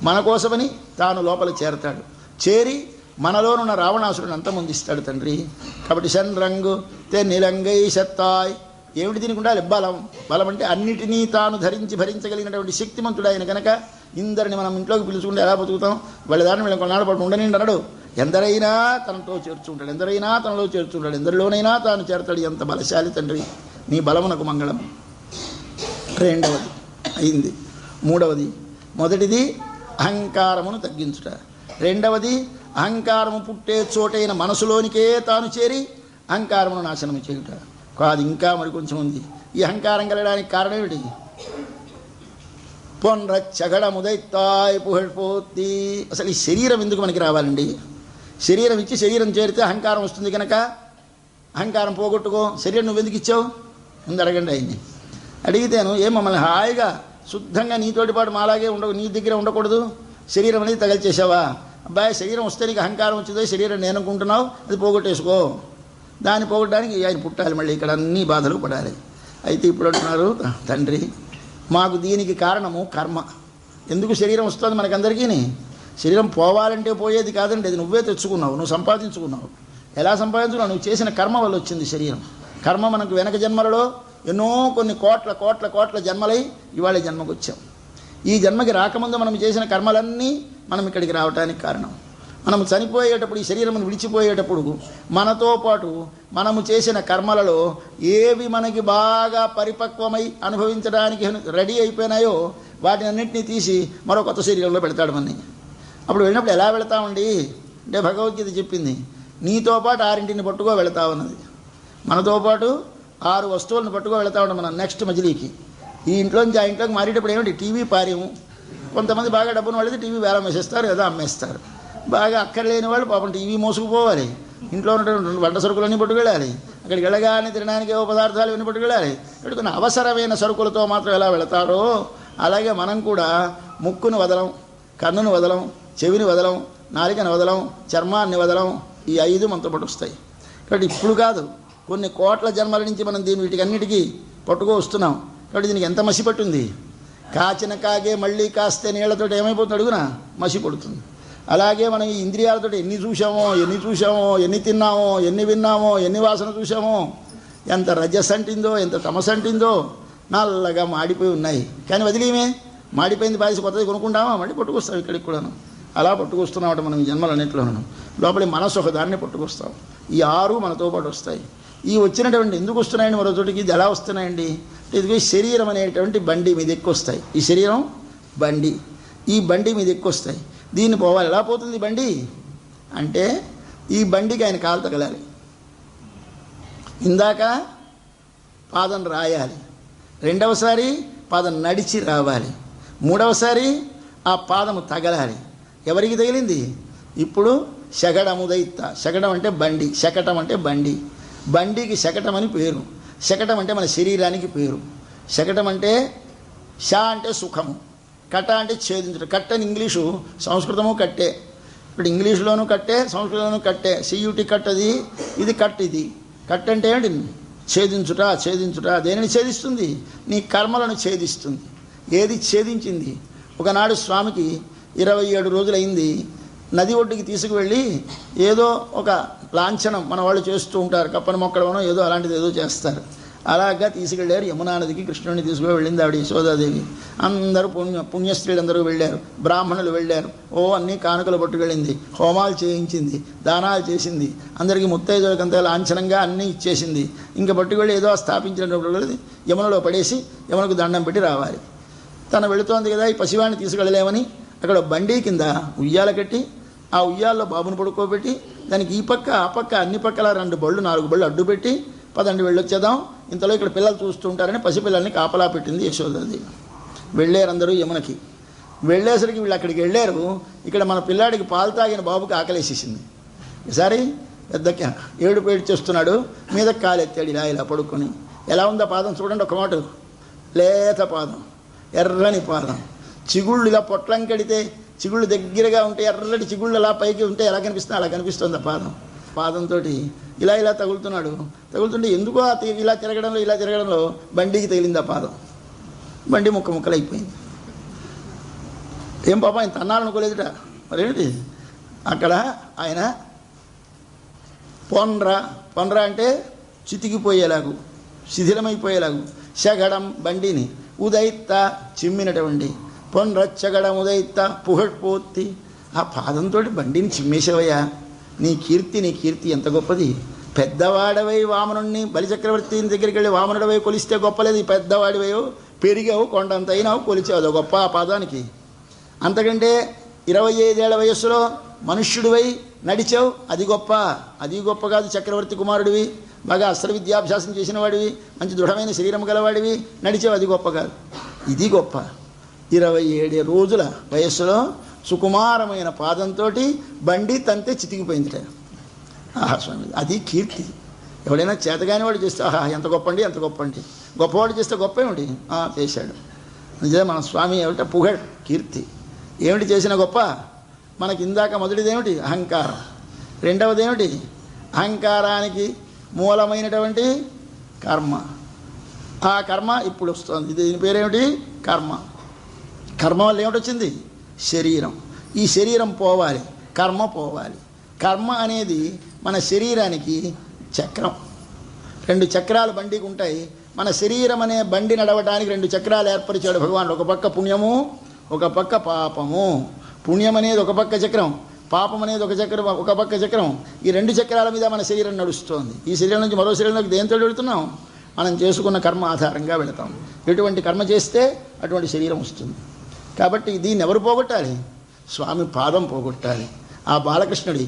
A: మన కోసమని తాను లోపల చేరతాడు. చేరి మనలోనున్న రావణాసురుని అంతమొందిస్తాడు తండ్రి. కాబట్టి షన్రంగు తెనిలంగై శత్తాయ్. ఏమిటి దీనికి ఉండాలి? బలం. బలం అంటే అన్నిటినీ తాను ధరించి భరించగలిగినటువంటి శక్తిమంతుడు ఆయన కనుక ఇందరిని మనం ఇంట్లోకి పిలుచుకుంటే ఎలా బతుకుతాం? వాళ్ళ దాన్ని వీళ్ళని కొన్నాడు పాటు ఉండనిండి అన్నాడు. ఎందరైనా తనతో చేర్చుంటాడు, ఎందరైనా తనలో చేర్చుంటాడు, ఎందరిలోనైనా తాను చేరతాడు. ఎంత బలశాలి తండ్రి, నీ బలమునకు మంగళం. రెండవది అయింది. మూడవది, మొదటిది అహంకారమును తగ్గించుట, రెండవది అహంకారము పుట్టే చోటైన మనసులోనికే తాను చేరి అహంకారమును నాశనం చేయుట. కాదు, ఇంకా మరి కొంచెం ఉంది. ఈ అహంకారం కలగడానికి కారణం ఏమిటి? పొన్రచ్చగడముదైతాయ్ పుహళ్పోతి. అసలు ఈ శరీరం ఎందుకు మనకి రావాలండి? శరీరం ఇచ్చి శరీరం చేరితే అహంకారం వస్తుంది కనుక అహంకారం పోగొట్టుకో. శరీరం నువ్వెందుకు ఇచ్చావు? ముందు అడగండి ఆయన్ని. అడిగితేను ఏం మమ్మల్ని హాయిగా శుద్ధంగా నీతోటి పాటు మాలాగే నీ దగ్గర ఉండకూడదు, శరీరం అనేది తగల్చేసావా? అబ్బాయి, శరీరం వస్తే నీకు అహంకారం వచ్చిందో శరీరం నేను అనుకుంటున్నావు, అది పోగొట్టేసుకో. దాన్ని పోగొట్టడానికి ఆయన పుట్టాలి, మళ్ళీ ఇక్కడ అన్ని బాధలు పడాలి. అయితే ఇప్పుడు అంటున్నారు, తండ్రి మాకు దీనికి కారణము కర్మ. ఎందుకు శరీరం వస్తుంది మనకందరికీ? శరీరం పోవాలంటే పోయేది కాదండి, అది నువ్వే తెచ్చుకున్నావు, నువ్వు సంపాదించుకున్నావు. ఎలా సంపాదించుకున్నావు? నువ్వు చేసిన కర్మ వల్ల వచ్చింది శరీరం. కర్మ మనకు వెనక జన్మలలో ఎన్నో కొన్ని కోట్ల కోట్ల కోట్ల జన్మలై ఇవాళ జన్మకు వచ్చాం. ఈ జన్మకి రాకముందు మనం చేసిన కర్మలన్నీ మనం ఇక్కడికి రావడానికి కారణం. మనం చనిపోయేటప్పుడు, ఈ శరీరం విడిచిపోయేటప్పుడు మనతో పాటు మనము చేసిన కర్మలలో ఏవి మనకి బాగా పరిపక్వమై అనుభవించడానికి రెడీ అయిపోయినాయో వాటిని అన్నింటినీ తీసి మరో కొత్త శరీరంలో పెడతాడు మనని. అప్పుడు వెళ్ళినప్పుడు ఎలా వెళతామండి అంటే భగవద్గీత చెప్పింది, నీతో పాటు 6 పట్టుకో వెళతామన్నది. మనతో పాటు 6 వస్తువులను పట్టుకో వెళతా ఉంటాం మనం నెక్స్ట్ మజిలీకి. ఈ ఇంట్లోంచి ఆ ఇంట్లోకి మారేటప్పుడు ఏమిటి? టీవీ పారేము. కొంతమంది బాగా డబ్బును వాళ్ళది టీవీ వేలం వేసేస్తారు లేదా అమ్మేస్తారు. బాగా అక్కర్లేని వాళ్ళు పాపం టీవీ మోసుకుపోవాలి, ఇంట్లో ఉన్నటువంటి వంట సరుకులన్నీ పట్టుకెళ్ళాలి, అక్కడికి వెళ్ళగానే తినడానికి ఏవో పదార్థాలు ఇవన్నీ పట్టుకెళ్ళాలి. ఇక్కడ కొన్ని అవసరమైన సరుకులతో మాత్రం ఎలా వెళతారో అలాగే మనం కూడా ముక్కును వదలం, కన్నును వదలం, చెవిని వదలం, నాలికను వదలం, చర్మాన్ని వదలం. ఈ 5 మనతో పాటు వస్తాయి. కాబట్టి ఇప్పుడు కాదు, కొన్ని కోట్ల జన్మల నుంచి మనం వీటికన్నిటికీ పట్టుకో వస్తున్నాం. కాబట్టి దీనికి ఎంత మసి పట్టుంది? కాచిన కాగే మళ్ళీ కాస్తే నీళ్లతోటి ఏమైపోతుంది అడుగునా? మసి పడుతుంది. అలాగే మనం ఈ ఇంద్రియాలతో ఎన్ని చూసామో, ఎన్ని తిన్నామో, ఎన్ని విన్నామో, ఎన్ని వాసన చూసామో, ఎంత రజస్ అంటిందో, ఎంత తమస్ అంటిందో, నల్లగా మాడిపోయి ఉన్నాయి. కానీ వదిలేమే, మాడిపోయింది పాయసి కొత్తది కొనుక్కుంటామా? మళ్ళీ పట్టుకొస్తాం ఇక్కడికి కూడాను. అలా పట్టుకొస్తున్నామట మనం ఈ జన్మలన్నింటిలోనూ. లోపలి మనసు ఒక దాన్ని పట్టుకొస్తాం. ఈ 6 మనతో పాటు వస్తాయి. ఈ వచ్చినటువంటి ఎందుకు వస్తున్నాయండి మరో చోటికి? ఇది ఎలా వస్తున్నాయండి? ఇదిగో శరీరం అనేటువంటి బండి మీద ఎక్కువస్తాయి. ఈ శరీరం బండి, ఈ బండి మీద ఎక్కువస్తాయి. దీన్ని పోవాలి. ఎలా పోతుంది బండి అంటే ఈ బండికి ఆయన కాలు తగలాలి. ఇందాక పాదం రాయాలి, రెండవసారి పాదం నడిచి రావాలి, మూడవసారి ఆ పాదము తగలాలి. ఎవరికి తగిలింది? ఇప్పుడు శగడముదైత. శగడం అంటే బండి, శకటం అంటే బండి. బండికి శకటం అని పేరు. శకటం అంటే మన శరీరానికి పేరు. శకటం అంటే షా అంటే సుఖము, కట అంటే ఛేదించడం. కట్ అని ఇంగ్లీషు, సంస్కృతము కట్టే. ఇప్పుడు ఇంగ్లీషులోనూ కట్టే, సంస్కృతంలోనూ కట్టే. సియుటి కట్ అది, ఇది కట్. ఇది కట్ అంటే ఏంటి? ఛేదించుట. ఛేదించుట దేనిని ఛేదిస్తుంది? నీ కర్మలను ఛేదిస్తుంది. ఏది ఛేదించింది? ఒకనాడు స్వామికి 27 రోజులైంది. నది ఒడ్డుకి తీసుకువెళ్ళి ఏదో ఒక లాంఛనం మన వాళ్ళు చేస్తూ ఉంటారు, కప్పని మొక్కడమనో ఏదో అలాంటిది ఏదో చేస్తారు. అలాగా తీసుకెళ్ళారు యమునా నదికి. కృష్ణుడిని తీసుకుని వెళ్ళింది ఆవిడ యశోదాదేవి. అందరూ పుణ్యస్త్రీలందరూ వెళ్ళారు, బ్రాహ్మణులు వెళ్ళారు. అన్నీ కానుకలు పట్టుకెళ్ళింది, హోమాలు చేయించింది, దానాలు చేసింది, అందరికీ ముత్తైదులకంతా లాంఛనంగా అన్నీ ఇచ్చేసింది. ఇంకా పట్టుకెళ్ళి ఏదో స్థాపించినటువంటి యమునలో పడేసి యమునకు దండం పెట్టి రావాలి. తను వెళుతోంది కదా, ఈ పసివాడిని తీసుకెళ్ళలేమని అక్కడ బండి కింద ఉయ్యాల కట్టి, ఆ ఉయ్యాల్లో బాబును పడుకోబెట్టి, దానికి ఈ పక్క ఆ పక్క అన్ని పక్కల 2 బళ్ళు 4 బళ్ళు అడ్డు పెట్టి, పదండి వెళ్ళొచ్చేద్దాం, ఇంతలో ఇక్కడ పిల్లలు చూస్తూ ఉంటారని పసిపిల్లల్ని కాపలా పెట్టింది యశోదాది. వెళ్ళారు అందరూ యమునకి. వెళ్ళేసరికి వీళ్ళు అక్కడికి వెళ్ళారు. ఇక్కడ మన పిల్లాడికి పాలు తాగిన బాబుకి ఆకలేసేసింది. ఈసారి పెద్ద ఏడుపు చేస్తున్నాడు, మీద కాలెత్తాడు ఇలా ఇలా పడుకొని. ఎలా ఉందో పాదం చూడండి ఒక మాట. లేత పాదం, ఎర్రని పాదం, చిగుళ్ళు ఇలా పొట్లం కడితే చిగుళ్ళు దగ్గరగా ఉంటే, ఎర్రటి చిగుళ్ళు అలా పైకి ఉంటే ఎలా కనిపిస్తుంది అలా కనిపిస్తుంది ఆ పాదం. పాదంతో ఇలా ఇలా తగులుతున్నాడు. తగులుతుంటే ఎందుకో ఇలా తిరగడంలో బండికి తగిలింది ఆ పాదం. బండి ముక్కలు అయిపోయింది. ఏం పాపం ఆయన తన్నాలనుకోలేదుట. మరేమిటి అక్కడ ఆయన పొన్ర అంటే చితికిపోయేలాగు, శిథిలమైపోయేలాగు. శగడం బండిని, ఉదయిత్త చిమ్మినటువంటి, పొన్రచ్చగడం ఉదయిత్త పుహట్పోత్తి. ఆ పాదంతో బండిని చిమ్మేసేవయ్యా. నీ కీర్తి ఎంత గొప్పది. పెద్దవాడవై వామనుణ్ణి బలిచక్రవర్తి దగ్గరికి వెళ్ళి వామనుడవై కొలిస్తే గొప్పలేదు. ఈ పెద్దవాడివయో పెరిగావు, కొండంత అయినావు, కొలిచావు, అది గొప్ప ఆ పాదానికి. అంతకంటే 25 ఏళ్ల వయస్సులో మనుష్యుడివై నడిచావు, అది గొప్ప. అది గొప్ప కాదు. చక్రవర్తి కుమారుడివి, బాగా అస్త్ర విద్యాభ్యాసం చేసిన వాడివి, మంచి దృఢమైన శరీరం గలవాడివి, నడిచావు, అది గొప్ప కాదు. ఇది గొప్ప. 27 రోజుల వయస్సులో సుకుమారమైన పాదంతో బండి తంతే చితికిపోయిందిట. ఆహా స్వామి, అది కీర్తి. ఎవడైనా చేతగాని వాడు చేస్తే ఆహా ఎంత గొప్పండి, ఎంత గొప్పండి. గొప్పవాడు చేస్తే గొప్ప ఏమిటి? చేశాడు. నిజమే, మన స్వామి ఏమిటో పుగడ్, కీర్తి. ఏమిటి చేసిన గొప్ప? మనకి ఇందాక మొదటిదేమిటి? అహంకారం. రెండవదేమిటి? అహంకారానికి మూలమైనటువంటి కర్మ. ఆ కర్మ ఇప్పుడు వస్తుంది. దీని పేరేమిటి? కర్మ. కర్మ వల్ల ఏమిటొచ్చింది? శరీరం. ఈ శరీరం పోవాలి, కర్మ పోవాలి. కర్మ అనేది మన శరీరానికి చక్రం. 2 చక్రాలు బండికి ఉంటాయి. మన శరీరం అనే బండి నడవడానికి 2 చక్రాలు ఏర్పరిచాడు భగవానుడు. ఒక పక్క పుణ్యము, ఒక పక్క పాపము. పుణ్యం అనేది ఒక పక్క చక్రం, పాపం అనేది ఒక పక్క చక్రం. ఈ 2 చక్రాల మీద మన శరీరం నడుస్తోంది. ఈ శరీరం నుంచి మరో శరీరంలోకి దేంతో వెళుతున్నాం? మనం చేసుకున్న కర్మ ఆధారంగా వెళతాం. ఎటువంటి కర్మ చేస్తే అటువంటి శరీరం వస్తుంది. కాబట్టి దీన్ని ఎవరు పోగొట్టాలి? స్వామి పాదం పోగొట్టాలి. ఆ బాలకృష్ణుడి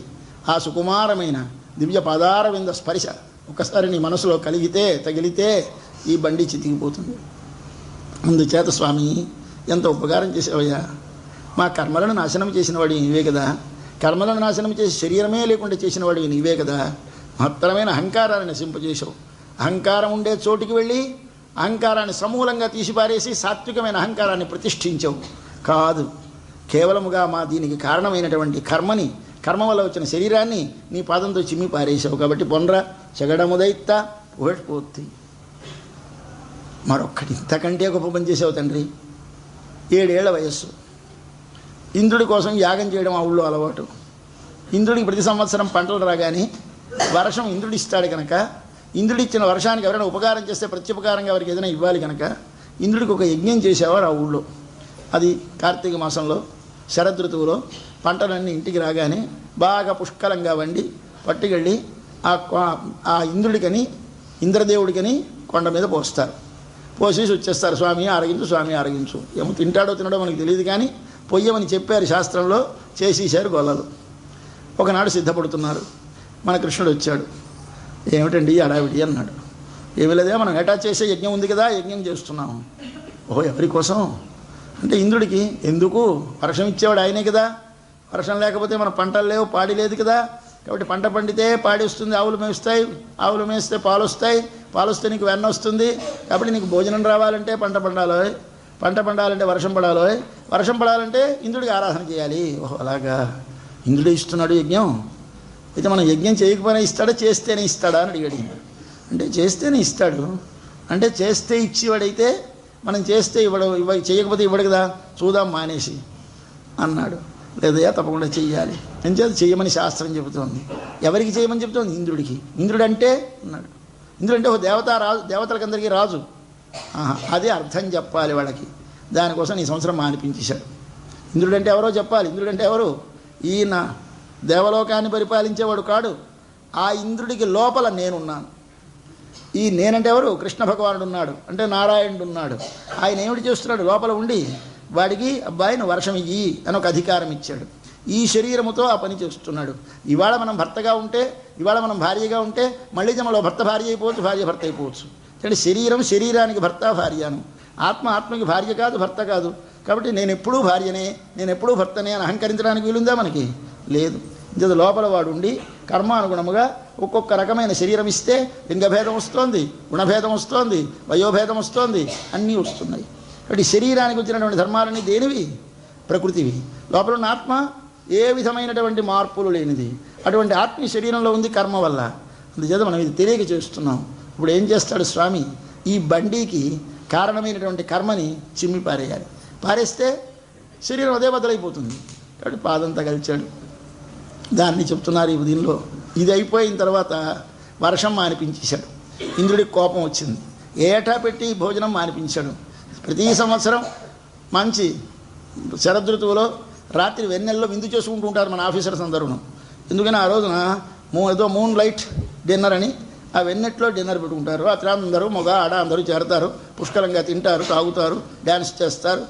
A: ఆ సుకుమారమైన దివ్య పాదారవింద స్పర్శ ఒకసారి నీ మనసులో తగిలితే ఈ బండి చితికిపోతుంది. అందుచేత స్వామి ఎంత ఉపకారం చేసావయ్యా. మా కర్మలను నాశనం చేసిన వాడివి నీవే కదా. కర్మలను నాశనం చేసి శరీరమే లేకుండా చేసిన వాడివి నీవే కదా. మహత్తరమైన అహంకారాన్ని నశింపజేసావు. అహంకారం ఉండే చోటికి వెళ్ళి అహంకారాన్ని సమూలంగా తీసిపారేసి సాత్వికమైన అహంకారాన్ని ప్రతిష్ఠించావు. కాదు, కేవలముగా మా దీనికి కారణమైనటువంటి కర్మ వల్ల వచ్చిన శరీరాన్ని నీ పాదంతో చిమ్మి పారేసావు. కాబట్టి పొండ్ర చెగడముదైత్త పోతి. మరొక్కటి ఇంతకంటే గొప్ప పని చేసావు తండ్రి. 7 ఏళ్ల వయస్సు. ఇంద్రుడి కోసం యాగం చేయడం ఆ ఊళ్ళో అలవాటు. ఇంద్రుడికి ప్రతి సంవత్సరం పంటలు రాగానే వర్షం ఇంద్రుడు ఇస్తాడు కనుక, ఇంద్రుడు ఇచ్చిన వర్షానికి ఎవరైనా ఉపకారం చేస్తే ప్రత్యుపకారంగా ఎవరికి ఏదైనా ఇవ్వాలి కనుక ఇంద్రుడికి ఒక యజ్ఞం చేసేవారు ఆ ఊళ్ళో. అది కార్తీక మాసంలో శరదృతువులో పంటలన్నీ ఇంటికి రాగానే బాగా పుష్కలంగా వండి పట్టుకెళ్ళి ఆ ఇంద్రుడికని, ఇంద్రదేవుడికని కొండ మీద పోస్తారు. పోసేసి వచ్చేస్తారు. స్వామి ఆరగించు, స్వామి ఆరగించు. ఏమో తింటాడో తినడో మనకు తెలియదు, కానీ పొయ్యమని చెప్పారు శాస్త్రంలో. చేసేసారు గొల్లలు. ఒకనాడు సిద్ధపడుతున్నారు. మన కృష్ణుడు వచ్చాడు. ఏమిటండి అడావిడి అన్నాడు. ఏమి లేదే, మనం ఏటా చేసే యజ్ఞం ఉంది కదా, యజ్ఞం చేస్తున్నాము. ఓహో, ఎవరి కోసం అంటే ఇంద్రుడికి. ఎందుకు? వర్షం ఇచ్చేవాడు ఆయనే కదా. వర్షం లేకపోతే మన పంటలు లేవు, పాడి లేదు కదా. కాబట్టి పంట పండితే పాడి వస్తుంది, ఆవులు మేస్తాయి, ఆవులు మేస్తే పాలు వస్తాయి, పాలు వస్తే నీకు వెన్న వస్తుంది. కాబట్టి నీకు భోజనం రావాలంటే పంట పండాలో, పంట పండాలంటే వర్షం పడాలో, వర్షం పడాలంటే ఇంద్రుడికి ఆరాధన చేయాలి. ఓహో అలాగా, ఇంద్రుడు ఇస్తున్నాడు యజ్ఞం. అయితే మనం యజ్ఞం చేయకపోయినా ఇస్తాడా, చేస్తేనే ఇస్తాడా అని అడిగాడు. అంటే చేస్తేనే ఇస్తాడు. అంటే చేస్తే ఇచ్చేవాడైతే మనం చేస్తే చేయకపోతే ఇవ్వడు కదా, చూద్దాం మానేసి అన్నాడు. లేదయ్యా తప్పకుండా చెయ్యాలి. ఎంచేత చెయ్యమని శాస్త్రం చెబుతోంది. ఎవరికి చేయమని చెబుతోంది? ఇంద్రుడికి. ఇంద్రుడు అంటే అన్నాడు. ఇంద్రుడు అంటే ఒక రాజు, దేవతలకందరికీ రాజు. అదే అర్థం చెప్పాలి వాళ్ళకి. దానికోసం ఈ సంవత్సరం మానిపించేశాడు. ఇంద్రుడు అంటే ఎవరో చెప్పాలి. ఇంద్రుడు అంటే ఎవరు? ఈయన దేవలోకాన్ని పరిపాలించేవాడు కాడు. ఆ ఇంద్రుడికి లోపల నేనున్నాను. ఈ నేనంటే ఎవరు? కృష్ణ భగవానుడు ఉన్నాడు, అంటే నారాయణుడు ఉన్నాడు. ఆయన ఏమిటి చేస్తున్నాడు? లోపల ఉండి వాడికి అబ్బాయిని వర్షం ఇయ్యి అని ఒక అధికారం ఇచ్చాడు. ఈ శరీరముతో ఆ పని చేస్తున్నాడు. ఇవాళ మనం భర్తగా ఉంటే, ఇవాళ మనం భార్యగా ఉంటే, మళ్ళీ జమలో భర్త భార్య అయిపోవచ్చు, భార్య భర్త అయిపోవచ్చు. అంటే శరీరం శరీరానికి భర్త భార్యను, ఆత్మ ఆత్మకి భార్య కాదు, భర్త కాదు. కాబట్టి నేను ఎప్పుడూ భార్యనే, నేను ఎప్పుడూ భర్తనే అని అహంకరించడానికి వీలుందా? మనకి లేదు. ఇంత లోపల వాడు ఉండి కర్మానుగుణముగా ఒక్కొక్క రకమైన శరీరం ఇస్తే లింగభేదం వస్తోంది, గుణభేదం వస్తోంది, వయోభేదం వస్తోంది, అన్నీ వస్తున్నాయి. కాబట్టి శరీరానికి వచ్చినటువంటి ధర్మాలన్నీ దేనివి? ప్రకృతివి. లోపల ఉన్న ఆత్మ ఏ విధమైనటువంటి మార్పులు లేనిది. అటువంటి ఆత్మ శరీరంలో ఉంది కర్మ వల్ల. అందుచేత మనం ఇది తెలియక చేస్తున్నాం. ఇప్పుడు ఏం చేస్తాడు స్వామి? ఈ బండికి కారణమైనటువంటి కర్మని చిమ్మి పారేయాలి. పారేస్తే శరీరం అదే బదులైపోతుంది. కాబట్టి పాదం తగల్చాడు. దాన్ని చెప్తున్నారు ఈ దీనిలో. ఇది అయిపోయిన తర్వాత వర్షం మానిపించేశాడు. ఇంద్రుడికి కోపం వచ్చింది. ఏటా పెట్టి భోజనం మానిపించాడు. ప్రతి సంవత్సరం మంచి శరదృతువులో రాత్రి వెన్నెల్లో విందు చేసుకుంటూ ఉంటారు మన ఆఫీసర్స్ అందరూ. ఎందుకని ఆ రోజున ఏదో మూన్ లైట్ డిన్నర్ అని ఆ వెన్నెట్లో డిన్నర్ పెట్టుకుంటారు. రాత్రి అందరూ మగ ఆడ అందరూ చేరతారు, పుష్కలంగా తింటారు, తాగుతారు, డ్యాన్స్ చేస్తారు,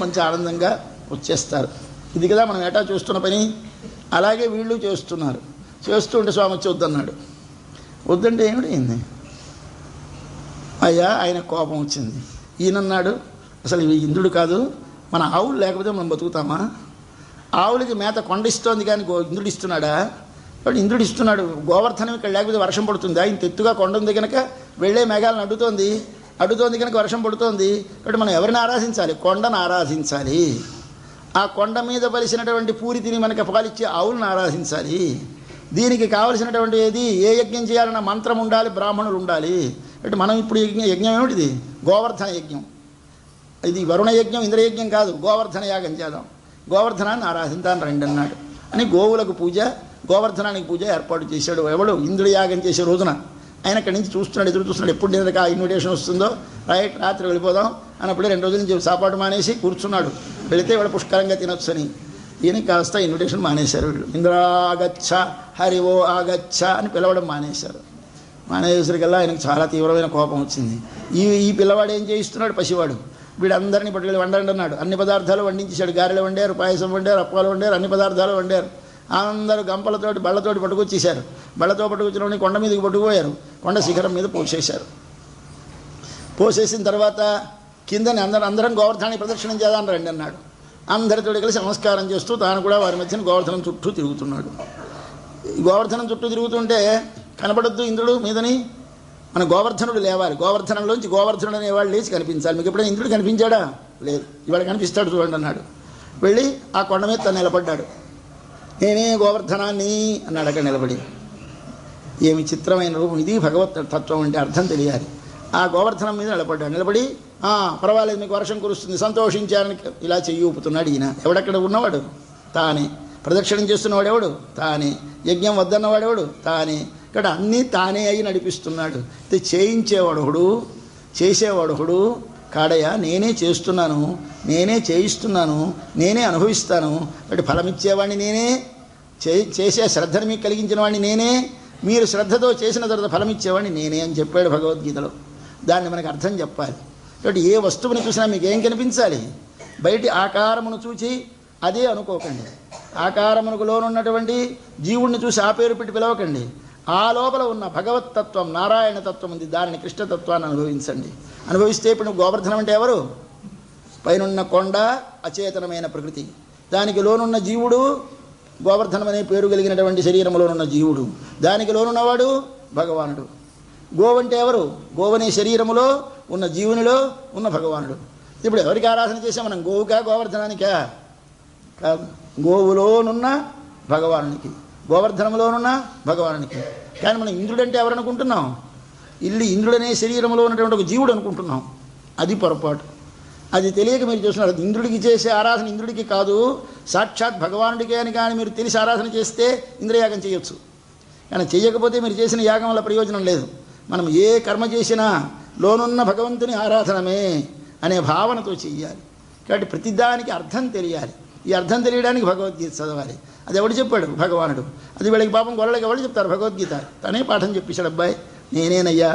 A: మంచి ఆనందంగా వచ్చేస్తారు. ఇది కదా మనం ఏటా చూస్తున్న పని. అలాగే వీళ్ళు చేస్తున్నారు. చేస్తుంటే స్వామి వచ్చి వద్దన్నాడు. వద్దంటే ఏమిటైంది? అయ్యా ఆయన కోపం వచ్చింది. ఈయనన్నాడు, అసలు ఇవి ఇంద్రుడు కాదు, మన ఆవులు లేకపోతే మనం బతుకుతామా? ఆవులకి మేత కొండిస్తోంది కానీ ఇంద్రుడు ఇస్తున్నాడా? కాబట్టి ఇంద్రుడు ఇస్తున్నాడు. గోవర్ధనం ఇక్కడ లేకపోతే వర్షం పడుతుంది. ఆయన తెత్తుగా కొండ ఉంది కనుక వెళ్ళే మేఘాలను అడ్డుతోంది కనుక వర్షం పడుతోంది. కాబట్టి మనం ఎవరిని ఆరాధించాలి? కొండను ఆరాధించాలి. ఆ కొండ మీద పలిసినటువంటి పూరి తిని మనకి పాలిచ్చే ఆవులను ఆరాధించాలి. దీనికి కావలసినటువంటి ఏది, ఏ యజ్ఞం చేయాలన్న మంత్రం ఉండాలి, బ్రాహ్మణులు ఉండాలి. అంటే మనం ఇప్పుడు యజ్ఞం ఏమిటిది? గోవర్ధన యజ్ఞం. ఇది వరుణ యజ్ఞం, ఇంద్రయజ్ఞం కాదు. గోవర్ధన యాగం చేద్దాం, గోవర్ధనాన్ని ఆరాధించాను రండి అన్నాడు. అని గోవులకు పూజ, గోవర్ధనానికి పూజ ఏర్పాటు చేశాడు. ఎవడు? ఇంద్రుడు యాగం చేసే రోజున. ఆయన అక్కడి నుంచి చూస్తున్నాడు, ఎదురు చూస్తున్నాడు, ఎప్పుడు నిన్నక ఇన్విటేషన్ వస్తుందో. రైట్, రాత్రి వెళ్ళిపోదాం అన్నప్పుడే 2 రోజుల నుంచి సాపాటు మానేసి కూర్చున్నాడు. వెళితే వాడు పుష్కలంగా తినొచ్చు అని. ఈయనకి కాస్త ఇన్విటేషన్ మానేశారు వీళ్ళు. ఇంద్రాగచ్చ, హరి ఓ ఆగచ్చ అని పిలవడం మానేశారు. మానేసరికల్లా ఆయనకు చాలా తీవ్రమైన కోపం వచ్చింది. ఈ పిల్లవాడు ఏం చేయిస్తున్నాడు? పసివాడు. వీడందరినీ పట్టుకెళ్ళి వండండి అన్నాడు. అన్ని పదార్థాలు వండించేశాడు. గారెలు వండారు, పాయసం వండారు, అప్పాలు వండారు, అన్ని పదార్థాలు వండారు. అందరూ గంపలతోటి బళ్ళతోటి పట్టుకొచ్చేశారు. బళ్ళతో పట్టుకొచ్చిన కొండ మీదకి పట్టుకుపోయారు. కొండ శిఖరం మీద పోసేశారు. పోసేసిన తర్వాత కిందని అందరం గోవర్ధనాన్ని ప్రదక్షిణం చేద్దాం రండి అన్నాడు. అందరితో కలిసి నమస్కారం చేస్తూ తాను కూడా వారి మధ్యన గోవర్ధనం చుట్టూ తిరుగుతున్నాడు. గోవర్ధనం చుట్టూ తిరుగుతుంటే కనపడొద్దు ఇంద్రుడు మీదని. మన గోవర్ధనుడు లేవాలి. గోవర్ధనంలోంచి గోవర్ధనుడు అనేవాడు లేచి కనిపించాలి. మీకు ఎప్పుడైనా ఇంద్రుడు కనిపించాడా? లేదు. ఇవాళ కనిపిస్తాడు చూడండి అన్నాడు. వెళ్ళి ఆ కొండ మీద తను నిలబడ్డాడు. నేనే గోవర్ధనాన్ని అన్నాడు అక్కడ నిలబడి. ఏమి చిత్రమైన రూపం ఇది! భగవత్ తత్వం అంటే అర్థం తెలియాలి. ఆ గోవర్ధనం మీద నిలబడ్డాడు. నిలబడి పర్వాలేదు, మీకు వర్షం కురుస్తుంది, సంతోషించాలని ఇలా చెయ్యి ఊపుతున్నాడు. ఈయన ఎవడక్కడ ఉన్నవాడు? తానే. ప్రదక్షిణం చేస్తున్నవాడు ఎవడు? తానే. యజ్ఞం వద్దన్నవాడెవడు? తానే. ఇక్కడ అన్నీ తానే అయి నడిపిస్తున్నాడు. చేయించేవాడొకడు, చేసేవాడొకడు కాడయ్య. నేనే చేస్తున్నాను, నేనే చేయిస్తున్నాను, నేనే అనుభవిస్తాను. బట్ ఫలమిచ్చేవాడిని నేనే, చేసే శ్రద్ధను మీకు కలిగించిన వాడిని నేనే, మీరు శ్రద్ధతో చేసిన తర్వాత ఫలమిచ్చేవాడిని నేనే అని చెప్పాడు భగవద్గీతలో. దాన్ని మనకు అర్థం చెప్పాలి. కాబట్టి ఏ వస్తువుని చూసినా మీకు ఏం కనిపించాలి? బయటి ఆకారమును చూచి అదే అనుకోకండి. ఆకారమునకు లోనున్నటువంటి జీవుణ్ణి చూసి ఆ పేరు పెట్టి పిలవకండి. ఆ లోపల ఉన్న భగవత్తత్వం, నారాయణ తత్వం ఉంది, దానిని కృష్ణతత్వాన్ని అనుభవించండి. అనుభవిస్తే ఇప్పుడు గోవర్ధనం అంటే ఎవరు? పైనున్న కొండ, అచేతనమైన ప్రకృతి. దానికి లోనున్న జీవుడు గోవర్ధనం అనే పేరు కలిగినటువంటి శరీరంలోనున్న జీవుడు. దానికి లోనున్నవాడు భగవానుడు. గోవంటే ఎవరు? గోవనే శరీరములో ఉన్న జీవునిలో ఉన్న భగవానుడు. ఇప్పుడు ఎవరికి ఆరాధన చేసాం మనం? గోవుకా, గోవర్ధనానికా? కాదు. గోవులోనున్న భగవానునికి, గోవర్ధనంలోనున్న భగవానునికి. కానీ మనం ఇంద్రుడంటే ఎవరు అనుకుంటున్నాం? ఇంద్రుడనే శరీరంలో ఉన్నటువంటి ఒక జీవుడు అనుకుంటున్నాం. అది పొరపాటు. అది తెలియక మీరు చూస్తున్నారు. ఇంద్రుడికి చేసే ఆరాధన ఇంద్రుడికి కాదు, సాక్షాత్ భగవానుడికే అని కానీ మీరు తెలిసి ఆరాధన చేస్తే ఇంద్రయాగం చేయొచ్చు. కానీ చేయకపోతే మీరు చేసిన యాగం వల్ల ప్రయోజనం లేదు. మనం ఏ కర్మ చేసినా లోనున్న భగవంతుని ఆరాధనమే అనే భావనతో చెయ్యాలి. కాబట్టి ప్రతిదానికి అర్థం తెలియాలి. ఈ అర్థం తెలియడానికి భగవద్గీత చదవాలి. అది ఎవడు చెప్పాడు? భగవానుడు. అది వీళ్ళకి పాపం గొర్రెలకి ఎవరు చెప్తారు? భగవద్గీత తనే పాఠం చెప్పించాడు. అబ్బాయి నేనేనయ్యా,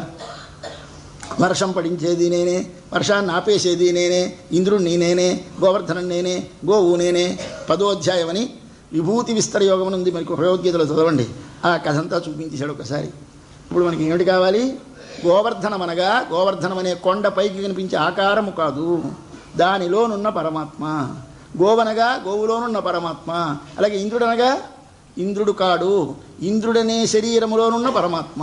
A: వర్షం పడించేది నేనే, వర్షాన్ని ఆపేసేది నేనే, ఇంద్రుడిని నేనే, గోవర్ధనం నేనే, గోవు నేనే. 10వ అధ్యాయం అని విభూతి విస్తర యోగం ఉంది మనకి భగవద్గీతలో, చదవండి. ఆ కథ అంతా చూపించేశాడు ఒకసారి. ఇప్పుడు మనకి ఏమిటి కావాలి? గోవర్ధనం అనగా గోవర్ధనం అనే కొండ పైకి కనిపించే ఆకారము కాదు, దానిలోనున్న పరమాత్మ. గోవనగా గోవులోనున్న పరమాత్మ. అలాగే ఇంద్రుడనగా ఇంద్రుడు కాడు, ఇంద్రుడనే శరీరములోనున్న పరమాత్మ.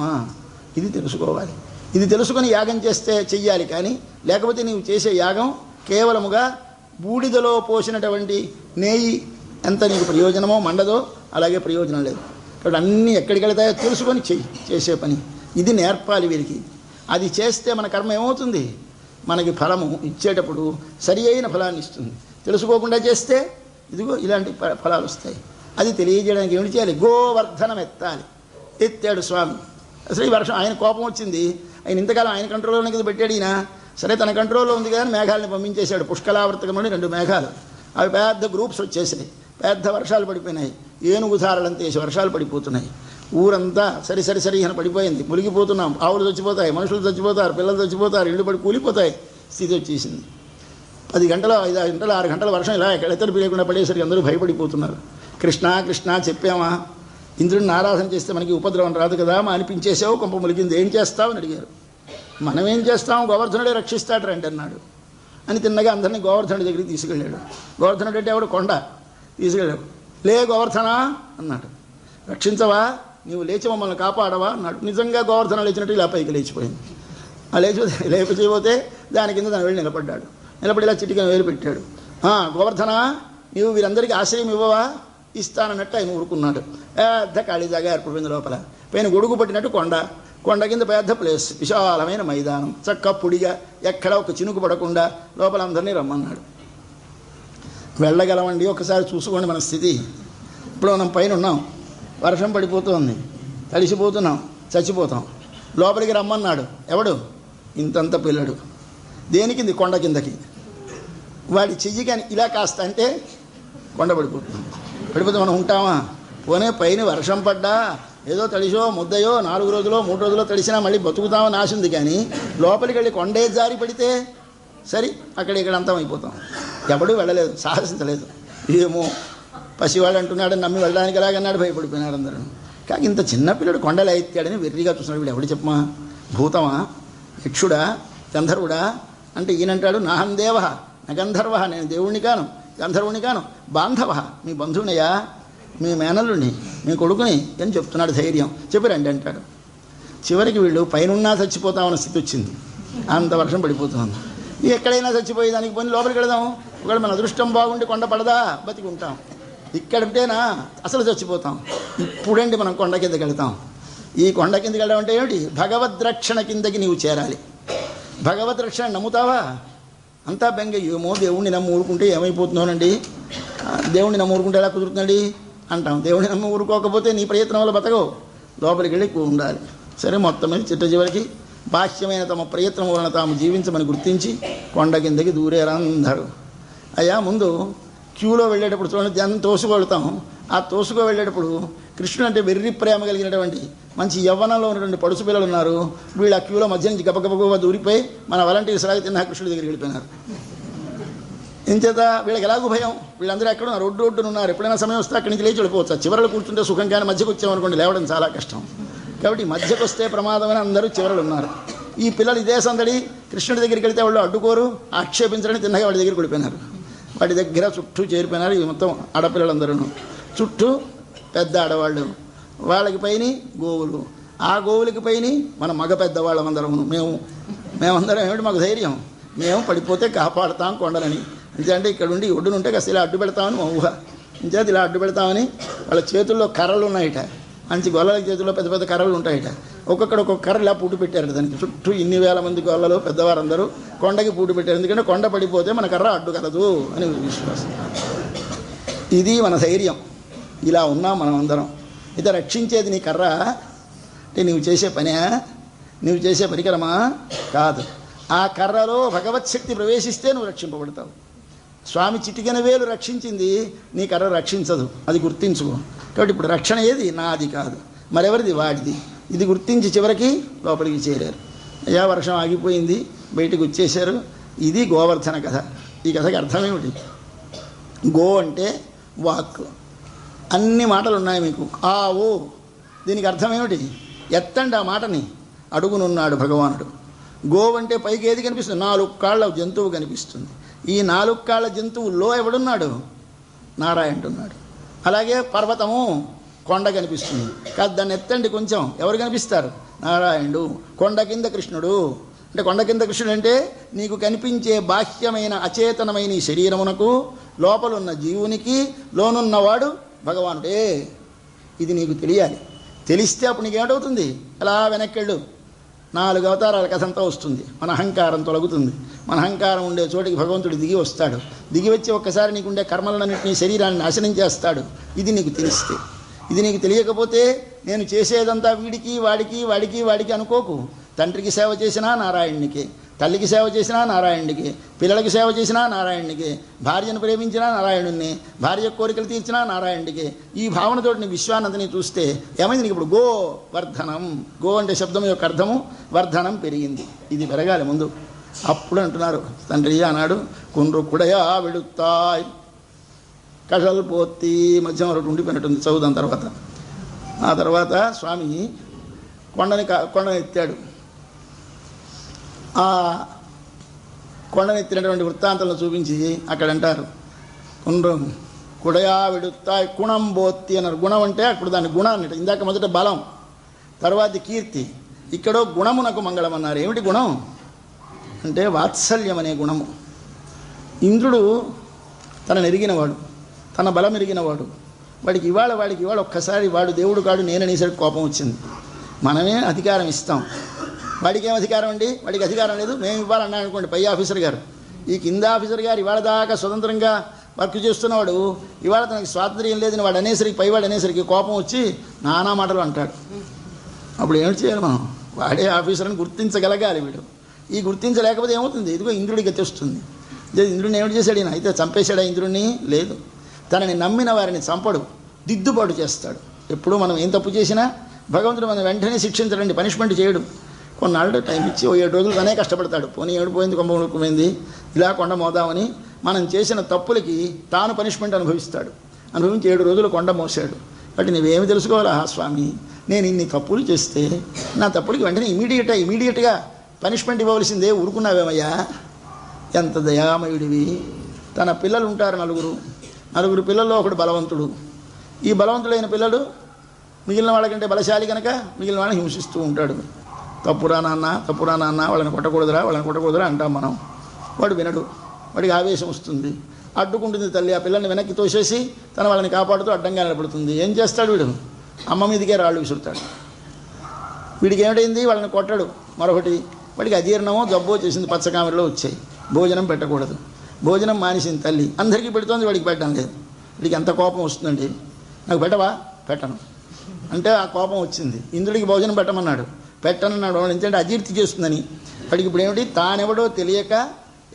A: ఇది తెలుసుకోవాలి. ఇది తెలుసుకొని యాగం చేస్తే చెయ్యాలి. కానీ లేకపోతే నీవు చేసే యాగం కేవలముగా బూడిదలో పోసినటువంటి నెయ్యి ఎంత నీకు ప్రయోజనమో మండదో అలాగే ప్రయోజనం లేదు. కాబట్టి అన్నీ ఎక్కడికి వెళతాయో తెలుసుకొని చేసే పని ఇది నేర్పాలి వీరికి. అది చేస్తే మన కర్మ ఏమవుతుంది? మనకి ఫలము ఇచ్చేటప్పుడు సరి అయిన ఫలాన్ని ఇస్తుంది. తెలుసుకోకుండా చేస్తే ఇదిగో ఇలాంటి ఫలాలు వస్తాయి. అది తెలియజేయడానికి ఏమిటి చేయాలి? గోవర్ధనం ఎత్తాలి. ఎత్తాడు స్వామి. అసలు ఈ వర్షం ఆయన కోపం వచ్చింది. ఆయన ఇంతకాలం ఆయన కంట్రోల్లోనే కదా పెట్టాడు ఈయన. సరే తన కంట్రోల్లో ఉంది కానీ మేఘాలని పంపించేశాడు. పుష్కలావర్తకంలోని 2 మేఘాలు, అవి పెద్ద గ్రూప్స్ వచ్చేసాయి. పెద్ద వర్షాలు పడిపోయినాయి. ఏనుగు ధారలంతా వేసి వర్షాలు పడిపోతున్నాయి. ఊరంతా సరి అని పడిపోయింది. మునిగిపోతున్నాం. ఆవులు చచ్చిపోతాయి, మనుషులు చచ్చిపోతారు, పిల్లలు చచ్చిపోతారు, ఇళ్ళు పడి కూలిపోతాయి స్థితి వచ్చేసింది. 10 గంటలు 5 గంటలు 6 గంటల వర్షం ఇలా ఎక్కడెత్తరు లేకుండా పడేసరికి అందరూ భయపడిపోతున్నారు. కృష్ణ కృష్ణ చెప్పామా, ఇంద్రుడిని ఆరాధన చేస్తే మనకి ఉపద్రవం రాదు కదా, మా అనిపించేసావు, కొంప ములిగింది, ఏం చేస్తావు అని అడిగారు. మనం ఏం చేస్తాం, గోవర్ధనుడే రక్షిస్తాడు రండి అన్నాడు అని తిన్నగా అందరినీ గోవర్ధనుడి దగ్గరికి తీసుకెళ్ళాడు. గోవర్ధనుడు అంటే ఎవడు, కొండ తీసుకెళ్ళాడు. లే గోవర్ధన అన్నాడు, రక్షించవా, నీవు లేచి మమ్మల్ని కాపాడవా అన్నాడు. నిజంగా గోవర్ధన లేచినట్టు ఇలా పైకి లేచిపోయింది. ఆ లేచిపోతే దాని కింద దాని వెళ్ళి నిలబడ్డాడు. నిలబడి ఇలా చిటికన వేలు పెట్టాడు. గోవర్ధన, నీవు వీరందరికీ ఆశ్రయం ఇవ్వవా, ఇస్తానన్నట్టు ఆయన ఊరుకున్నాడు. పెద్ద ఖాళీ జాగా ఏర్పడిపోయింది లోపల. పైన గొడుగు పట్టినట్టు కొండ కింద పెద్ద ప్లేస్, విశాలమైన మైదానం, చక్క పొడిగా, ఎక్కడ ఒక చినుకు పడకుండా లోపల అందరినీ రమ్మన్నాడు. వెళ్ళగలమండి, ఒకసారి చూసుకోండి మన స్థితి. ఇప్పుడు మనం పైన ఉన్నాం, వర్షం పడిపోతుంది, తడిసిపోతున్నాం, చచ్చిపోతాం. లోపలికి రమ్మన్నాడు ఎవడు, ఇంతంత పిల్లడు. దేనికింది, కొండ కిందకి. వాడి చెయ్యి కానీ ఇలా కాస్త అంటే కొండ పడిపోతుంది. పడిపోతే మనం ఉంటామా? పోనే పైన వర్షం పడ్డా ఏదో తడిసో ముద్దయో 4 రోజులో 3 రోజులో తడిసినా మళ్ళీ బతుకుతామని ఆశ ఉంది. కానీ లోపలికి వెళ్ళి కొండే జారి పడితే సరి అక్కడ ఇక్కడ అంతం అయిపోతాం. ఎవడూ వెళ్ళలేదు, సాహసించలేదు. ఏమో పసివాడు అంటున్నాడని నమ్మి వెళ్ళడానికి ఎలాగన్నాడు, భయపడిపోయినాడు అందరూ. కానీ ఇంత చిన్నపిల్లడు కొండలు ఎత్తాడని వెర్రిగా చూస్తున్నాడు. వీడు ఎవడు చెప్పమా, భూతమా, యక్షుడా, గంధర్వుడా అంటే ఈయనంటాడు, నాహం దేవ నగంధర్వ, నేను దేవుణ్ణి కాను, గంధర్వుని కాను, బాంధవ, మీ బంధువునయ్యా, మీ మేనల్లుని, మీ కొడుకుని అని చెప్తున్నాడు. ధైర్యం చెప్పి రండి అంటాడు. చివరికి వీళ్ళు పైనున్నా చచ్చిపోతామన్న స్థితి వచ్చింది. అంత వర్షం పడిపోతుంది. ఎక్కడైనా చచ్చిపోయేదానికి పోయి లోపలికి వెళదాం, ఒకవేళ మన అదృష్టం బాగుండి కొండ పడదా బతికి ఉంటాం. ఇక్కడంటేనా అసలు చచ్చిపోతాం. ఇప్పుడండి మనం కొండ కిందకి వెళ్తాం. ఈ కొండ కిందకి వెళ్ళడం అంటే ఏమిటి, భగవద్రక్షణ కిందకి నీవు చేరాలి. భగవద్రక్షణ నమ్ముతావా? అంతా బెంగ, ఏమో దేవుణ్ణి నమ్మి ఊరుకుంటే ఏమైపోతున్నానండి, దేవుణ్ణి నమ్మి ఊరుకుంటే ఎలా కుదురుతుందండి అంటాం. దేవుడిని నమ్మి ఊరుకోకపోతే నీ ప్రయత్నం వల్ల బతకవు, లోపలికి వెళ్ళి ఉండాలి. సరే, మొత్తం మీద చిట్ట చివరికి బాహ్యమైన తమ ప్రయత్నం వలన తాము జీవించమని గుర్తించి కొండ కిందకి దూరేరందరూ. అయ్యా, ముందు క్యూలో వెళ్ళేటప్పుడు చూడండి, జనం తోసుకెళ్తాం. ఆ తోసుకు వెళ్ళేటప్పుడు కృష్ణుడు అంటే వెర్రి ప్రేమ కలిగినటువంటి మంచి యవ్వనంలో ఉన్నటువంటి పడుసు పిల్లలు ఉన్నారు. వీళ్ళు ఆ క్యూలో మధ్య నుంచి గబగబగా దూరిపోయి మన వాలంటీర్స్ లాగా తిన్న కృష్ణుడి దగ్గరికి వెళ్ళిపోయినారు. ఇంచేత వీళ్ళకి ఎలాగో భయం, వీళ్ళందరూ ఎక్కడ రోడ్డున ఉన్నారు, ఎప్పుడైనా సమయం వస్తే అక్కడి నుంచి లేచి వెళ్ళిపోవచ్చు. చివరలు కూర్చుంటే సుఖం, కానీ మధ్యకు వచ్చామనుకోండి లేవడం చాలా కష్టం. కాబట్టి మధ్యకు వస్తే ప్రమాదమని అందరూ చివరలు ఉన్నారు. ఈ పిల్లలు ఇదే సందడి, కృష్ణుడి దగ్గరికి వెళ్తే వాళ్ళు అడ్డుకోరు, ఆక్షేపించడానికి తిన్నగా వాడి దగ్గరికి వెళ్ళిపోయినారు. వాడి దగ్గర చుట్టూ చేరిపోయినారు ఈ మొత్తం ఆడపిల్లలందరూ. చుట్టూ పెద్ద ఆడవాళ్ళు, వాళ్ళకి పైన గోవులు, ఆ గోవులకి పైన మన మగ పెద్దవాళ్ళమందరం. మేమందరం ఏమిటి, మాకు ధైర్యం, మేము పడిపోతే కాపాడుతాం కొండలని. ఎందుకంటే ఇక్కడ ఉండి ఒడ్డునుంటే కాస్త ఇలా అడ్డు పెడతామని మా ఊహ. ఇంచేత ఇలా అడ్డు పెడతామని వాళ్ళ చేతుల్లో కర్రలు ఉన్నాయిట, మంచి గొల్లల చేతుల్లో పెద్ద పెద్ద కర్రలు ఉంటాయిట. ఒక్కొక్క కర్ర ఇలా పూటు పెట్టారు దానికి. చుట్టూ ఇన్ని వేల మంది గొల్లలు పెద్దవారందరూ కొండకి పూటు పెట్టారు. ఎందుకంటే కొండ పడిపోతే మన కర్ర అడ్డు కలదు అని విశ్వాసం. ఇది మన ధైర్యం. ఇలా ఉన్నాం మనం అందరం. అయితే రక్షించేది నీ కర్ర అంటే నీవు చేసే పనే, నువ్వు చేసే పరికరమా కాదు. ఆ కర్రలో భగవత్శక్తి ప్రవేశిస్తే నువ్వు రక్షింపబడతావు. స్వామి చిటికెన వేలు రక్షించింది, నీ కర్ర రక్షించదు, అది గుర్తించుకో. కాబట్టి ఇప్పుడు రక్షణ ఏది, నాది కాదు, మరెవరిది, వాడిది. ఇది గుర్తించి చివరికి లోపలికి చేరారు. అయ్యా, వర్షం ఆగిపోయింది, బయటకు వచ్చేశారు. ఇది గోవర్ధన కథ. ఈ కథకి అర్థమేమిటి? గో అంటే వాక్. అన్ని మాటలు ఉన్నాయి మీకు, ఆ ఓ. దీనికి అర్థం ఏమిటి? ఎత్తండి ఆ మాటని. అడుగునున్నాడు భగవానుడు. గోవు అంటే పైకి ఏది కనిపిస్తుంది? 4 కాళ్ళ జంతువు కనిపిస్తుంది. ఈ 4 కాళ్ళ జంతువుల్లో ఎవడున్నాడు? నారాయణుడున్నాడు. అలాగే పర్వతము, కొండ కనిపిస్తుంది. కాదు, దాన్ని ఎత్తండి కొంచెం, ఎవరు కనిపిస్తారు? నారాయణుడు. కొండ కింద కృష్ణుడు. అంటే కొండ కింద కృష్ణుడు అంటే నీకు కనిపించే బాహ్యమైన అచేతనమైన ఈ శరీరమునకు లోపలున్న జీవునికి లోనున్నవాడు భగవానుడే. ఇది నీకు తెలియాలి. తెలిస్తే అప్పుడు నీకేమిటవుతుంది? అలా వెనక్కెళ్ళు, 4 అవతారాల కథంతా వస్తుంది. మన అహంకారం తొలగుతుంది. మన అహంకారం ఉండే చోటికి భగవంతుడు దిగి వస్తాడు. దిగి వచ్చి ఒక్కసారి నీకుండే కర్మలన్నింటినీ, శరీరాన్ని నాశనం చేస్తాడు. ఇది నీకు తెలిస్తే. ఇది నీకు తెలియకపోతే నేను చేసేదంతా వీడికి వాడికి వాడికి వాడికి అనుకోకు. తండ్రికి సేవ చేసినా నారాయణునికి, తల్లికి సేవ చేసినా నారాయణుడికి, పిల్లలకి సేవ చేసినా నారాయణుడికి, భార్యను ప్రేమించినా నారాయణుడిని, భార్య కోరికలు తీర్చినా నారాయణుడికి. ఈ భావనతోటి నీ విశ్వానందని చూస్తే ఏమైంది నీకు? ఇప్పుడు గో వర్ధనం. గో అంటే శబ్దం యొక్క అర్థము వర్ధనం, పెరిగింది. ఇది పెరగాలి ముందు. అప్పుడు అంటున్నారు తండ్రి అన్నాడు, కుండ్రు కుడయా వెడుతాయ్ కషల్ పోతి మధ్యం ఒకటి ఉండిపోయినట్టుంది చదువుదాం తర్వాత. ఆ తర్వాత స్వామి కొండనెత్తాడు. ఆ కొండనెత్తినటువంటి వృత్తాంతాలను చూపించి అక్కడ అంటారు, కుండ్రు కుడయా వెడుతాయ్ గుణం బోత్తి అన్నారు. గుణం అంటే అప్పుడు దాని గుణం అన్నట్టు. ఇందాక మొదట బలం, తర్వాత కీర్తి, ఇక్కడో గుణమునకు మంగళం అన్నారు. ఏమిటి గుణం అంటే వాత్సల్యం అనే గుణము. ఇంద్రుడు తనను ఎరిగినవాడు, తన బలం ఎరిగినవాడు. వాడికి ఇవాళ ఒక్కసారి వాడు దేవుడు కాడు నేననేసరికి కోపం వచ్చింది. మనమే అధికారం ఇస్తాం, వాడికి ఏం అధికారం అండి? వాడికి అధికారం లేదు. మేము ఇవ్వాలన్నా అనుకోండి పై ఆఫీసర్ గారు, ఈ కింద ఆఫీసర్ గారు ఇవాళ దాకా స్వతంత్రంగా వర్క్ చేస్తున్నవాడు ఇవాళ తనకి స్వాతంత్ర్యం లేదని వాడు అనేసరికి, పైవాడు అనేసరికి కోపం వచ్చి నానా మాటలు అంటాడు. అప్పుడు ఏమిటి చేయాలి మనం? వాడే ఆఫీసర్ని గుర్తించగలగాలి వీడు. ఈ గుర్తించలేకపోతే ఏమవుతుంది? ఇదిగో ఇంద్రుడికి గతి వస్తుంది. ఇంద్రుడిని ఏమిటి చేశాడు ఈయన? అయితే చంపేశాడా ఇంద్రుడిని? లేదు. తనని నమ్మిన వారిని చంపడు, దిద్దుబాటు చేస్తాడు. ఎప్పుడు మనం ఏం తప్పు చేసినా భగవంతుడు మనం వెంటనే శిక్షించడండి, పనిష్మెంట్ చేయడు. కొన్నాళ్ళు టైం ఇచ్చి 7 రోజులు తనే కష్టపడతాడు. పోనీ ఏడిపోయింది, కొంపపోయింది, ఇలా కొండ మోదామని మనం చేసిన తప్పులకి తాను పనిష్మెంట్ అనుభవిస్తాడు. అనుభవించి 7 రోజులు కొండ మోసాడు. కాబట్టి నువ్వేమి తెలుసుకోవాలా స్వామి, నేను ఇన్ని తప్పులు చేస్తే నా తప్పులకి వెంటనే ఇమీడియట్గా పనిష్మెంట్ ఇవ్వవలసిందే, ఊరుకున్నావేమయ్యా? ఎంత దయామయుడివి. తన పిల్లలు ఉంటారు నలుగురు పిల్లల్లో ఒకడు బలవంతుడు. ఈ బలవంతుడైన పిల్లడు మిగిలిన వాళ్ళకంటే బలశాలి కనుక మిగిలిన వాళ్ళని హింసిస్తూ ఉంటాడు. తప్పురా నాన్న వాళ్ళని కొట్టకూడదురా అంటాం మనం. వాడు వినడు, వాడికి ఆవేశం వస్తుంది, అడ్డుకుంటుంది తల్లి. ఆ పిల్లల్ని వెనక్కి తోసేసి తన వాళ్ళని కాపాడుతూ అడ్డంగా నిలబడుతుంది. ఏం చేస్తాడు వీడు? అమ్మ మీదకే రాళ్ళు విసురుతాడు. వీడికి ఏమిటైంది? వాళ్ళని కొట్టడు. మరొకటి, వాడికి అజీర్ణమో జబ్బో చేసింది, పచ్చకామెరలో వచ్చాయి. భోజనం పెట్టకూడదు, భోజనం మానేసింది తల్లి. అందరికీ పెడుతోంది, వాడికి పెట్టడం లేదు. వీడికి ఎంత కోపం వస్తుందండి. నాకు పెట్టవా? పెట్టను అంటే ఆ కోపం వచ్చింది. ఇంద్రుడికి భోజనం పెట్టమన్నాడు, పెట్టనన్నాడు. ఎందుకంటే అజీర్తి చేస్తుందని. వాడికి ఇప్పుడు ఏమిటి? తానెవడో తెలియక,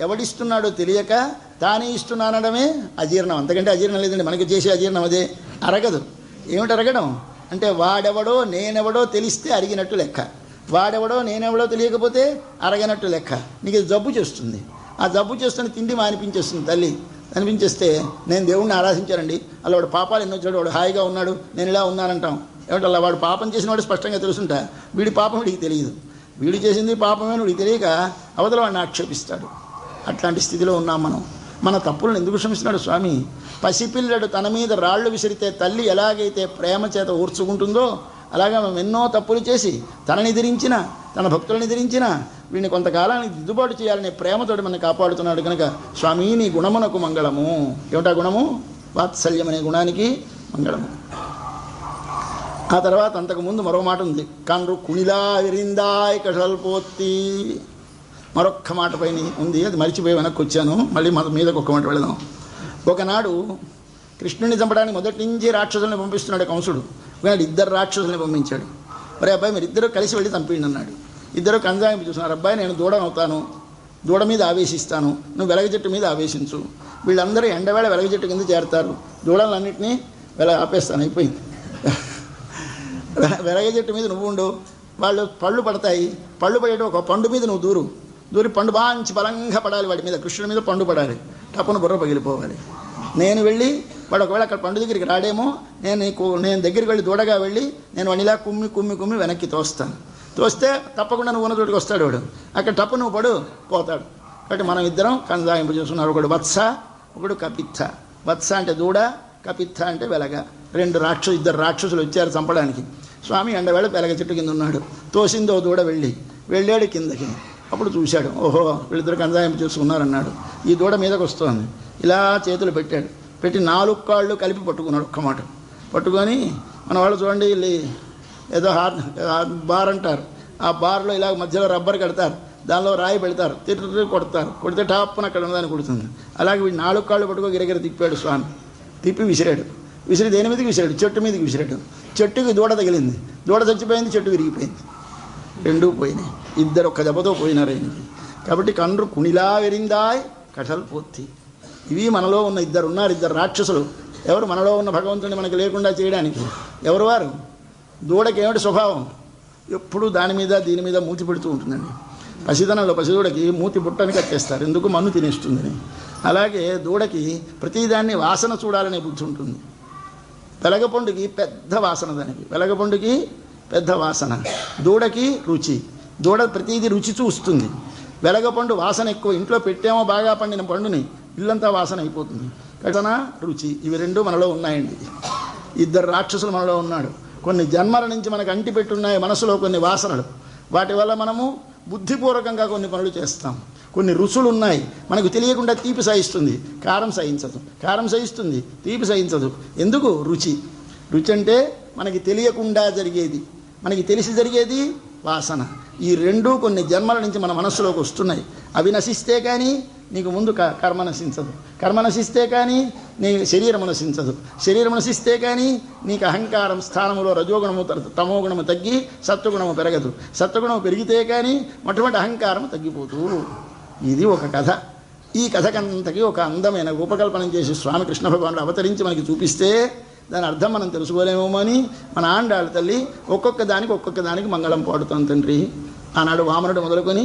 A: ఎవడిస్తున్నాడో తెలియక తానే ఇస్తున్నానడమే అజీర్ణం. అంతకంటే అజీర్ణం లేదండి. మనకి చేసే అజీర్ణం అదే. అరగదు. ఏమిటి అరగడం అంటే? వాడెవడో నేనెవడో తెలిస్తే అరిగినట్టు లెక్క, వాడెవడో నేనెవడో తెలియకపోతే అరగనట్టు లెక్క. నీకు జబ్బు చేస్తుంది. ఆ జబ్బు చేస్తున్న తిండి మానిపించేస్తుంది తల్లి. అనిపించేస్తే నేను దేవుణ్ణి ఆరాధించానండి, అలా వాడు పాపాలు ఎన్నో వచ్చాడు, వాడు హాయిగా ఉన్నాడు, నేను ఇలా ఉన్నానంటాం. ఏమిటి? అలా వాడు పాపం చేసిన వాడు స్పష్టంగా తెలుసుంటా, వీడి పాపం వీడికి తెలియదు. వీడు చేసింది పాపమే వీడికి తెలియక అవతల వాడిని ఆక్షేపిస్తాడు. అట్లాంటి స్థితిలో ఉన్నాం మనం. మన తప్పులను ఎందుకు క్షమిస్తున్నాడు స్వామి? పసిపిల్లడు తన మీద రాళ్ళు విసిరితే తల్లి ఎలాగైతే ప్రేమ చేత ఊర్చుకుంటుందో అలాగే మనం ఎన్నో తప్పులు చేసి తనని ఎదిరించిన, తన భక్తులను ఎదిరించిన వీడిని కొంతకాలానికి దిద్దుబాటు చేయాలనే ప్రేమతోటి మనం కాపాడుతున్నాడు కనుక స్వామి నీ గుణమునకు మంగళము. ఏమిటా గుణము? వాత్సల్యం అనే గుణానికి మంగళము. ఆ తర్వాత అంతకుముందు మరో మాట ఉంది, కండ్రు కుణిలా విరిందాయ్ కషల్పోత్తి. మరొక్క మాట పైన ఉంది, అది మరిచిపోయి వెనక్కి వచ్చాను. మళ్ళీ మీదకి ఒక్క మాట వెళదాం. ఒకనాడు కృష్ణుని చంపడానికి మొదటి నుంచి రాక్షసుల్ని పంపిస్తున్నాడు కంసుడు. ఒకనాడు 2 రాక్షసుల్ని పంపించాడు. మరి అబ్బాయి మీరు ఇద్దరు కలిసి వెళ్ళి చంపిండి అన్నాడు. ఇద్దరు కంజాయింపు చూస్తున్నారు. అబ్బాయి నేను దూడనవుతాను, దూడ మీద ఆవేశిస్తాను, నువ్వు వెలగ చెట్టు మీద ఆవేశించు. వీళ్ళందరూ ఎండవేళ వెలగ చెట్టు కింద చేరతారు, దూడలన్నింటినీ ఆపేస్తాను, అయిపోయింది. వెలగ చెట్టు మీద నువ్వు ఉండు, వాళ్ళు పళ్ళు పడతాయి, పళ్ళు పడేట ఒక పండు మీద నువ్వు దూరి పండు బాంచి బలంగా పడాలి వాడి మీద, కృష్ణుడి మీద పండు పడాలి, టప్పున బుర్ర పగిలిపోవాలి. నేను వెళ్ళి వాడు ఒకవేళ అక్కడ పండు దగ్గరికి రాడేమో, నేను దగ్గరికి వెళ్ళి దూడగా వెళ్ళి నేను వాడిని ఇలా కుమ్మి వెనక్కి తోస్తే తప్పకుండా నువ్వు ఉన్న చోటుకి వస్తాడు వాడు. అక్కడ టప్పు నువ్వు పోతాడు. కాబట్టి మనం ఇద్దరం కంజాయింపు చేస్తున్నారు. ఒకడు వత్స, ఒకడు కపిత్త. వత్స అంటే దూడ, కపిత్త అంటే వెలగ. 2 రాక్షసులు వచ్చారు చంపడానికి. స్వామి ఎండవేళ వెలగ చెట్టు కింద ఉన్నాడు. తోసిందో దూడ వెళ్ళాడు కిందకి. అప్పుడు చూశాడు, ఓహో వీళ్ళిద్దరు కంజాయింపు చేసుకున్నారన్నాడు. ఈ దూడ మీదకి వస్తోంది. ఇలా చేతులు పెట్టి 4 కాళ్ళు కలిపి పట్టుకున్నాడు. ఒక్క మాట పట్టుకొని, మన వాళ్ళు చూడండి ఏదో బార్ అంటారు, ఆ బార్లో ఇలా మధ్యలో రబ్బర్ కడతారు, దానిలో రాయి పెడతారు, కొడితే టాప్న అక్కడ ఉన్నదాన్ని కొడుతుంది. అలాగే వీడు 4 కాళ్ళు పట్టుకో గిరగిర తిప్పాడు స్వామి. తిప్పి విసిరి దేని మీదకి విసిరాడు? చెట్టు మీదకి విసిరాడు. చెట్టుకి దూడ తగిలింది, దూడ చచ్చిపోయింది, చెట్టు విరిగిపోయింది, 2 పోయినాయి. 2 ఒక్క దెబ్బతో పోయినారు ఆయనకి. కాబట్టి కండ్రు కుణిలా విరిందాయ్ కషల్పోత్తి. ఇవి మనలో ఉన్న 2 ఉన్నారు, 2 రాక్షసులు. ఎవరు? మనలో ఉన్న భగవంతుని మనకి లేకుండా చేయడానికి. ఎవరు వారు? దూడకి ఏమిటి స్వభావం? ఎప్పుడు దీని మీద మూతి పెడుతూ ఉంటుందండి. పసిదనంలో పసిదూడకి మూతి బుట్టని కట్టేస్తారు, ఎందుకు మన్ను తినేస్తుందని. అలాగే దూడకి ప్రతిదాన్ని వాసన చూడాలనే బుద్ధి ఉంటుంది. వెలగపండుకి పెద్ద వాసన, దానికి వెలగపండుకి పెద్ద వాసన, దూడకి రుచి. దూడ ప్రతిదీ రుచి చూస్తుంది. వెలగపండు వాసన ఎక్కువ, ఇంట్లో పెట్టామో బాగా పండిన పండుని ఇల్లంతా వాసన అయిపోతుంది. కటన రుచి, ఇవి రెండు మనలో ఉన్నాయండి. ఇద్దరు రాక్షసులు మనలో ఉన్నాడు. కొన్ని జన్మల నుంచి మనకు అంటిపెట్టున్నాయి మనసులో కొన్ని వాసనలు. వాటి వల్ల మనము బుద్ధిపూర్వకంగా కొన్ని పనులు చేస్తాం. కొన్ని రుచులు ఉన్నాయి, మనకు తెలియకుండా తీపి సహిస్తుంది, కారం సహించదు, కారం సహిస్తుంది, తీపి సహించదు. ఎందుకు? రుచి. రుచి అంటే మనకి తెలియకుండా జరిగేది, మనకి తెలిసి జరిగేది వాసన. ఈ రెండు కొన్ని జన్మల నుంచి మన మనస్సులోకి వస్తున్నాయి. అవి నశిస్తే కానీ నీకు ముందు కర్మ నశించదు, కర్మ నశిస్తే కానీ నీ శరీరము నశించదు, శరీరము నశిస్తే కానీ నీకు అహంకారం స్థానములో రజోగుణము తమోగుణము తగ్గి సత్వగుణము పెరగదు, సత్వగుణము పెరిగితే కానీ మొట్టమొదటి అహంకారం తగ్గిపోతూ. ఇది ఒక కథ. ఈ కథకంతకి ఒక అందమైన రూపకల్పన చేసి స్వామి కృష్ణ భగవానుడు అవతరించి మనకి చూపిస్తే దాని అర్థం మనం తెలుసుకోలేమో అని మన ఆండాళ్ళ తల్లి ఒక్కొక్క దానికి మంగళం పాడుతాం తండ్రి. ఆనాడు వామనుడు మొదలుకొని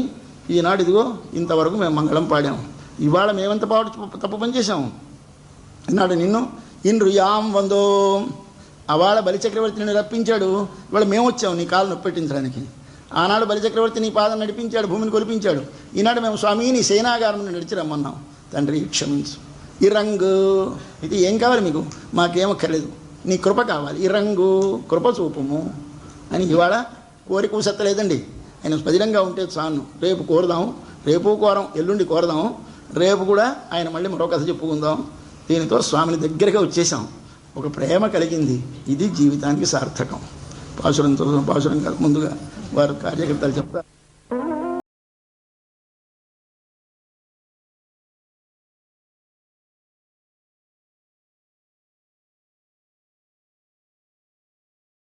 A: ఈనాడు ఇదిగో ఇంతవరకు మేము మంగళం పాడాము. ఇవాళ మేమంత తప్పు పని చేశాము. ఈనాడు నిన్ను ఇన్రుయాం వందో, అవాళ బలిచక్రవర్తిని రప్పించాడు, ఇవాళ మేము వచ్చాము నీ కాలు నొప్పెట్టించడానికి. ఆనాడు బలిచక్రవర్తి నీ పాదం నడిపించాడు, భూమిని కొలిపించాడు. ఈనాడు మేము స్వామి నీ సేనాగారం నడిచి రమ్మన్నాం. తండ్రి క్షమించు. ఈ రంగు ఇది ఏం కావాలి మీకు? మాకేమక్కర్లేదు, నీ కృప కావాలి. ఈ రంగు కృప చూపము అని ఇవాళ కోరి కూసెత్తలేదండి. ఆయన స్పదిలంగా ఉంటే చాలు. రేపు కోరదాం, రేపు కోరం, ఎల్లుండి కోరదాం, రేపు కూడా ఆయన మళ్ళీ మరో కథ చెప్పుకుందాం. దీనితో స్వామిని దగ్గరగా వచ్చేసాం. ఒక ప్రేమ కలిగింది. ఇది జీవితానికి సార్థకం. పాసురం కాదు, ముందుగా వారు కార్యకర్తలు చెప్తారు.